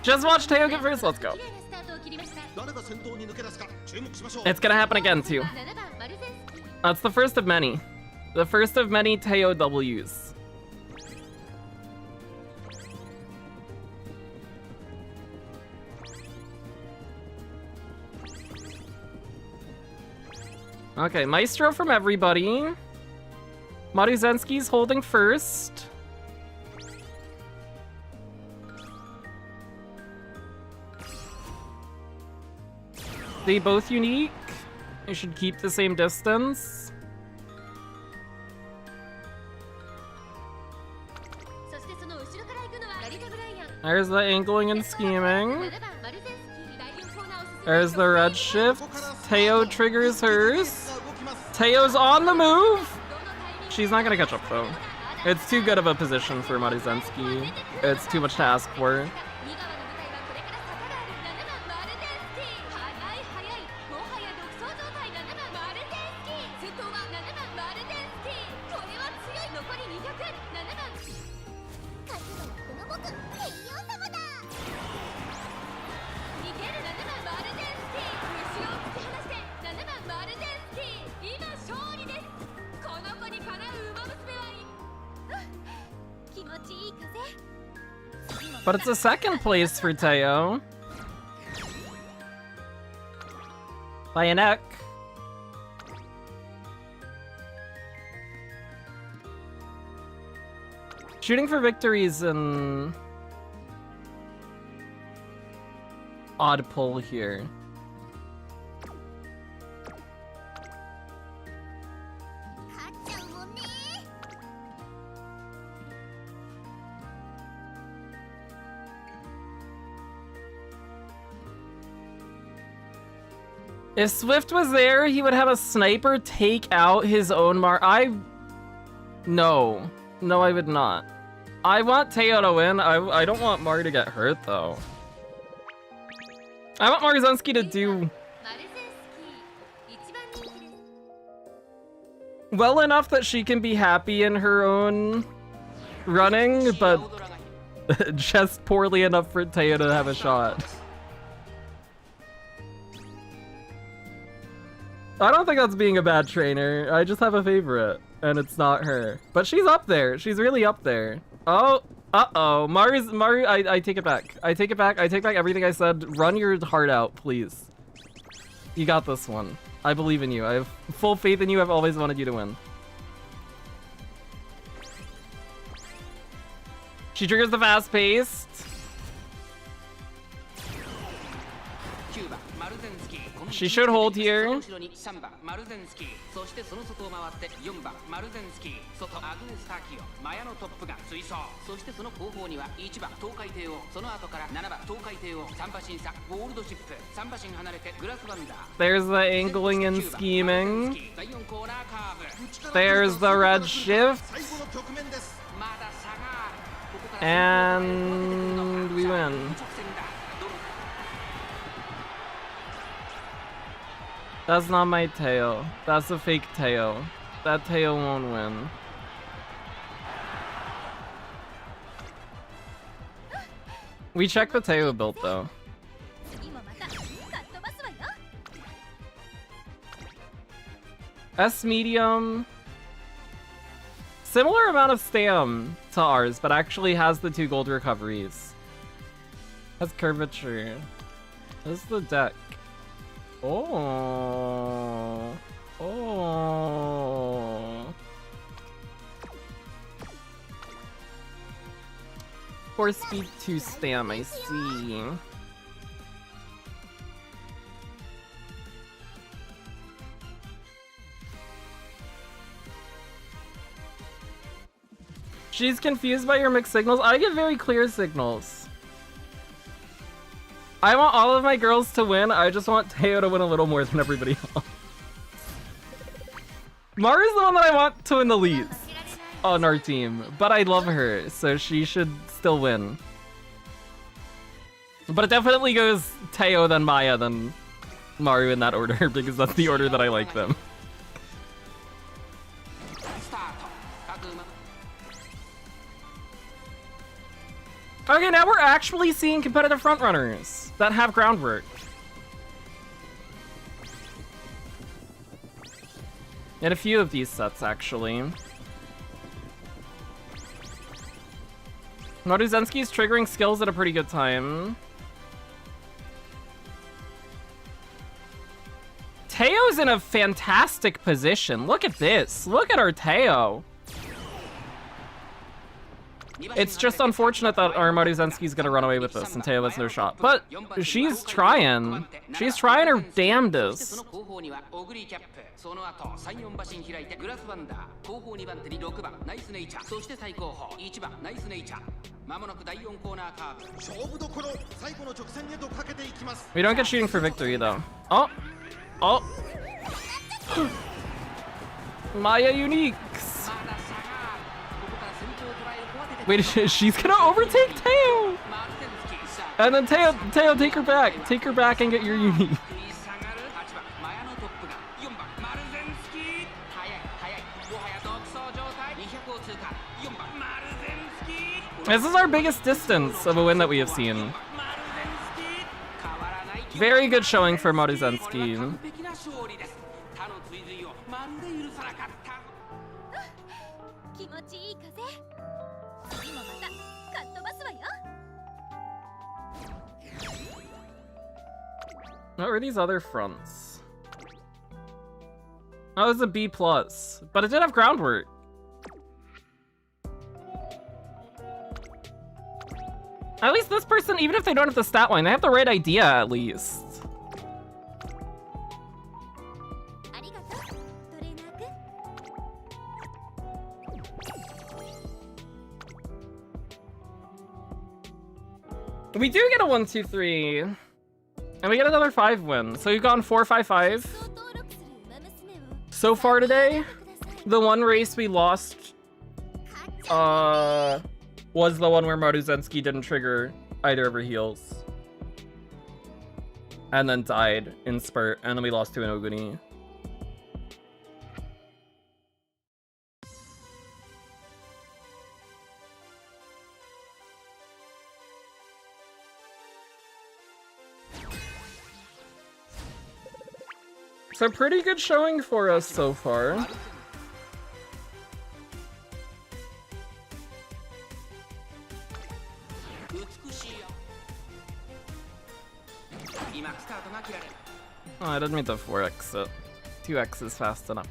Just watch Teio get first, let's go. It's gonna happen again too. That's the first of many. The first of many Teio Ws. Okay, Maestro from everybody. Maruzensky's holding first. They both unique. You should keep the same distance. There's the angling and scheming. There's the red shift. Teio triggers hers. Teio's on the move! She's not gonna catch up though. It's too good of a position for Maruzensky. It's too much to ask for. But it's a second place for Teio. By a neck. Shooting for victories and odd pull here. If Swift was there, he would have a sniper take out his own No. No, I would not. I want Teio to win. I don't want Mar to get hurt, though. I want Maruzensky to do well enough that she can be happy in her own running, but just poorly enough for Teio to have a shot. I don't think that's being a bad trainer. I just have a favorite, and it's not her. But she's up there. She's really up there. Oh, uh-oh. Maru, I take it back. I take it back. I take back everything I said. Run your heart out, please. You got this one. I believe in you. I have full faith in you. I've always wanted you to win. She triggers the fast-paced. She should hold here. There's the angling and scheming. There's the red shift. And we win. That's not my Teio. That's a fake Teio. That Teio won't win. We checked the Teio build though. S medium. Similar amount of stam to ours, but actually has the 2 gold recoveries. Has curvature. This is the deck. Oh. Oh. 4 speed, 2 stam, I see. She's confused by your mixed signals. I get very clear signals. I want all of my girls to win. I just want Teio to win a little more than everybody else. Maru's the one that I want to win the least on our team, but I love her, so she should still win. But it definitely goes Teio, then Maya, then Maru in that order, because that's the order that I like them. Okay, now we're actually seeing competitive frontrunners that have groundwork. In a few of these sets, actually. Maruzensky's triggering skills at a pretty good time. Teio's in a fantastic position. Look at this. Look at our Teio. It's just unfortunate that our Maruzensky's gonna run away with this and Teio has no shot. But she's trying. She's trying her damnedest. We don't get shooting for victory though. Oh! Oh! Maya Uniques! Wait, she's gonna overtake Teio! And then Teio, take her back. Take her back and get your unique. This is our biggest distance of a win that we have seen. Very good showing for Maruzensky. What were these other fronts? Oh, it was a B+, but it did have groundwork. At least this person, even if they don't have the stat line, they have the right idea at least. We do get a 1, 2, 3. And we get another 5 win. So we've gone 4, 5, 5. So far today, the one race we lost was the one where Maruzensky didn't trigger either of her heals. And then died in spurt, and then we lost to an Oguni. So pretty good showing for us so far. Oh, I didn't mean to 4x it. 2x is fast enough.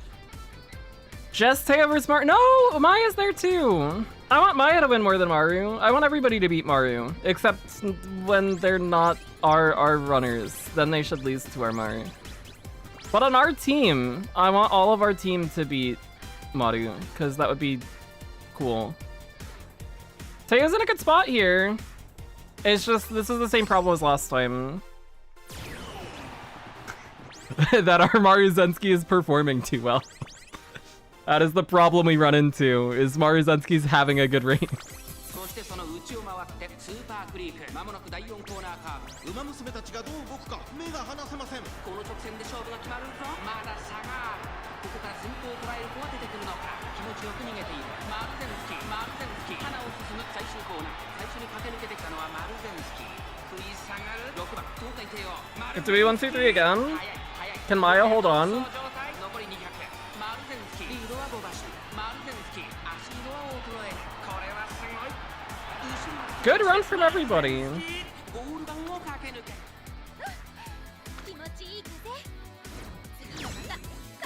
Just Teio versus Maru. No! Maya's there too! I want Maya to win more than Maru. I want everybody to beat Maru. Except when they're not our runners. Then they should lose to our Maru. But on our team, I want all of our team to beat Maru, because that would be cool. Teio's in a good spot here. It's just, this is the same problem as last time. That our Maruzensky is performing too well. That is the problem we run into, is Maruzensky's having a good race. Do we 1, 2, 3 again? Can Maya hold on? Good run from everybody.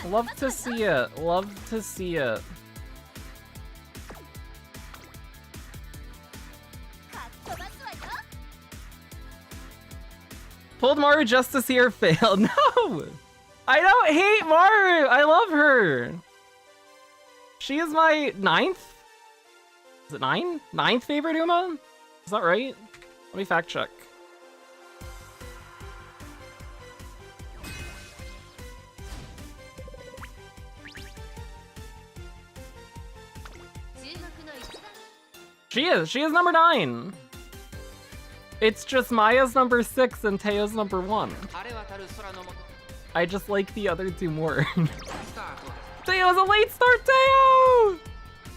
Love to see it. Love to see it. Pulled Maru just to see her fail. No! I don't hate Maru! I love her! She is my 9th? Is it 9? 9th favorite Uma? Is that right? Let me fact check. She is number 9. It's just Maya's number 6 and Teio's number 1. I just like the other two more. Teio's a late start, Teio!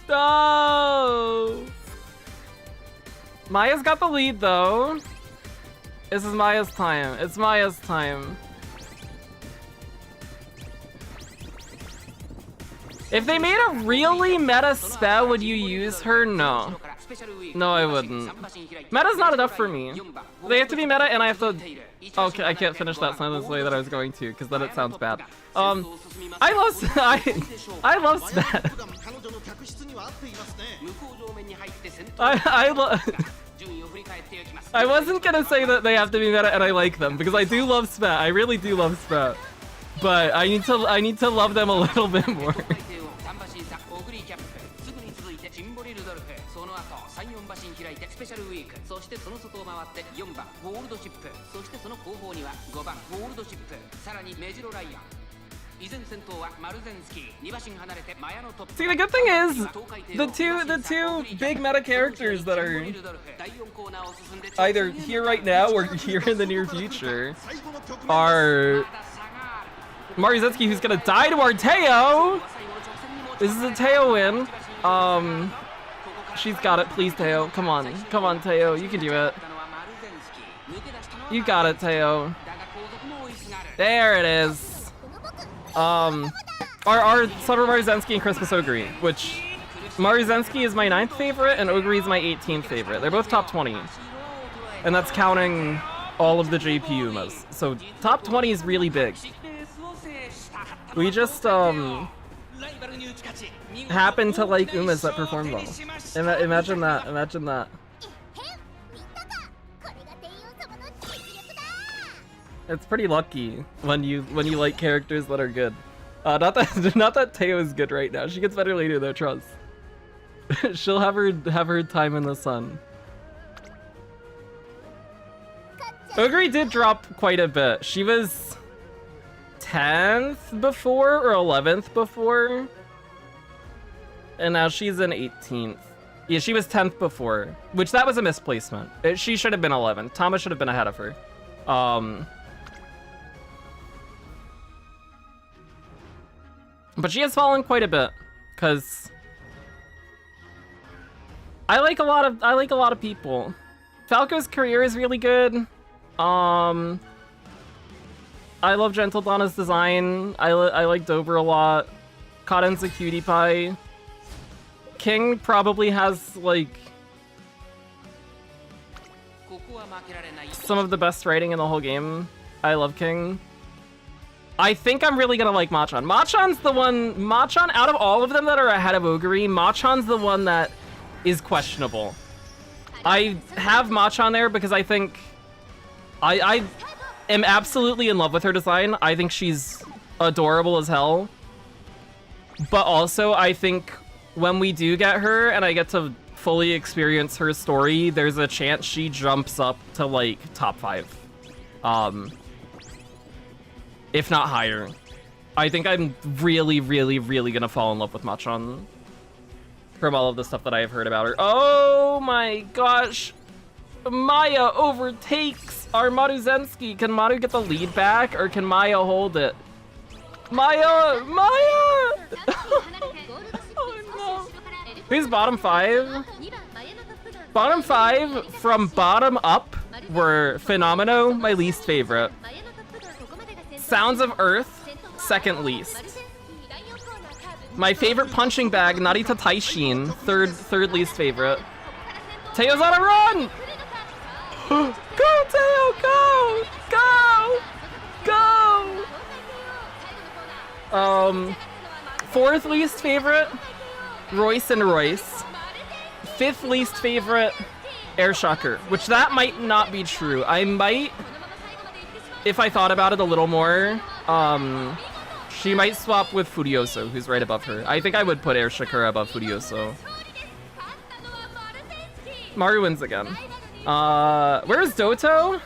No! Maya's got the lead though. This is Maya's time. It's Maya's time. If they made a really meta spell, would you use her? No. No, I wouldn't. Meta's not enough for me. They have to be meta and I have to... Okay, I can't finish that sentence the way that I was going to, because then it sounds bad. I love Spat. I wasn't gonna say that they have to be meta and I like them, because I do love Spat. I really do love Spat. But I need to love them a little bit more. See, the good thing is, the two big meta characters that are either here right now or here in the near future are Maruzensky, who's gonna die to our Teio. This is a Teio win. She's got it. Please, Teio. Come on, Teio. You can do it. You got it, Teio. There it is. Our Summer Maruzensky and Christmas Ogre, which Maruzensky is my 9th favorite and Ogre is my 18th favorite. They're both top 20, and that's counting all of the JP Umas. So top 20 is really big. We just happen to like Umas that perform well. Imagine that. Imagine that. It's pretty lucky when you like characters that are good. Not that Teio is good right now. She gets better later though, trust. She'll have her time in the sun. Ogre did drop quite a bit. She was 10th before or 11th before. And now she's in 18th. Yeah, she was 10th before, which that was a misplacement. She should have been 11th. Thomas should have been ahead of her. But she has fallen quite a bit, cause I like a lot of people. Falco's career is really good. I love Gentle Donna's design. I like Dober a lot. Cotton's a cutie pie. King probably has like some of the best writing in the whole game. I love King. I think I'm really gonna like Machan. Machan, out of all of them that are ahead of Ogre, Machan's the one that is questionable. I have Machan there because I think I am absolutely in love with her design. I think she's adorable as hell. But also, I think when we do get her and I get to fully experience her story, there's a chance she jumps up to like top 5. If not higher. I think I'm really, really, really gonna fall in love with Machan from all of the stuff that I have heard about her. Oh my gosh! Maya overtakes our Maruzensky. Can Maru get the lead back, or can Maya hold it? Maya! Oh no. Who's bottom 5? Bottom 5 from bottom up were Phenomeno, my least favorite. Sounds of Earth, second least. My favorite punching bag, Narita Taishin, third least favorite. Teio's on a run! Go, Teio, go! Go! Fourth least favorite, Royce and Royce. Fifth least favorite, Air Shocker, which that might not be true. I might, if I thought about it a little more, she might swap with Furioso, who's right above her. I think I would put Air Shakura above Furioso. Maru wins again. Where's Doto?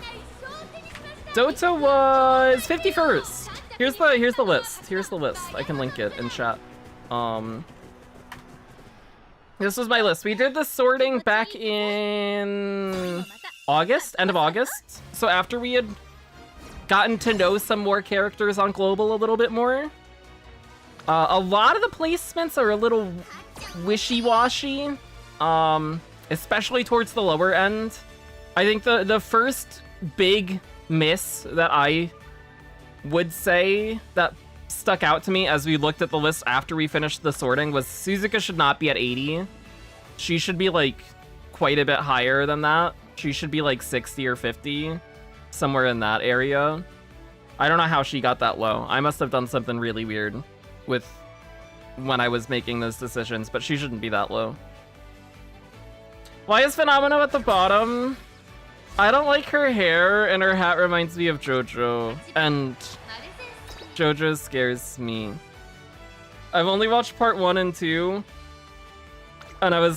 Doto was 51st. Here's the list. Here's the list. I can link it in chat. This was my list. We did the sorting back in August, end of August. So after we had gotten to know some more characters on Global a little bit more, a lot of the placements are a little wishy-washy, especially towards the lower end. I think the first big miss that I would say that stuck out to me as we looked at the list after we finished the sorting was Suzuka should not be at 80. She should be like quite a bit higher than that. She should be like 60 or 50, somewhere in that area. I don't know how she got that low. I must have done something really weird with when I was making those decisions, but she shouldn't be that low. Why is Phenomeno at the bottom? I don't like her hair, and her hat reminds me of JoJo, and JoJo scares me. I've only watched part 1 and 2, and I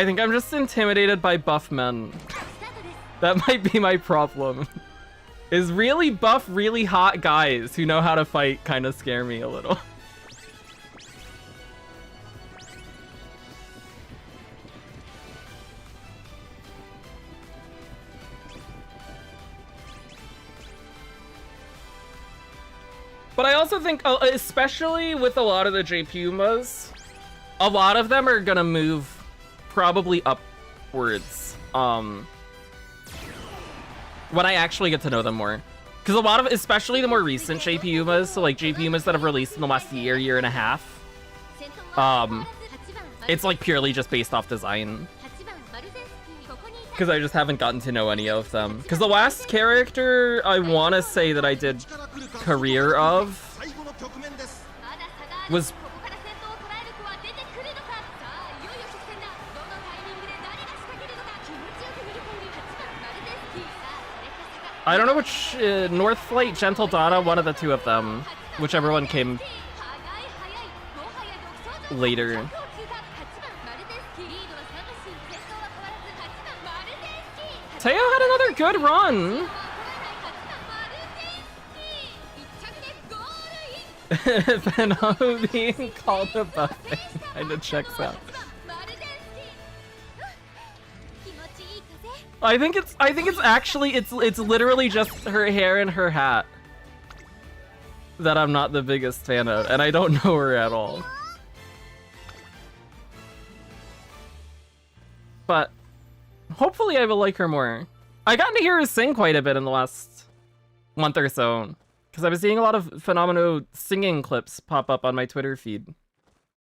think I'm just intimidated by buff men. That might be my problem. Is really buff, really hot guys who know how to fight kind of scare me a little. But I also think, especially with a lot of the JPumas, a lot of them are gonna move probably upwards when I actually get to know them more. Because a lot of, especially the more recent JPumas, so like JPumas that have released in the last year and a half, it's like purely just based off design. Because I just haven't gotten to know any of them. Because the last character I want to say that I did career of was... I don't know which, North Flight, Gentle Donna, one of the two of them. Whichever one came later. Teio had another good run. Phenom being called a buffet kinda checks out. I think it's actually it's literally just her hair and her hat that I'm not the biggest fan of, and I don't know her at all. But hopefully I will like her more. I got to hear her sing quite a bit in the last month or so, because I was seeing a lot of Phenomeno singing clips pop up on my Twitter feed.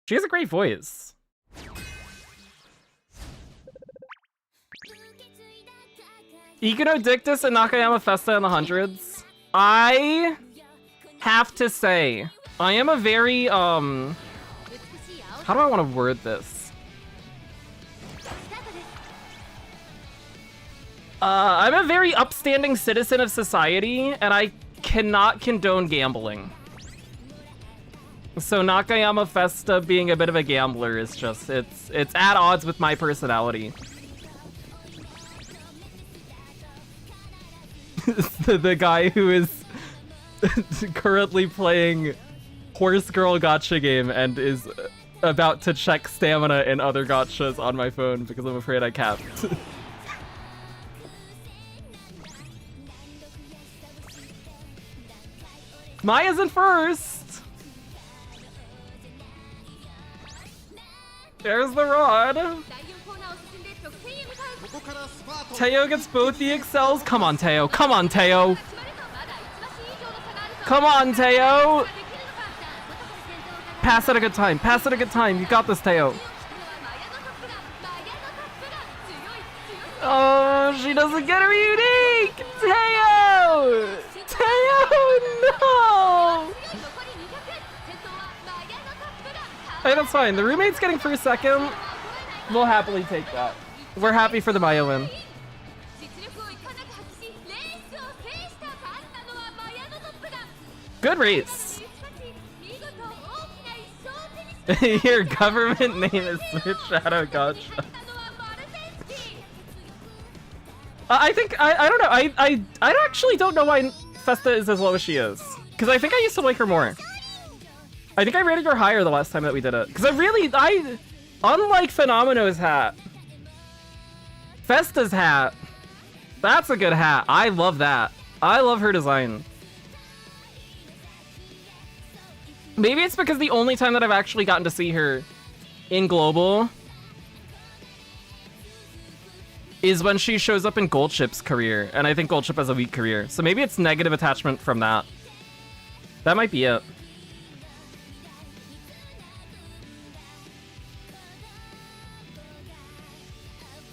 She has a great voice. Ikuno Dictus and Nakayama Festa in the hundreds. I have to say, I am a very, how do I want to word this? I'm a very upstanding citizen of society, and I cannot condone gambling. So Nakayama Festa being a bit of a gambler is just, it's at odds with my personality. The guy who is currently playing Horse Girl Gacha game and is about to check stamina in other gachas on my phone because I'm afraid I can't. Maya's in first! There's the rod! Teio gets both the excels. Come on, Teio. Come on, Teio. Come on, Teio. Pass at a good time. Pass at a good time. You got this, Teio. Oh, she doesn't get her unique. Teio. Teio, no. Hey, that's fine. The roommate's getting first, second. We'll happily take that. We're happy for the Maya win. Good race. Your government name is SwiftShadow Gacha. I think I don't know. I actually don't know why Festa is as low as she is, because I think I used to like her more. I think I rated her higher the last time that we did it. Because unlike Phenomeno's hat, Festa's hat, that's a good hat. I love that. I love her design. Maybe it's because the only time that I've actually gotten to see her in Global is when she shows up in Goldchip's career, and I think Goldchip has a weak career. So maybe it's negative attachment from that. That might be it.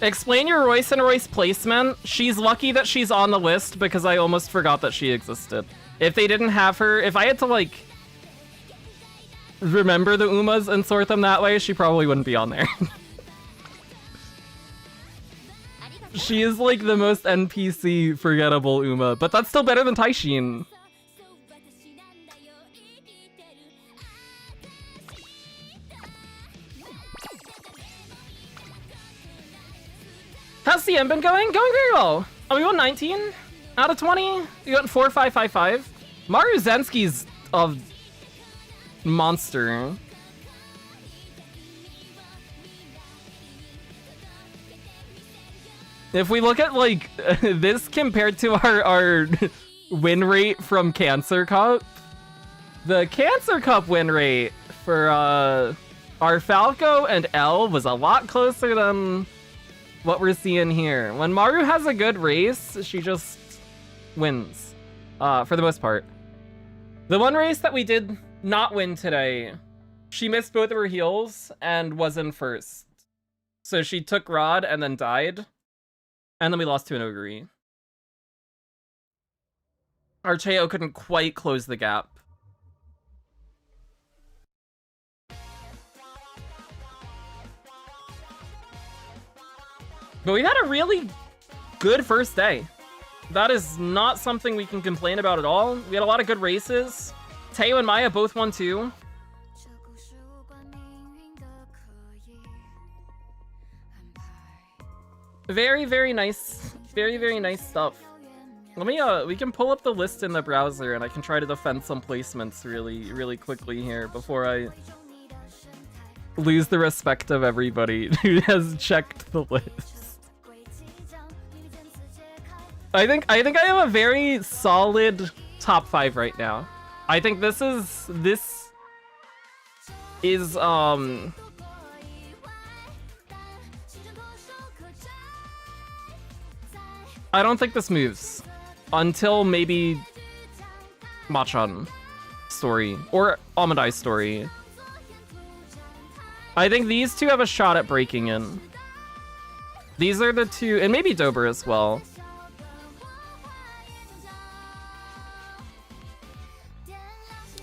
Explain your Royce and Royce placement. She's lucky that she's on the list because I almost forgot that she existed. If they didn't have her, if I had to like remember the Umas and sort them that way, she probably wouldn't be on there. She is like the most NPC forgettable Uma, but that's still better than Taishin. How's CM been going? Going very well. Oh, we won 19 out of 20. We got 4-5-5-5. Maru Zensky's a monster. If we look at like this compared to our win rate from Cancer Cup, the Cancer Cup win rate for our Falco and L was a lot closer than what we're seeing here. When Maru has a good race, she just wins, for the most part. The one race that we did not win today, she missed both of her heals and was in first. So she took Rod and then died. And then we lost to an Ogre. Our Teio couldn't quite close the gap. But we had a really good first day. That is not something we can complain about at all. We had a lot of good races. Teio and Maya both won too. Very, very nice. Very, very nice stuff. Let me, we can pull up the list in the browser and I can try to defend some placements really, really quickly here before I lose the respect of everybody who has checked the list. I think I have a very solid top 5 right now. I think this is I don't think this moves until maybe Machan story or Amadai's story. I think these two have a shot at breaking in. These are the two, and maybe Dober as well.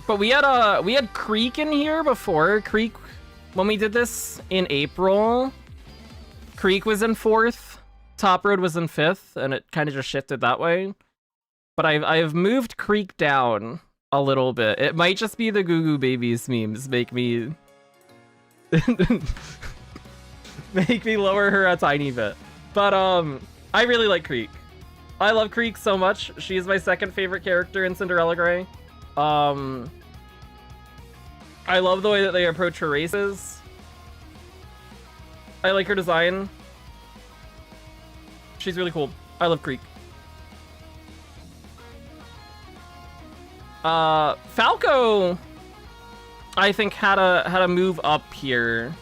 But we had Creek in here before. Creek, when we did this in April, Creek was in 4th. Top Road was in 5th, and it kind of just shifted that way. But I've moved Creek down a little bit. It might just be the Goo Goo Babies memes make me make me lower her a tiny bit. But I really like Creek. I love Creek so much. She is my second favorite character in Cinderella Grey. I love the way that they approach her races. I like her design. She's really cool. I love Creek. Falco, I think had a move up here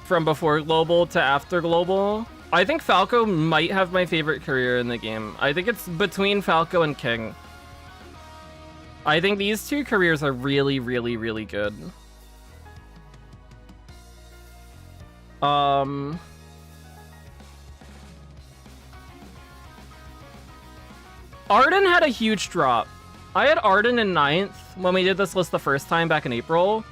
from before Global to after Global. I think Falco might have my favorite career in the game. I think it's between Falco and King. I think these two careers are really, really, really good. Arden had a huge drop. I had Arden in 9th when we did this list the first time back in April.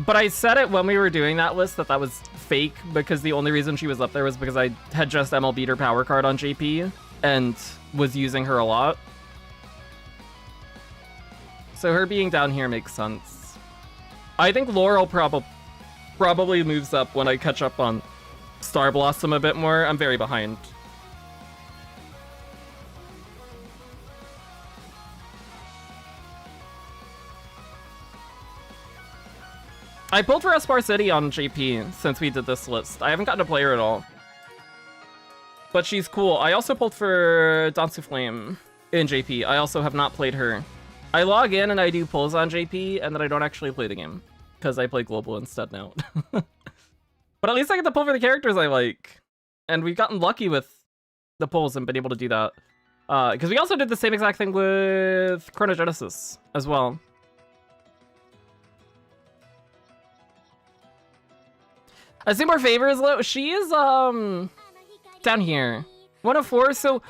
But I said it when we were doing that list that was fake because the only reason she was up there was because I had just MLB'd her power card on JP and was using her a lot. So her being down here makes sense. I think Laurel probably moves up when I catch up on Star Blossom a bit more. I'm very behind. I pulled for Espar City on JP since we did this list. I haven't gotten to play her at all. But she's cool. I also pulled for Dansu Flame in JP. I also have not played her. I log in and I do pulls on JP, and then I don't actually play the game. Because I play global instead now. But at least I get to pull for the characters I like. And we've gotten lucky with the pulls and been able to do that. Because we also did the same exact thing with Chronogenesis as well. I see more favors low. She is down here. 104, so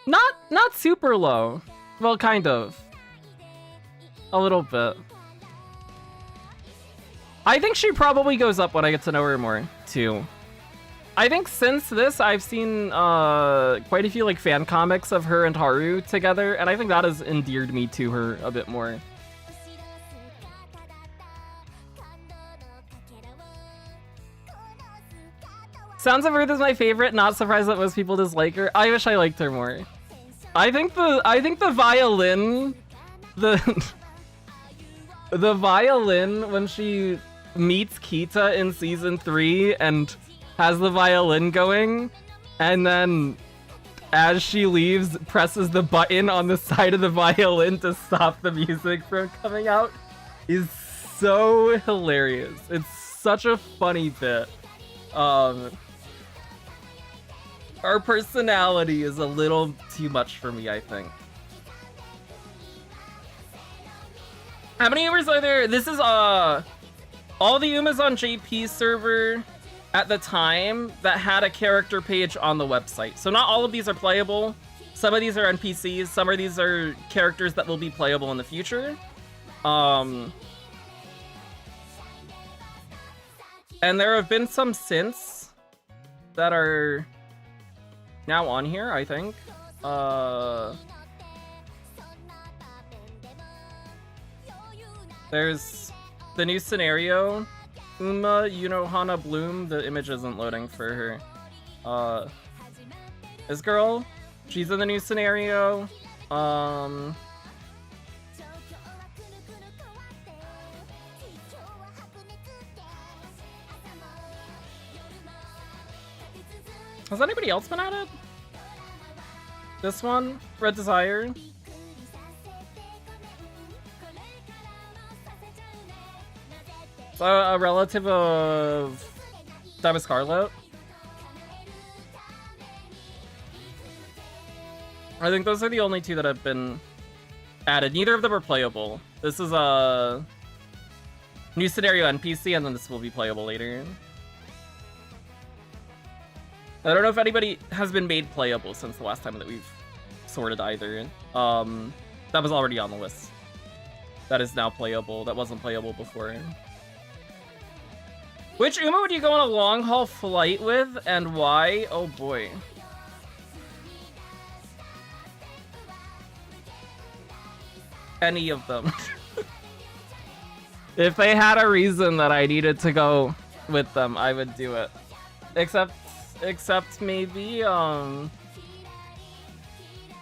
not super low. Well, kind of. A little bit. I think she probably goes up when I get to know her more, too. I think since this, I've seen quite a few like fan comics of her and Haru together, and I think that has endeared me to her a bit more. Sounds of Earth is my favorite. Not surprised that most people dislike her. I wish I liked her more. I think the violin, the violin when she meets Kita in season 3 and has the violin going, and then as she leaves, presses the button on the side of the violin to stop the music from coming out, is so hilarious. It's such a funny bit. Her personality is a little too much for me, I think. How many Umas are there? This is all the Umas on JP's server at the time that had a character page on the website. So not all of these are playable. Some of these are NPCs. Some of these are characters that will be playable in the future. And there have been some since that are now on here, I think. There's the new scenario. Uma Yunohana Bloom. The image isn't loading for her. This girl, she's in the new scenario. Has anybody else been added? This one? Red Desire? So a relative of Diamond Scarlet? I think those are the only two that have been added. Neither of them are playable. This is a new scenario NPC, and then this will be playable later. I don't know if anybody has been made playable since the last time that we've sorted either. That was already on the list. That is now playable. That wasn't playable before. Which Uma would you go on a long haul flight with, and why? Oh boy. Any of them. If they had a reason that I needed to go with them, I would do it. Except maybe,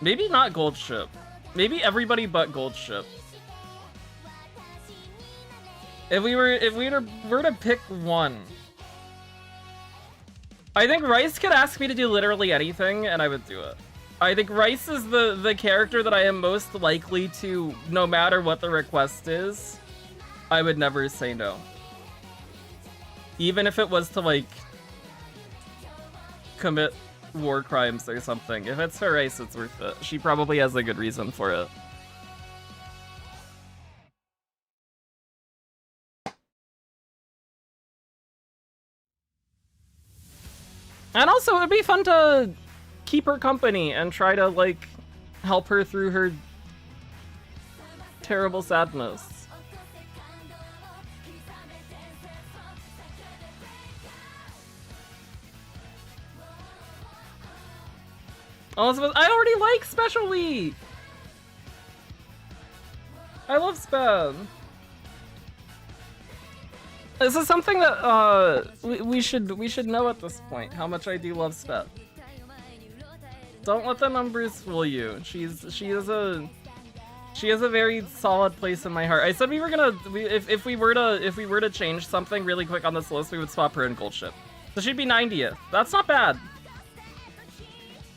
maybe not Gold Ship. Maybe everybody but Gold Ship. If we were to pick one, I think Rice could ask me to do literally anything, and I would do it. I think Rice is the character that I am most likely to, no matter what the request is, I would never say no. Even if it was to, like, commit war crimes or something. If it's her Rice, it's worth it. She probably has a good reason for it. And also, it'd be fun to keep her company and try to, like, help her through her terrible sadness. Elizabeth, I already like Special Week! I love Sped. This is something that we should know at this point, how much I do love Sped. Don't let the numbers fool you. She is a She has a very solid place in my heart. I said we were gonna, if we were to change something really quick on this list, we would swap her in Gold Ship. So she'd be 90th. That's not bad.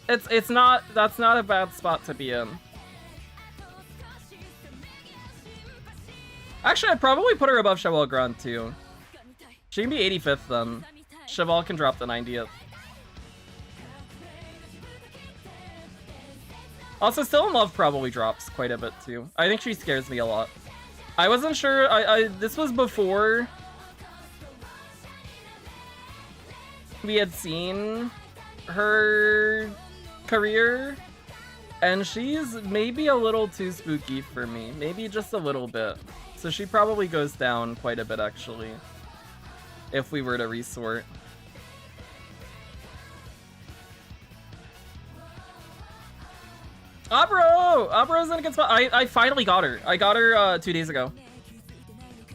That's not a bad spot to be in. Actually, I'd probably put her above Cheval Grand too. She can be 85th then. Cheval can drop the 90th. Also, Still in Love probably drops quite a bit too. I think she scares me a lot. I wasn't sure. This was before we had seen her career, and she's maybe a little too spooky for me. Maybe just a little bit. So she probably goes down quite a bit actually, if we were to resort. Abro! Abro's in a good spot. I finally got her. I got her 2 days ago.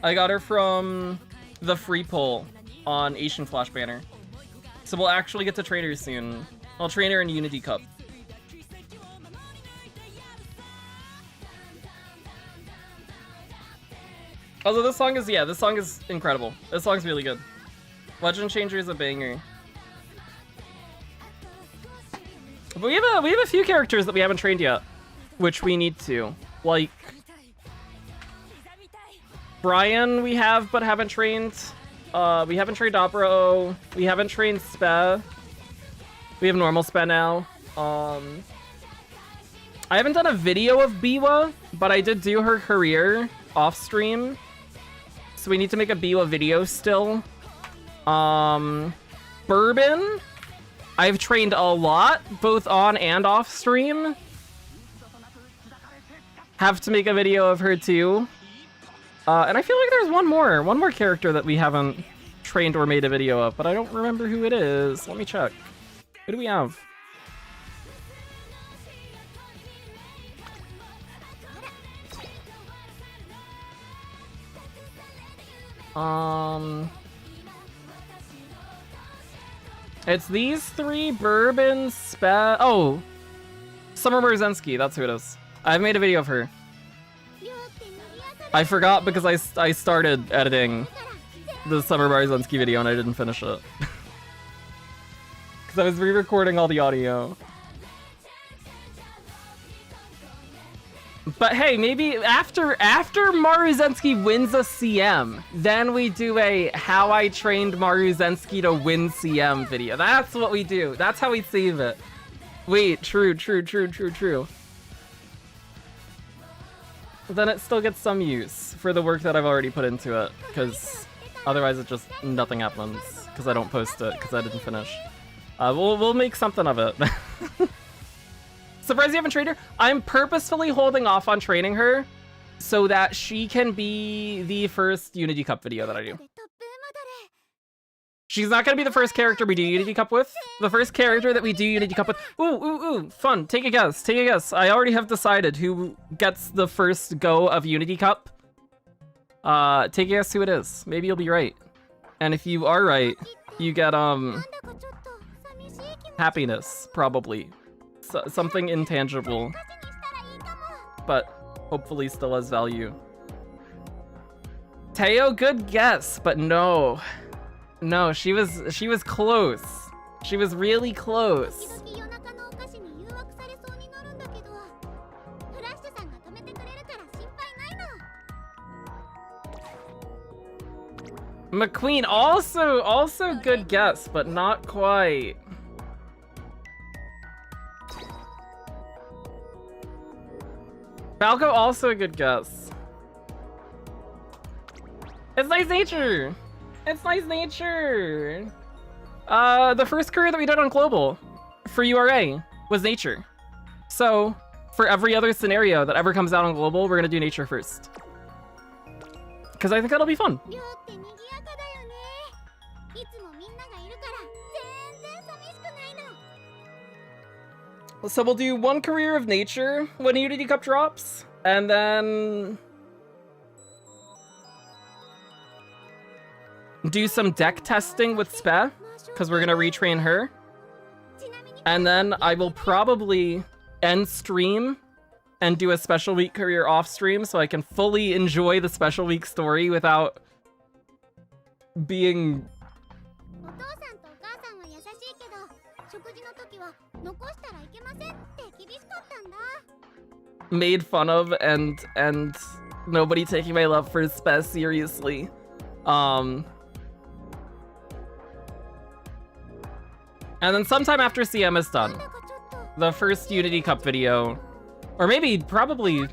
I got her from the free pull on Asian Flash Banner. So we'll actually get to train her soon. I'll train her in Unity Cup. Although this song is incredible. This song's really good. Legend Changer is a banger. But we have a few characters that we haven't trained yet, which we need to. Like Brian we have but haven't trained. We haven't trained Opera O. We haven't trained Spe. We have normal Spe now. I haven't done a video of Biwa, but I did do her career off stream. So we need to make a Biwa video still. Bourbon, I've trained a lot, both on and off stream. Have to make a video of her too. And I feel like there's one more character that we haven't trained or made a video of, but I don't remember who it is. Let me check. Who do we have? It's these three: Bourbon, Spe. Oh, Summer Marzensky. That's who it is. I've made a video of her. I forgot because I started editing the Summer Marzensky video and I didn't finish it because I was re-recording all the audio. But hey, maybe after Maruzensky wins a CM, then we do a how I trained Maruzensky to win CM video. That's what we do. That's how we save it. Wait, true. Then it still gets some use for the work that I've already put into it, because otherwise it just nothing happens because I don't post it because I didn't finish. We'll make something of it. Surprised you haven't trained her? I'm purposefully holding off on training her so that she can be the first Unity Cup video that I do. She's not gonna be the first character we do Unity Cup with. The first character that we do Unity Cup with. Ooh, fun. Take a guess. I already have decided who gets the first go of Unity Cup. Take a guess who it is. Maybe you'll be right. And if you are right, you get, happiness, probably. Something intangible, but hopefully still has value. Teio, good guess, but no, she was close. She was really close. McQueen, also good guess, but not quite. Falco, also a good guess. It's Nice Nature! It's Nice Nature! The first career that we did on Global for URA was Nature. So, for every other scenario that ever comes out on Global, we're gonna do Nature first. Because I think that'll be fun. So we'll do one career of Nature when Unity Cup drops, and then do some deck testing with Spe, because we're gonna retrain her. And then I will probably end stream and do a special week career off stream so I can fully enjoy the special week story without being made fun of and nobody taking my love for Spez seriously. And then sometime after CM is done, the first Unity Cup video, or maybe probably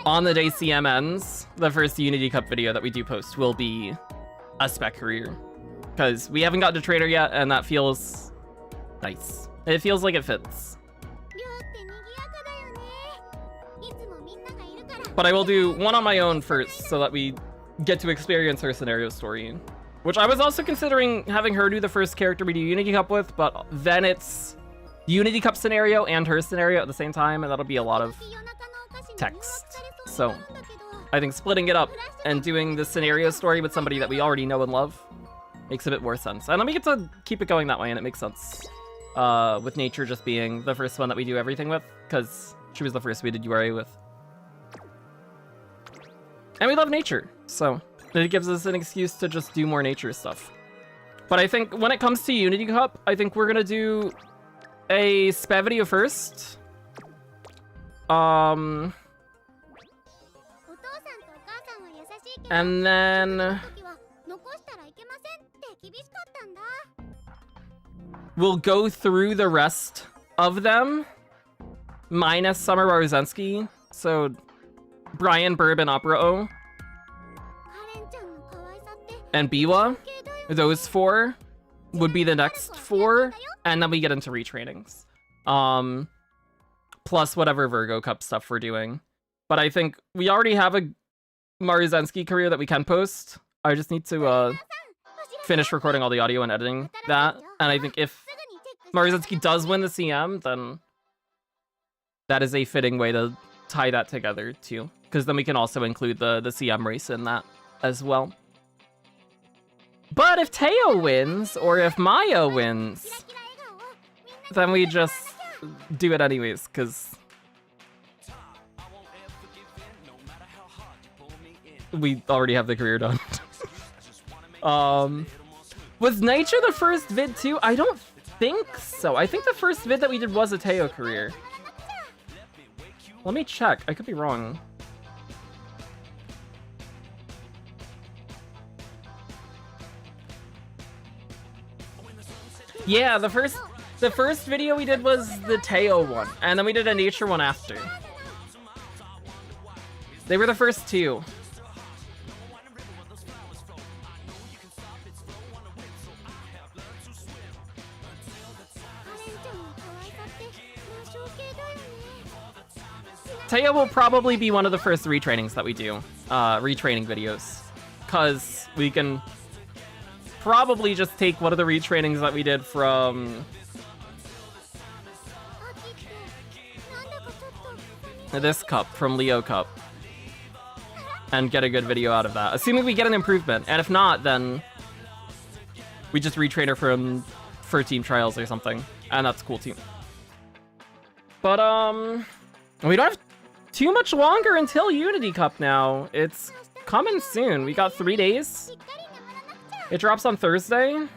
on the day CM ends, the first Unity Cup video that we do post will be a spec career. Because we haven't gotten to trainer yet, and that feels nice. It feels like it fits. But I will do one on my own first, so that we get to experience her scenario story. Which I was also considering having her do the first character we do Unity Cup with, but then it's Unity Cup scenario and her scenario at the same time, and that'll be a lot of text. So I think splitting it up and doing the scenario story with somebody that we already know and love makes a bit more sense. And then we get to keep it going that way, and it makes sense. With Nature just being the first one that we do everything with, because she was the first we did URA with. And we love Nature, so it gives us an excuse to just do more Nature stuff. But I think when it comes to Unity Cup, I think we're gonna do a SPE video first. And then we'll go through the rest of them, minus Summer Baruzensky. So Brian, Burb, and Opera O. And Biwa. Those 4 would be the next 4. And then we get into retrainings. Plus whatever Virgo Cup stuff we're doing. But I think we already have a Maruzensky career that we can post. I just need to finish recording all the audio and editing that. And I think if Maruzensky does win the CM, then that is a fitting way to tie that together too. Because then we can also include the CM race in that as well. But if Teio wins, or if Maya wins, then we just do it anyways, because we already have the career done. Was Nature the first vid too? I don't think so. I think the first vid that we did was a Teio career. Let me check. I could be wrong. Yeah, the first video we did was the Teio one, and then we did a Nature one after. They were the first 2. Teio will probably be one of the first retrainings that we do, retraining videos, because we can probably just take one of the retrainings that we did from this cup, from Leo Cup, and get a good video out of that, assuming we get an improvement. And if not, then we just retrain her for team trials or something, and that's cool too. But we don't have too much longer until Unity Cup now. It's coming soon. We got 3 days. It drops on Thursday.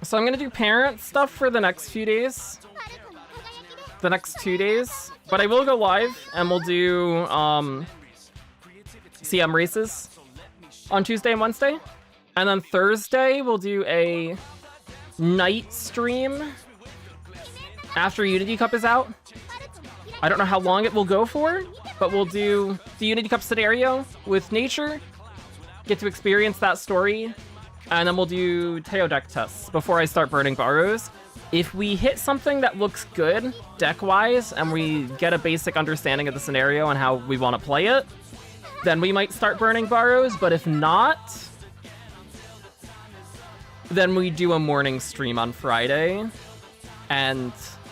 So I'm gonna do parent stuff for the next few days. The next 2 days. But I will go live and we'll do CM races on Tuesday and Wednesday. And then Thursday we'll do a night stream after Unity Cup is out. I don't know how long it will go for, but we'll do the Unity Cup scenario with Nature, get to experience that story, and then we'll do Teio deck tests before I start burning Barrows. If we hit something that looks good deck-wise, and we get a basic understanding of the scenario and how we want to play it, then we might start burning Barrows, but if not, then we do a morning stream on Friday, and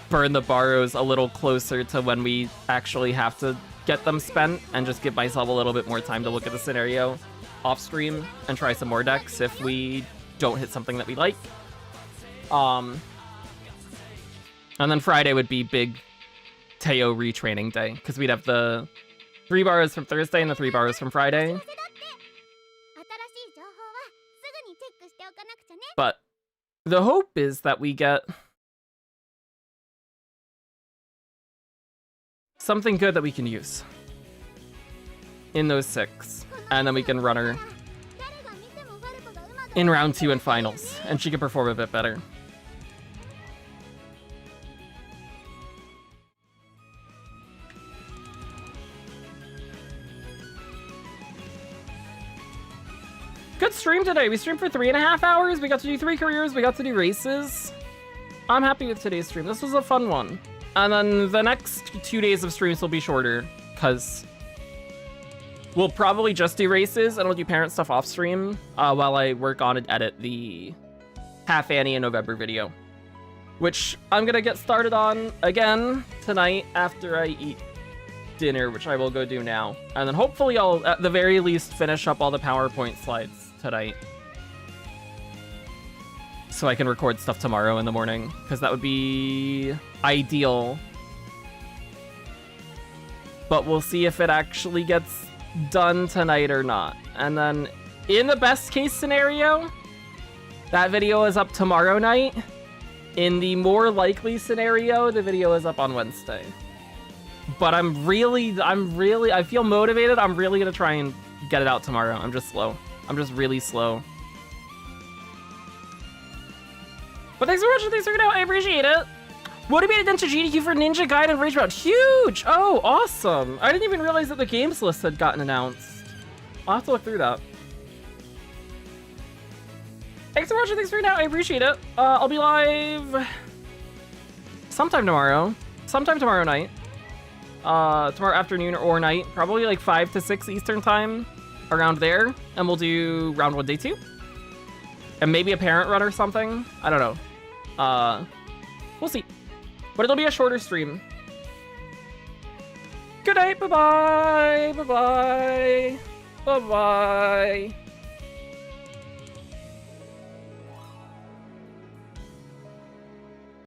burn the Barrows a little closer to when we actually have to get them spent, and just give myself a little bit more time to look at the scenario off stream and try some more decks if we don't hit something that we like. And then Friday would be big Teio retraining day, because we'd have the 3 bars from Thursday and the 3 bars from Friday. But the hope is that we get something good that we can use in those 6, and then we can run her in round 2 and finals, and she can perform a bit better. Good stream today. We streamed for 3.5 hours. We got to do 3 careers. We got to do races. I'm happy with today's stream. This was a fun one. And then the next 2 days of streams will be shorter, because we'll probably just do races and we'll do parent stuff off stream while I work on and edit the Half Annie in November video, which I'm gonna get started on again tonight after I eat dinner, which I will go do now. And then hopefully I'll, at the very least, finish up all the PowerPoint slides tonight, so I can record stuff tomorrow in the morning, because that would be ideal. But we'll see if it actually gets done tonight or not. And then, in the best case scenario, that video is up tomorrow night. In the more likely scenario, the video is up on Wednesday. But I feel motivated. I'm really gonna try and get it out tomorrow. I'm just slow. I'm just really slow. But thanks for watching, thanks for hanging out, I appreciate it. Motivated into GDQ for Ninja Gaiden Rage Round. Huge! Oh, awesome. I didn't even realize that the games list had gotten announced. I'll have to look through that. Thanks for watching, thanks for hanging out, I appreciate it. I'll be live sometime tomorrow. Sometime tomorrow night. Tomorrow afternoon or night. Probably like 5 to 6 Eastern time. Around there. And we'll do round 1, day 2. And maybe a parent run or something. I don't know. We'll see. But it'll be a shorter stream. Good night. Bye-bye. Bye-bye. Bye-bye.